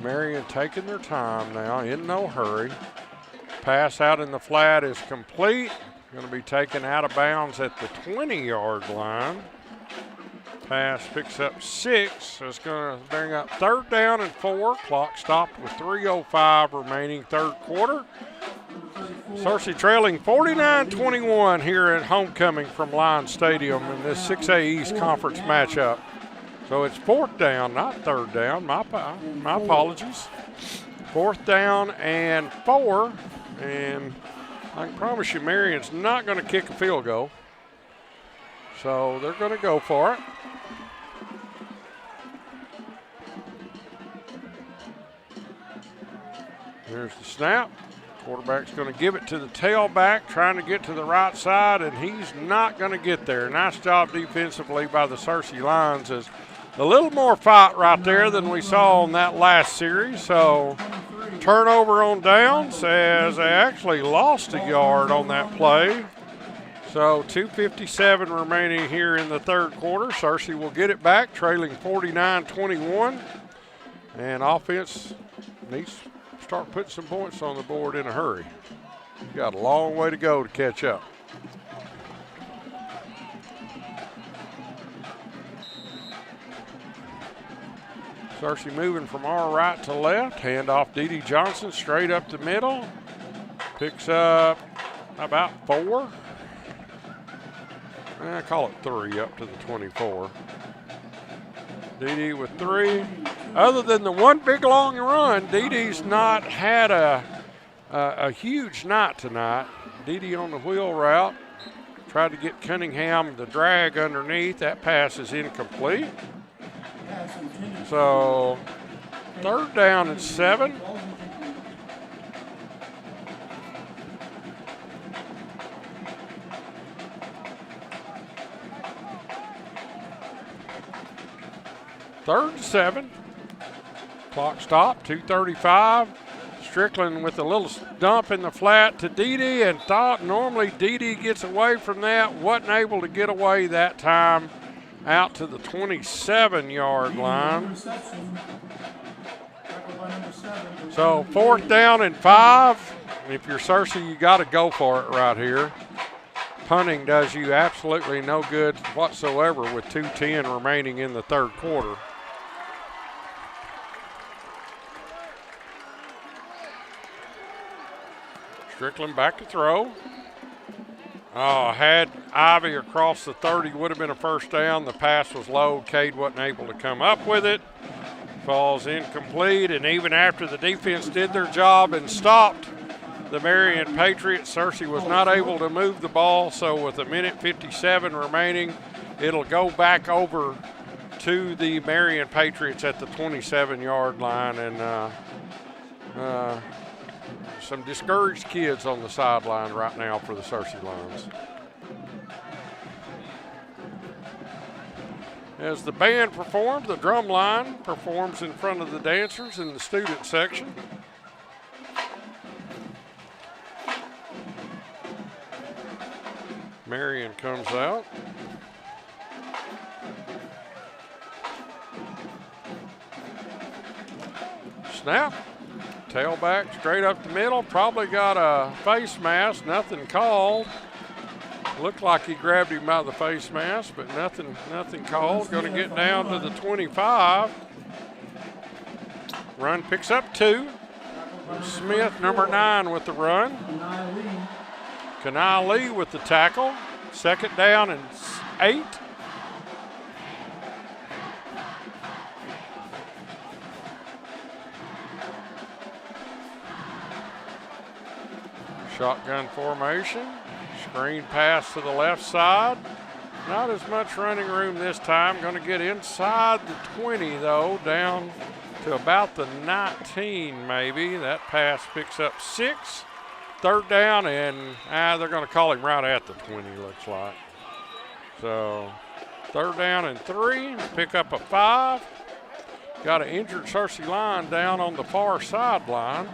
Marion taking their time now, in no hurry. Pass out in the flat is complete. Going to be taken out of bounds at the 20-yard line. Pass picks up 6. It's going to bring up third down and 4. Clock stopped with 3:05 remaining third quarter. Searcy trailing 49-21 here at Homecoming from Lions Stadium in this 6A East Conference matchup. So it's fourth down, not third down. My apologies. Fourth down and 4. And I can promise you Marion's not going to kick a field goal. So they're going to go for it. There's the snap. Quarterback's going to give it to the tailback, trying to get to the right side, and he's not going to get there. Nice job defensively by the Searcy Lions. Is a little more fight right there than we saw in that last series. So turnover on downs as they actually lost a yard on that play. So 2:57 remaining here in the third quarter. Searcy will get it back, trailing 49-21. And offense needs to start putting some points on the board in a hurry. Got a long way to go to catch up. Searcy moving from our right to left. Hand off Dee Johnson straight up the middle. Picks up about 4. I call it 3 up to the 24. Dee with 3. Other than the one big long run, Dee's not had a huge night tonight. Dee on the wheel route. Tried to get Cunningham the drag underneath. That pass is incomplete. So 3rd down and 7. Third and 7. Clock stopped, 2:35. Strickland with a little dump in the flat to Dee, and thought normally Dee gets away from that. Wasn't able to get away that time out to the 27-yard line. So 4th down and 5. If you're Searcy, you got to go for it right here. Punting does you absolutely no good whatsoever with 2:10 remaining in the third quarter. Strickland back to throw. Oh, had Ivy across the 30, would have been a first down. The pass was low. Cade wasn't able to come up with it. Falls incomplete, and even after the defense did their job and stopped the Marion Patriots, Searcy was not able to move the ball. So with 1:57 remaining, it'll go back over to the Marion Patriots at the 27-yard line, and some discouraged kids on the sideline right now for the Searcy Lions. As the band performs, the drum line performs in front of the dancers in the student section. Marion comes out. Snap. Tailback straight up the middle. Probably got a face mask. Nothing called. Looked like he grabbed him by the face mask, but nothing called. Going to get down to the 25. Run picks up 2. Smith, number 9, with the run. Kanai Lee with the tackle. 2nd down and 8. Shotgun formation. Screen pass to the left side. Not as much running room this time. Going to get inside the 20, though, down to about the 19 maybe. That pass picks up 6. 3rd down, and they're going to call him right at the 20, looks like. So 3rd down and 3. Pick up a 5. Got an injured Searcy line down on the far sideline.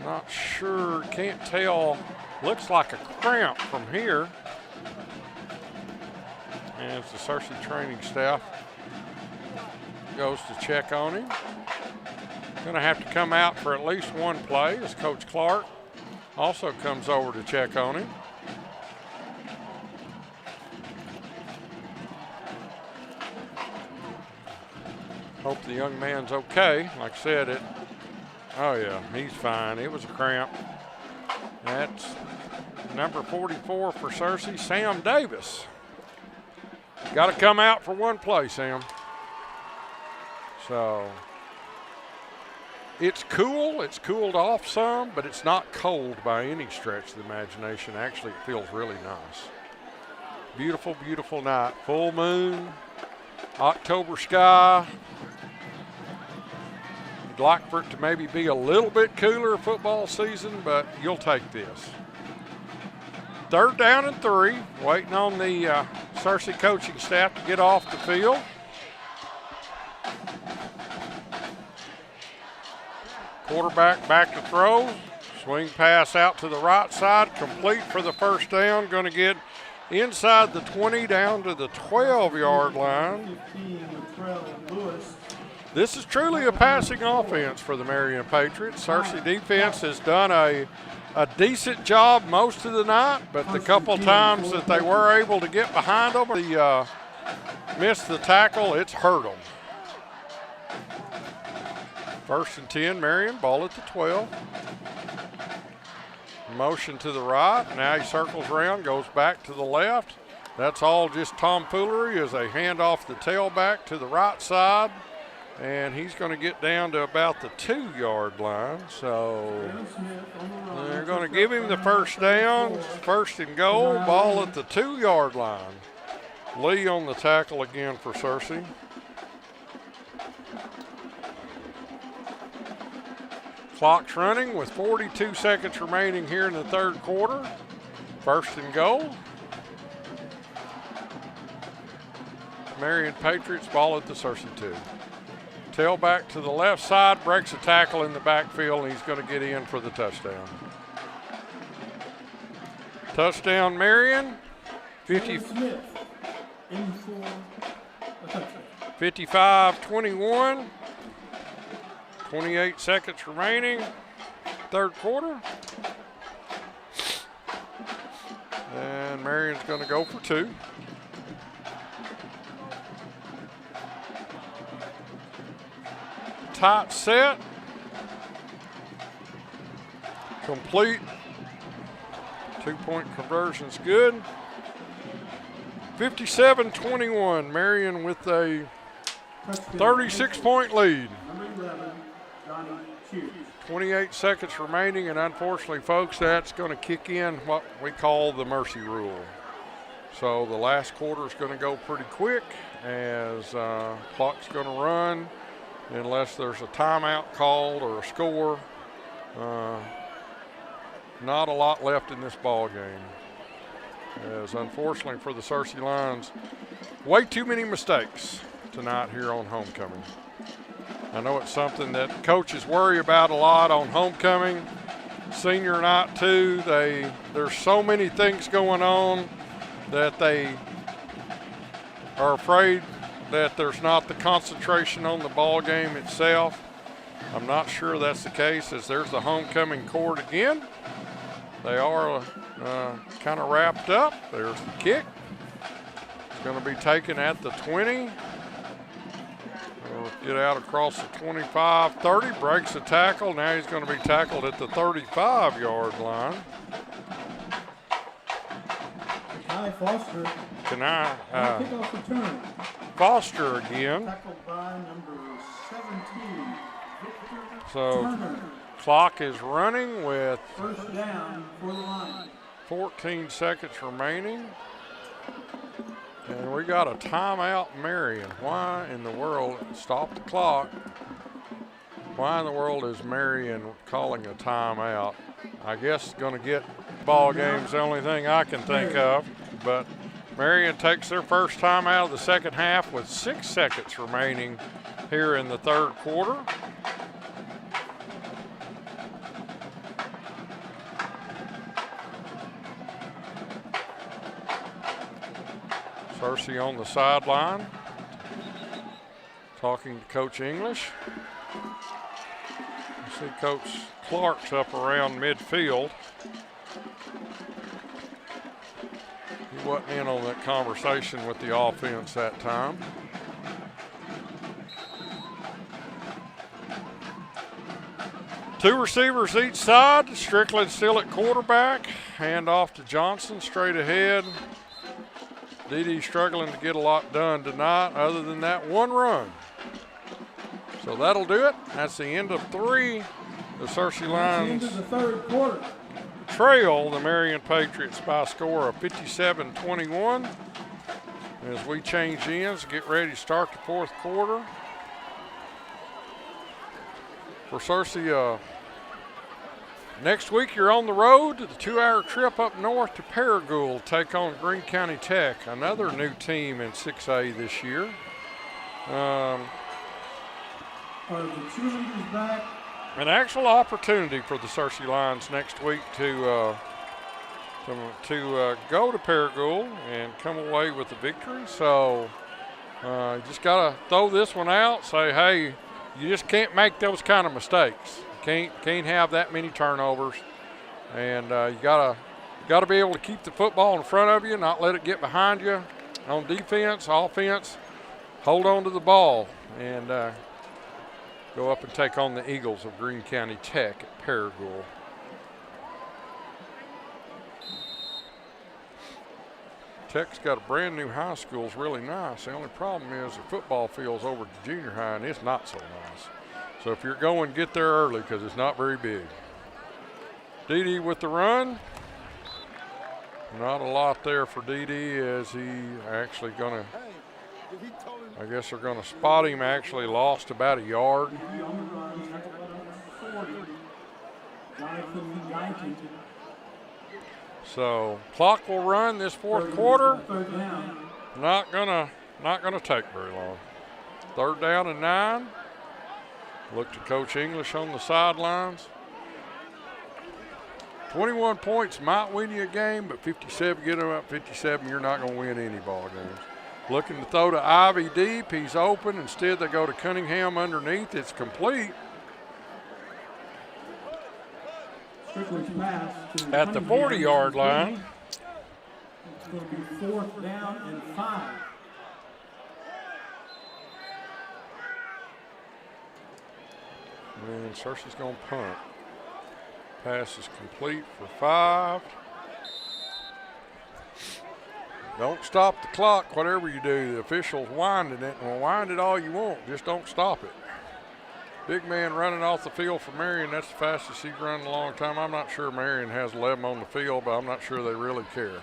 Not sure, can't tell. Looks like a cramp from here. As the Searcy training staff goes to check on him. Going to have to come out for at least one play as Coach Clark also comes over to check on him. Hope the young man's okay. Like I said, oh yeah, he's fine. It was a cramp. That's number 44 for Searcy, Sam Davis. Got to come out for one play, Sam. So it's cool. It's cooled off some, but it's not cold by any stretch of the imagination. Actually, it feels really nice. Beautiful, beautiful night. Full moon, October sky. I'd like for it to maybe be a little bit cooler football season, but you'll take this. 3rd down and 3. Waiting on the Searcy coaching staff to get off the field. Quarterback back to throw. Swing pass out to the right side, complete for the first down. Going to get inside the 20 down to the 12-yard line. 15 with Trell Lewis. This is truly a passing offense for the Marion Patriots. Searcy defense has done a decent job most of the night, but the couple times that they were able to get behind them, missed the tackle, it's hurt them. 1st and 10, Marion, ball at the 12. Motion to the right, now he circles around, goes back to the left. That's all just tomfoolery as they hand off the tailback to the right side. And he's going to get down to about the 2-yard line. So they're going to give him the first down, 1st and goal, ball at the 2-yard line. Lee on the tackle again for Searcy. Clock's running with 42 seconds remaining here in the 3rd quarter. 1st and goal. Marion Patriots, ball at the Searcy 2. Tailback to the left side, breaks a tackle in the backfield, and he's going to get in for the touchdown. Touchdown, Marion. 55-21. 28 seconds remaining. 3rd quarter. And Marion's going to go for 2. Tight set. Complete. 2-point conversion's good. 57-21. Marion with a 36-point lead. Number 11, Johnny Hughes. 28 seconds remaining, and unfortunately, folks, that's going to kick in what we call the mercy rule. So the last quarter is going to go pretty quick as clock's going to run unless there's a timeout called or a score. Not a lot left in this ball game. As unfortunately for the Searcy Lions, way too many mistakes tonight here on homecoming. I know it's something that coaches worry about a lot on homecoming. Senior night too, there's so many things going on that they are afraid that there's not the concentration on the ball game itself. I'm not sure that's the case, as there's the homecoming court again. They are kind of wrapped up. There's the kick. It's going to be taken at the 20. Get out across the 25, 30, breaks the tackle. Now he's going to be tackled at the 35-yard line. Kai Foster. Kickoff return. Foster again. Tackled by number 17, Victor So Turner. Clock is running with 1st down for the line. 14 seconds remaining. And we got a timeout, Marion. Why in the world, stop the clock. Why in the world is Marion calling a timeout? I guess going to get ball game's the only thing I can think of. But Marion takes their first time out of the second half with 6 seconds remaining here in the 3rd quarter. Searcy on the sideline, talking to Coach English. You see Coach Clark's up around midfield. He wasn't in on that conversation with the offense that time. Two receivers each side. Strickland still at quarterback. Hand off to Johnson straight ahead. Dede struggling to get a lot done tonight other than that one run. So that'll do it. That's the end of 3. The Searcy Lions Into the 3rd quarter. trail the Marion Patriots by a score of 57-21. As we change ends, get ready to start the 4th quarter. For Searcy, next week you're on the road to the 2-hour trip up north to Paragould, take on Greene County Tech, another new team in 6A this year. Are the cheerleaders back? an actual opportunity for the Searcy Lions next week to go to Paragould and come away with a victory. So you just got to throw this one out, say, hey, you just can't make those kind of mistakes. You can't have that many turnovers, and you got to be able to keep the football in front of you, not let it get behind you. On defense, offense, hold on to the ball and go up and take on the Eagles of Greene County Tech at Paragould. Tech's got a brand new high school. It's really nice. The only problem is the football field's over at the junior high, and it's not so nice. So if you're going, get there early because it's not very big. Dede with the run. Not a lot there for Dede as he actually going to, I guess they're going to spot him, actually lost about a yard. So clock will run this fourth quarter. Not gonna take very long. 3rd down and 9. Look to Coach English on the sidelines. 21 points might win you a game, but 57, get them up 57, you're not going to win any ball games. Looking to throw to Ivy deep. He's open. Instead, they go to Cunningham underneath. It's complete. At the 40-yard line. It's going to be 4th down and 5. And Searcy's going to punt. Pass is complete for 5. Don't stop the clock, whatever you do. The official's winding it, and wind it all you want. Just don't stop it. Big man running off the field for Marion. That's the fastest he's run in a long time. I'm not sure Marion has 11 on the field, but I'm not sure they really care.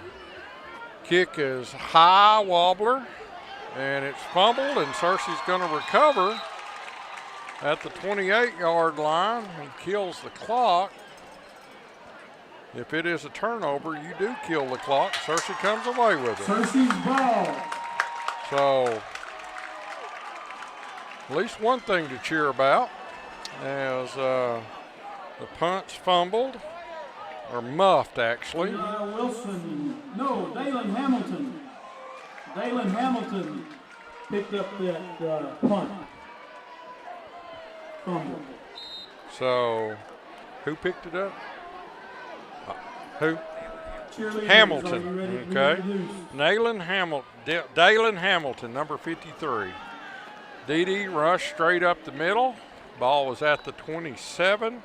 Kick is high, wobbler, and it's fumbled, and Searcy's going to recover at the 28-yard line. He kills the clock. If it is a turnover, you do kill the clock. Searcy comes away with it. Searcy's ball. So at least one thing to cheer about as the punt's fumbled, or muffed actually. Wilson, no, Dalen Hamilton. Dalen Hamilton picked up that punt. Fumble. So who picked it up? Who? Cheerleaders, Hamilton. Okay. Dalen Hamilton, number 53. Dede rushed straight up the middle. Ball was at the 27.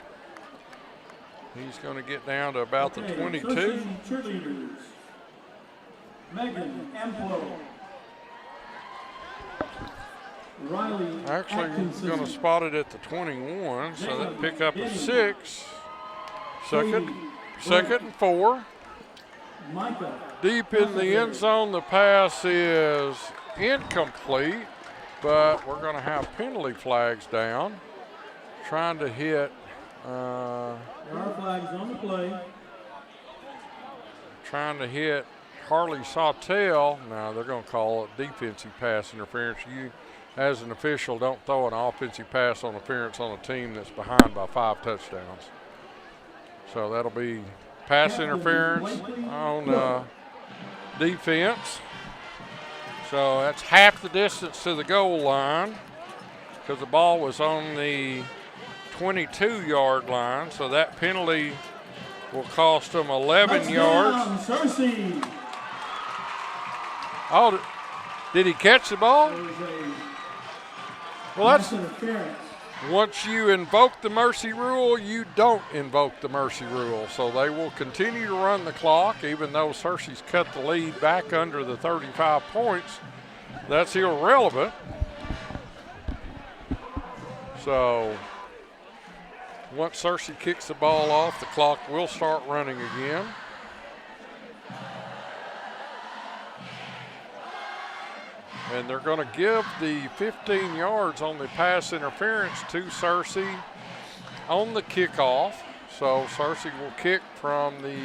He's going to get down to about the 22. Cheerleaders. Megan Amplo. Riley Actually, he's going to spot it at the 21, so that pick up a 6. Second and 4. Micah. Deep in the end zone, the pass is incomplete, but we're going to have penalty flags down. Trying to hit. There are flags on the play. Trying to hit Harley Sawtell. Now they're going to call it defensive pass interference. You, as an official, don't throw an offensive pass interference on a team that's behind by 5 touchdowns. So that'll be pass interference on defense. So that's half the distance to the goal line because the ball was on the 22-yard line. So that penalty will cost them 11 yards. Oh, did he catch the ball? Well, that's once you invoke the mercy rule, you don't invoke the mercy rule. So they will continue to run the clock, even though Searcy's cut the lead back under the 35 points. That's irrelevant. So once Searcy kicks the ball off, the clock will start running again. And they're going to give the 15 yards on the pass interference to Searcy on the kickoff. So Searcy will kick from the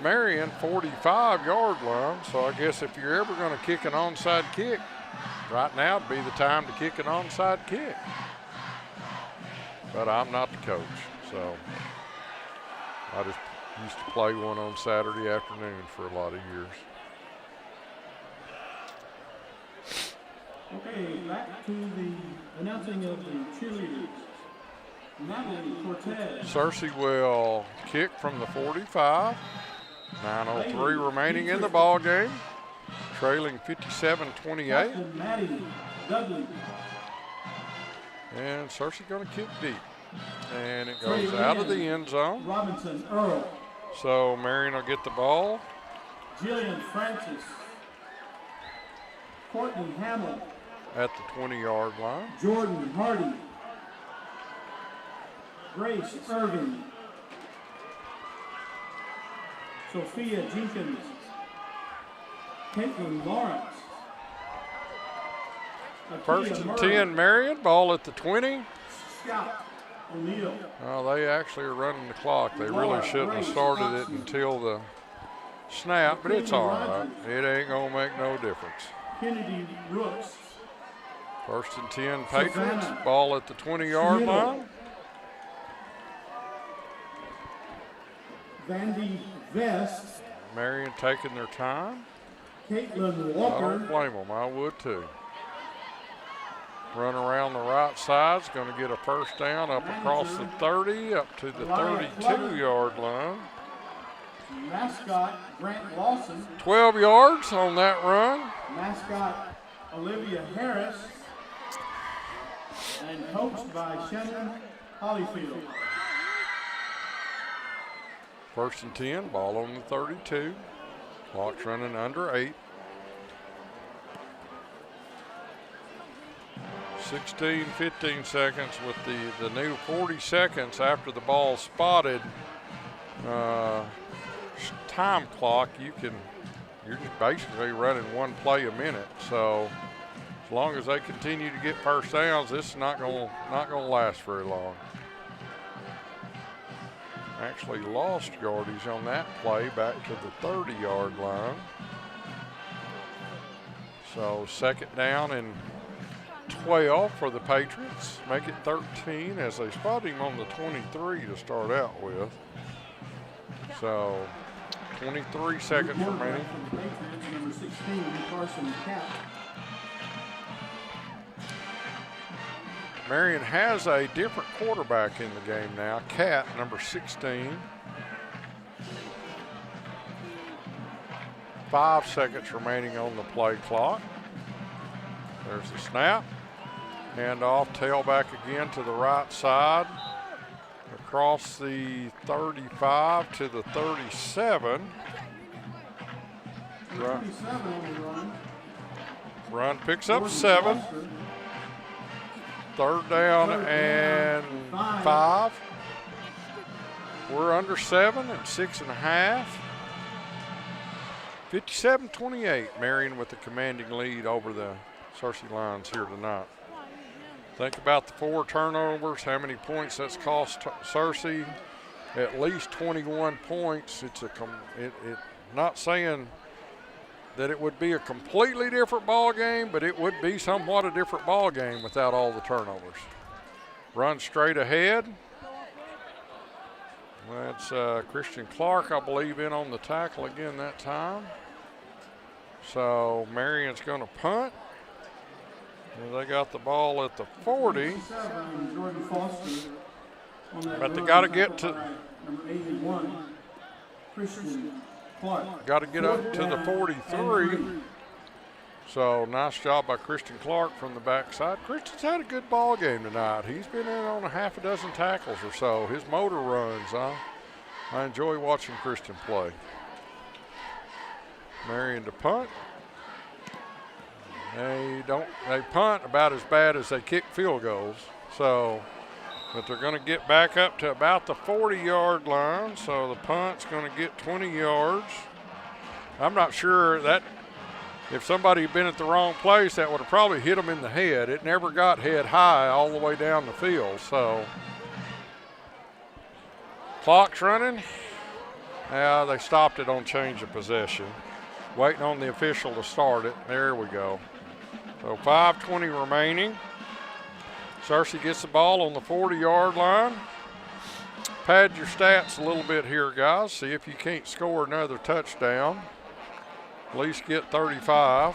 Marion 45-yard line. So I guess if you're ever going to kick an onside kick, right now would be the time to kick an onside kick. but I'm not the coach, so I just used to play one on Saturday afternoon for a lot of years. Okay, back to the announcing of the cheerleaders. Natalie Cortez. Cersei will kick from the 45. 9:03 remaining in the ball game, trailing 57-28. Captain Maddie Dudley. And Cersei going to kick deep. And it goes out of the end zone. Robinson Earl. So Marion will get the ball. Jillian Francis. Courtney Hamill. At the 20-yard line. Jordan Hardy. Grace Irving. Sophia Jenkins. Caitlin Lawrence. First and 10, Marion. Ball at the 20. Scott O'Neill. Oh, they actually are running the clock. They really shouldn't have started it until the snap, but it's all right. It ain't going to make no difference. Kennedy Brooks. First and 10, Patriots. Ball at the 20-yard line. Vandy Vest. Marion taking their time. Caitlin I Walker. don't blame them. I would too. Run around the right side. Is going to get a first down up across the 30, up to the 32-yard line. Mascot Grant Lawson. 12 yards on that run. Mascot Olivia Harris. And coached by Shannon Hollyfield. First and 10, ball on the 32. Clock's running under 8. 15 seconds with the new 40 seconds after the ball spotted time clock. You're just basically running one play a minute. So as long as they continue to get first downs, this is not gonna last very long. Actually lost yardage on that play back to the 30-yard line. So second down and 12 for the Patriots. Make it 13 as they spot him on the 23 to start out with. So 23 seconds remaining. Number 16, Carson Cap. Marion has a different quarterback in the game now. Cat, number 16. 5 seconds remaining on the play clock. There's the snap. Hand off, tailback again to the right side. Across the 35 to the 37. Run picks up 7. Third down and 5. We're under 7 and 6.5. 57-28. Marion with the commanding lead over the Cersei Lions here tonight. Think about the 4 turnovers, how many points that's cost Cersei. At least 21 points. Not saying that it would be a completely different ball game, but it would be somewhat a different ball game without all the turnovers. Run straight ahead. That's Christian Clark, I believe, in on the tackle again that time. So Marion's going to punt. And they got the ball at the 40. But they got to get to. Number 81, Christian Clark. Got to get up to the 43. So nice job by Christian Clark from the backside. Christian's had a good ball game tonight. He's been in on a half a dozen tackles or so. His motor runs. I enjoy watching Christian play. Marion to punt. They punt about as bad as they kick field goals. So, but they're going to get back up to about the 40-yard line. So the punt's going to get 20 yards. I'm not sure that if somebody had been at the wrong place, that would have probably hit them in the head. It never got head high all the way down the field. So clock's running. Now they stopped it on change of possession. Waiting on the official to start it. There we go. So 5:20 remaining. Searcy gets the ball on the 40-yard line. Pad your stats a little bit here, guys. See if you can't score another touchdown. At least get 35.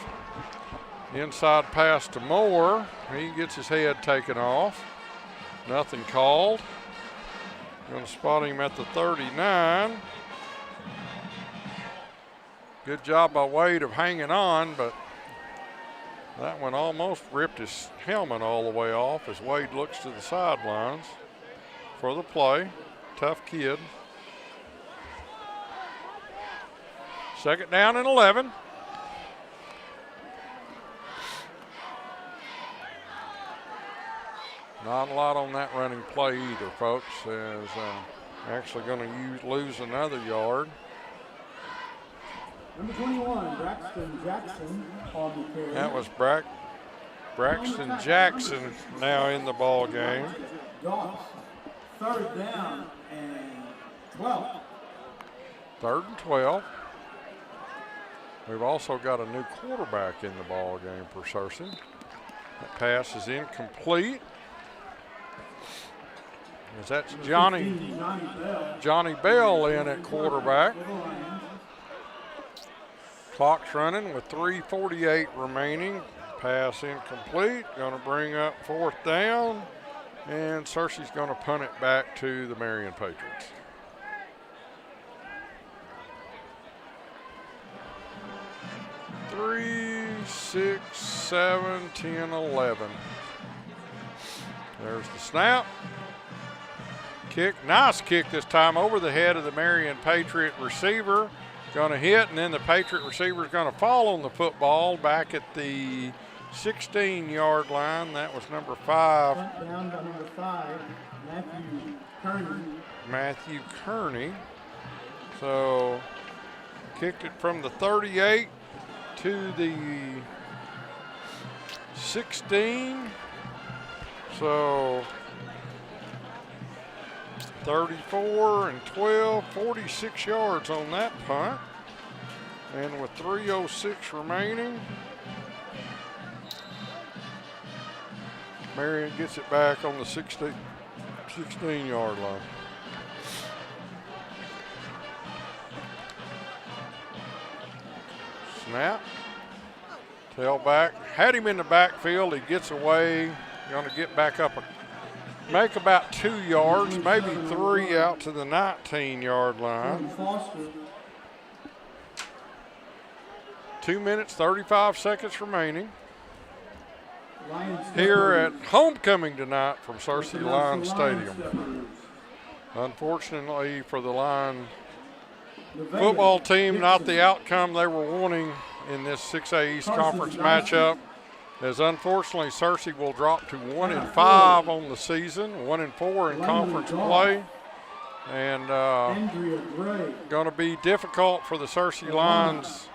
Inside pass to Moore. He gets his head taken off. Nothing called. Going to spot him at the 39. Good job by Wade of hanging on, but that one almost ripped his helmet all the way off as Wade looks to the sidelines for the play. Tough kid. Second down and 11. Not a lot on that running play either, folks. As actually going to lose another yard. Number 21, Braxton Jackson on the carry. That was Braxton Jackson now in the ball game. Doss, third down and 12. Third and 12. We've also got a new quarterback in the ball game for Searcy. That pass is incomplete. As that's Johnny Bell in at quarterback. Clock's running with 3:48 remaining. Pass incomplete. Going to bring up fourth down. And Searcy's going to punt it back to the Marion Patriots. Three, 6, 7, 10, 11. There's the snap. Kick, nice kick this time over the head of the Marion Patriot receiver. Going to hit, and then the Patriot receiver is going to fall on the football back at the 16-yard line. That was number 5. Down by number 5, Matthew Kearney. So kicked it from the 38 to the 16. So 34 and 12, 46 yards on that punt. And with 3:06 remaining, Marion gets it back on the 16-yard line. Snap. Tailback. Had him in the backfield. He gets away. Going to get back up, make about 2 yards, maybe 3 out to the 19-yard line. 2 minutes, 35 seconds remaining. Here at homecoming tonight from Searcy Lions Stadium. Unfortunately for the Lion football team, not the outcome they were wanting in this 6A East Conference matchup. As unfortunately, Searcy will drop to 1-5 on the season, 1-4 in conference play. And going to be difficult for the Searcy Lions,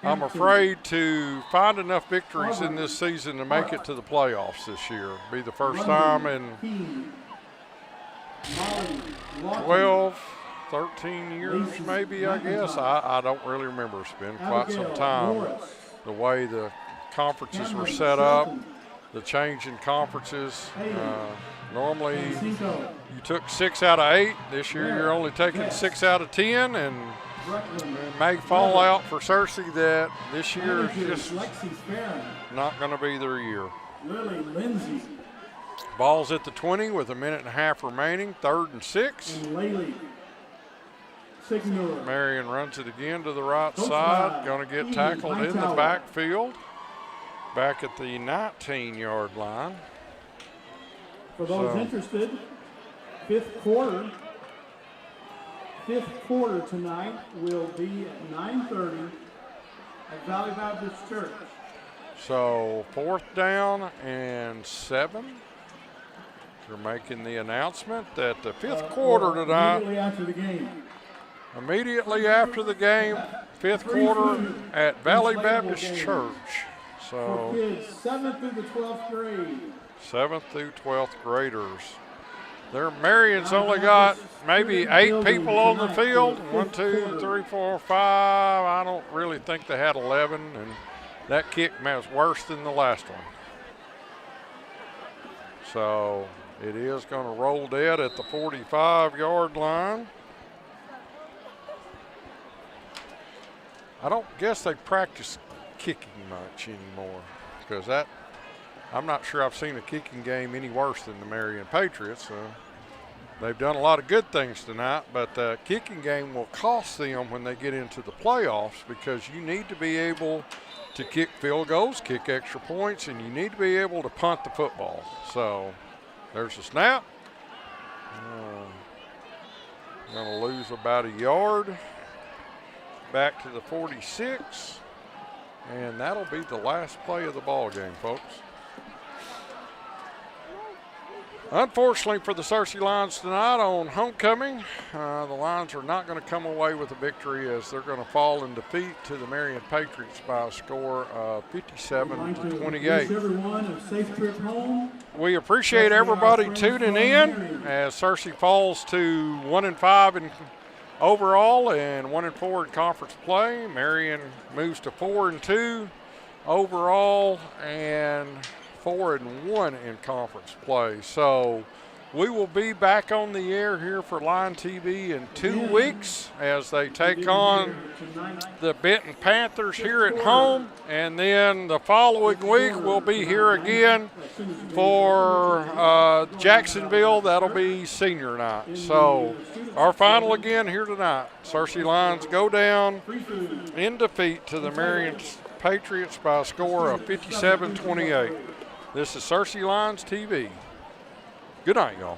I'm afraid, to find enough victories in this season to make it to the playoffs this year. It'll be the first time in 12, 13 years maybe, I guess. I don't really remember. It's been quite some time. The way the conferences were set up, the change in conferences. Normally you took 6 out of 8. This year you're only taking 6 out of 10, and it may fall out for Searcy that this year is just not going to be their year. Ball's at the 20 with 1.5 minutes remaining, 3rd and 6. Marion runs it again to the right side, going to get tackled in the backfield. Back at the 19-yard line. For those interested, fifth quarter tonight will be at 9:30 at Valley Baptist Church. So 4th down and 7. They're making the announcement that the 5th quarter tonight. Immediately after the game. Immediately after the game, 5th quarter at Valley Baptist Church. So for kids 7th through the 12th grade. 7th through 12th graders. Marion's only got maybe 8 people on the field. 1, 2, 3, 4, 5. I don't really think they had 11, and that kick was worse than the last one. So it is going to roll dead at the 45-yard line. I don't guess they practice kicking much anymore, because I'm not sure I've seen a kicking game any worse than the Marion Patriots. They've done a lot of good things tonight, but the kicking game will cost them when they get into the playoffs, because you need to be able to kick field goals, kick extra points, and you need to be able to punt the football. So there's a snap. Going to lose about a yard. Back to the 46, and that'll be the last play of the ball game, folks. Unfortunately for the Searcy Lions tonight on homecoming, the Lions are not going to come away with a victory, as they're going to fall in defeat to the Marion Patriots by a score of 57-28. Everyone, a safe trip home. We appreciate everybody tuning in as Searcy falls to 1-5 in overall and 1-4 in conference play. Marion moves to 4-2 overall and 4-1 in conference play. So we will be back on the air here for Lion TV in 2 weeks as they take on the Benton Panthers here at home, and then the following week we'll be here again for Jacksonville. That'll be senior night. So our final again here tonight, Searcy Lions go down in defeat to the Marion Patriots by a score of 57-28. This is Searcy Lions TV. Good night, y'all.